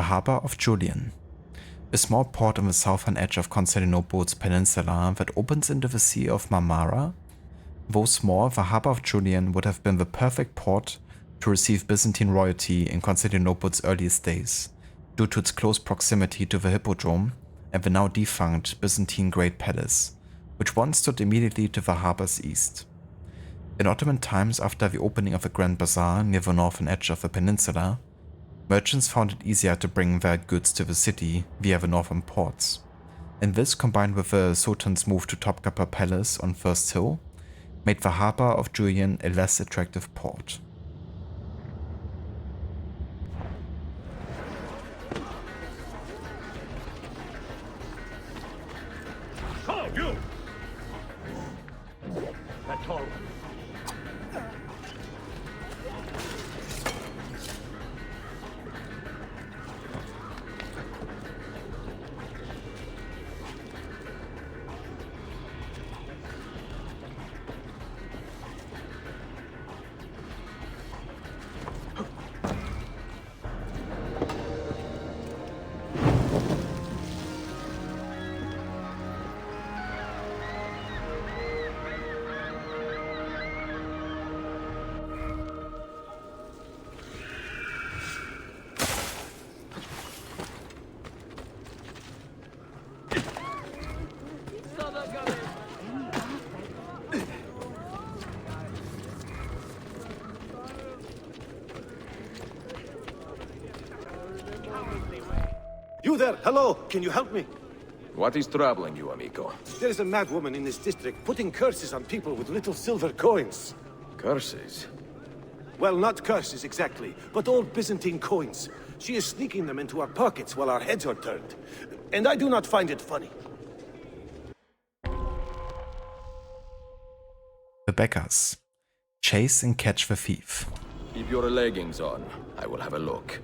harbor of Julian, a small port on the southern edge of Constantinople's peninsula that opens into the Sea of Marmara. Though small, the harbor of Julian would have been the perfect port to receive Byzantine royalty in Constantinople's earliest days, due to its close proximity to the Hippodrome and the now defunct Byzantine Great Palace, which once stood immediately to the harbor's east. In Ottoman times, after the opening of the Grand Bazaar near the northern edge of the peninsula, merchants found it easier to bring their goods to the city via the northern ports, and this, combined with the Sultan's move to Topkapi Palace on First Hill, made the harbor of Julian a less attractive port. Oh, you! That's all. You there! Hello! Can you help me? What is troubling you, amigo? There is a mad woman in this district putting curses on people with little silver coins. Curses? Well, not curses exactly, but old Byzantine coins. She is sneaking them into our pockets while our heads are turned. And I do not find it funny. The Beggars. Chase and catch the thief. Keep your leggings on. I will have a look.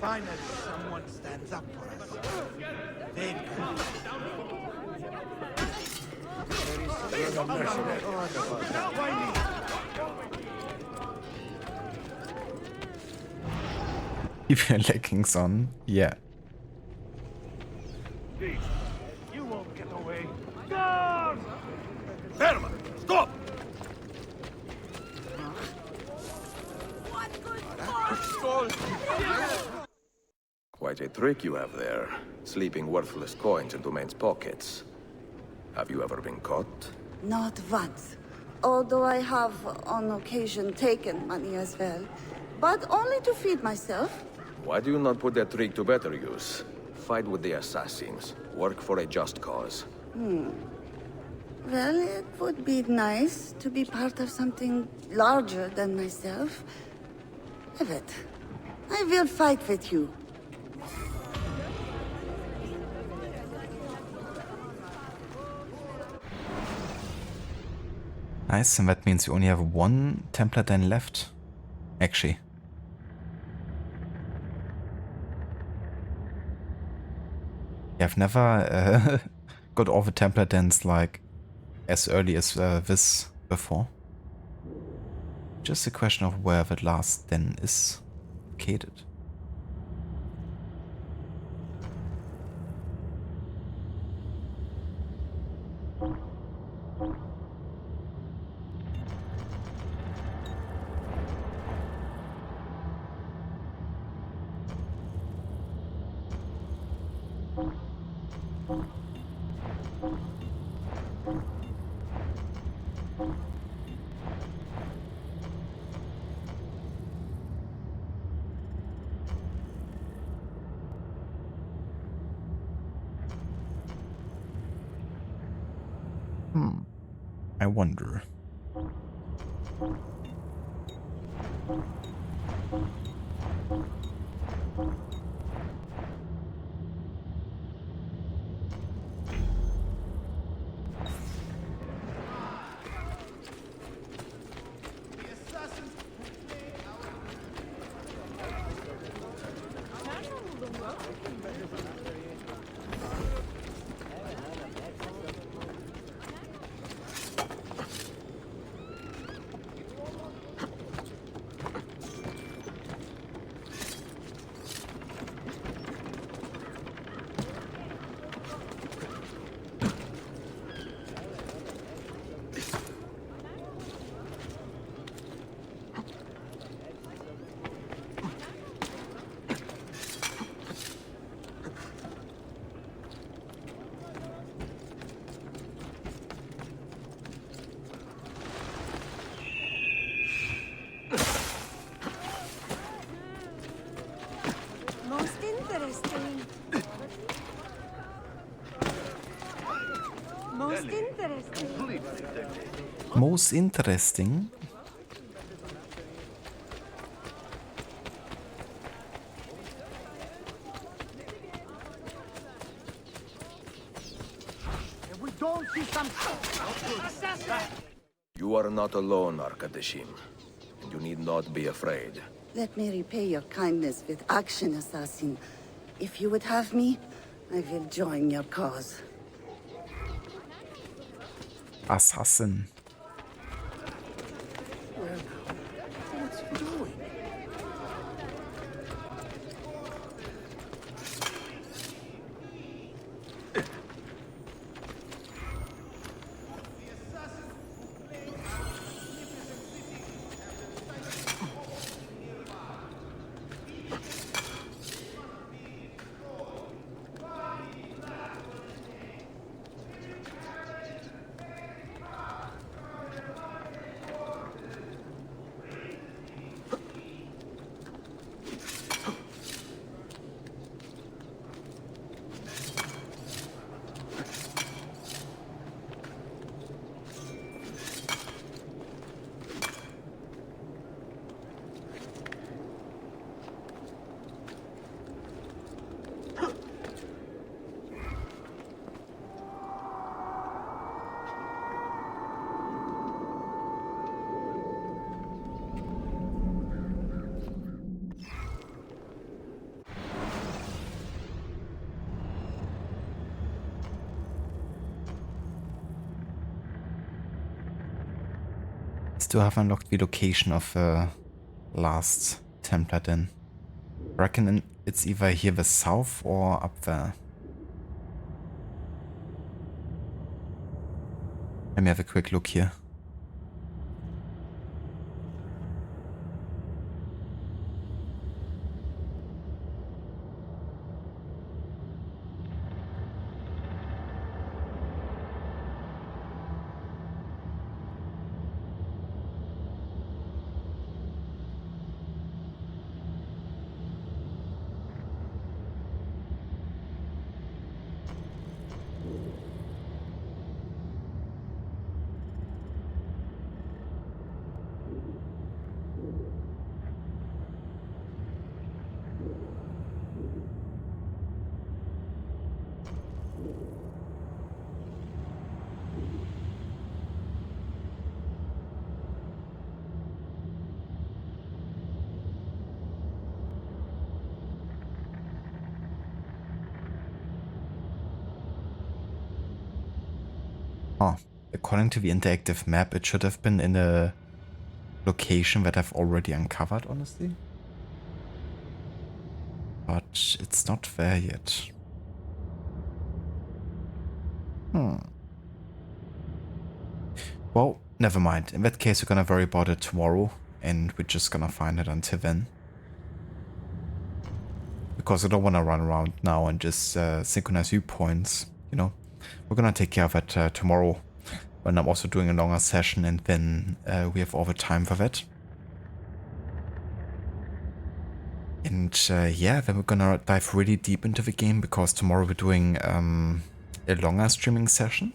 Finally, someone stands up for us. Very good. Keep your leggings on. Yeah. You won't get away. Guard! Herman, stop! Quite a trick you have there, sleeping worthless coins into men's pockets. Have you ever been caught? Not once. Although I have, on occasion, taken money as well. But only to feed myself. Why do you not put that trick to better use? Fight with the assassins. Work for a just cause. Well, it would be nice to be part of something larger than myself. Evet, I will fight with you. Nice, and that means you only have one Templar Den left. Actually. I've never got all the Templar Dens like as early as this before. Just a question of where the last den is located. I wonder. Sounds interesting. If we don't see some assassin. You are not alone, Arkadashim. You need not be afraid. Let me repay your kindness with action, assassin. If you would have me, I will join your cause. Assassin. What's he doing? Still have unlocked the location of the last Templar then. Reckon it's either here the south or up there. Let me have a quick look here. Oh, according to the interactive map, it should have been in a location that I've already uncovered, honestly. But it's not there yet. Well, never mind. In that case, we're gonna worry about it tomorrow, and we're just gonna find it until then. Because I don't want to run around now and just synchronize viewpoints, you know. We're gonna take care of it tomorrow, when I'm also doing a longer session, and then we have all the time for that. And yeah, then we're gonna dive really deep into the game, because tomorrow we're doing a longer streaming session.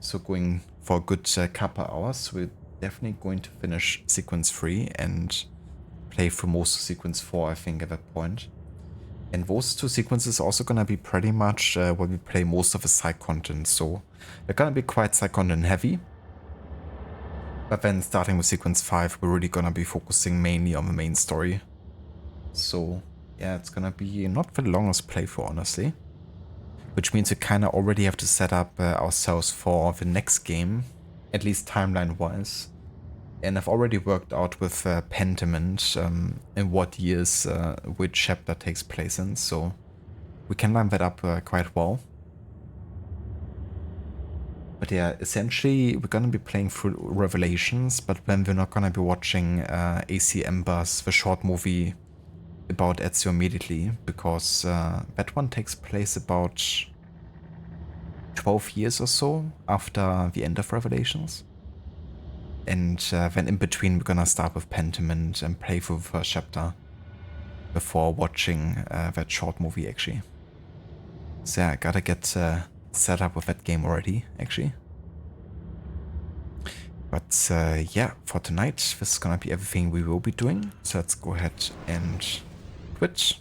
So going for a good couple hours. We're definitely going to finish sequence 3 and play through most of sequence 4, I think, at that point. And those two sequences are also gonna be pretty much where we play most of the side content, so they're gonna be quite side content heavy. But then starting with sequence 5, we're really gonna be focusing mainly on the main story. So yeah, it's gonna be not the longest playthrough, honestly. Which means we kinda already have to set up ourselves for the next game, at least timeline-wise. And I've already worked out with Pentiment in what years which chapter takes place in, so we can line that up quite well. But yeah, essentially we're gonna be playing through Revelations, but then we're not gonna be watching AC Embers, the short movie about Ezio immediately, because that one takes place about 12 years or so after the end of Revelations. And then in between we're gonna start with Pentiment and play through the first chapter before watching that short movie, actually. So yeah, I gotta get set up with that game already, actually. But yeah, for tonight, this is gonna be everything we will be doing. So let's go ahead and quit.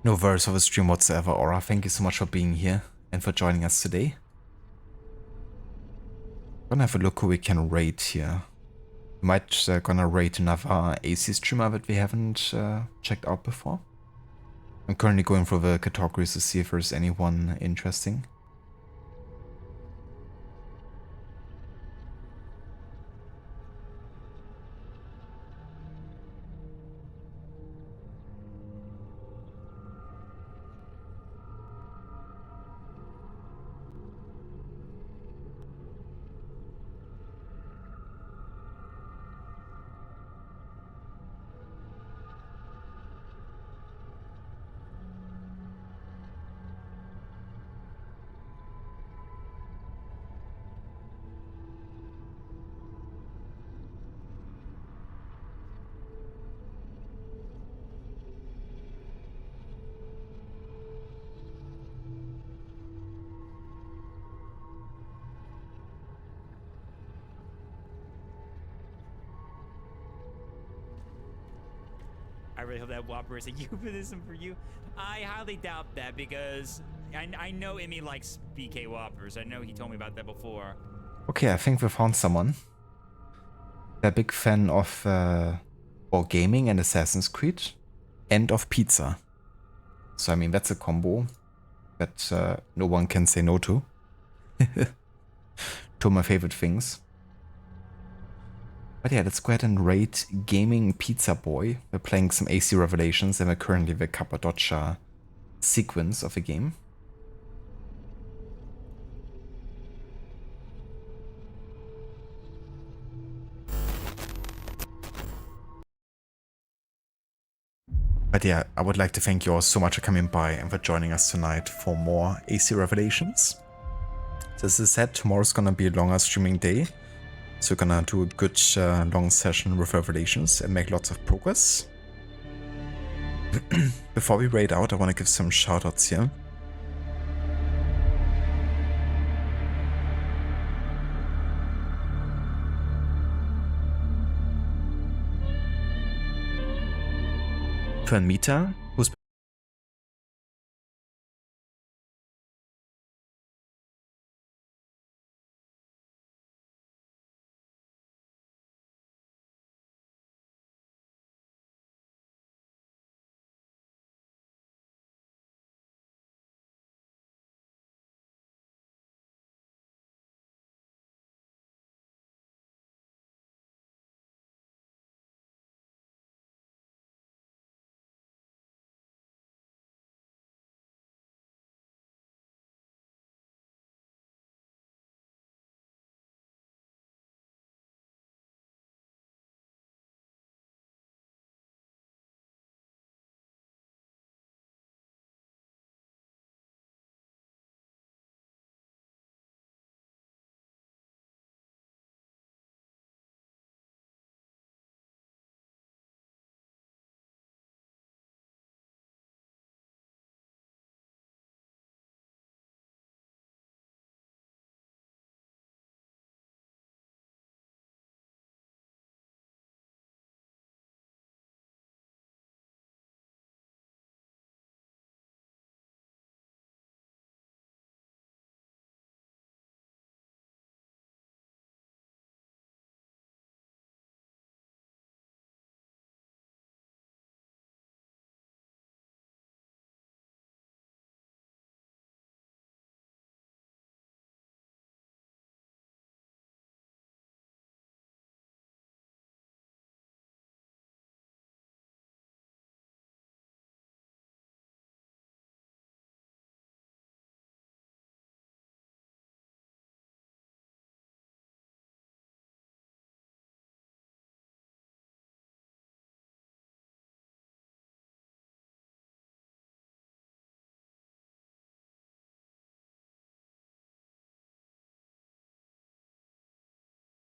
No worries of a stream whatsoever, Aura. Thank you so much for being here and for joining us today. Gonna have a look who we can raid here. Might gonna raid another AC streamer that we haven't checked out before. I'm currently going through the categories to see if there's anyone interesting. I really hope that Whopper is a euphemism for you. I highly doubt that because I know Emmy likes BK Whoppers. I know he told me about that before. Okay, I think we found someone. They're a big fan of war gaming and Assassin's Creed and of pizza. So I mean that's a combo that no one can say no to. Two of my favorite things. But yeah, let's go ahead and raid Gaming Pizza Boy. We're playing some AC Revelations and we're currently the Cappadocia sequence of the game. But yeah, I would like to thank you all so much for coming by and for joining us tonight for more AC Revelations. So as I said, tomorrow's gonna be a longer streaming day. So we're gonna do a good long session with Revelations and make lots of progress. Before we raid out, I want to give some shoutouts here. Fernmita,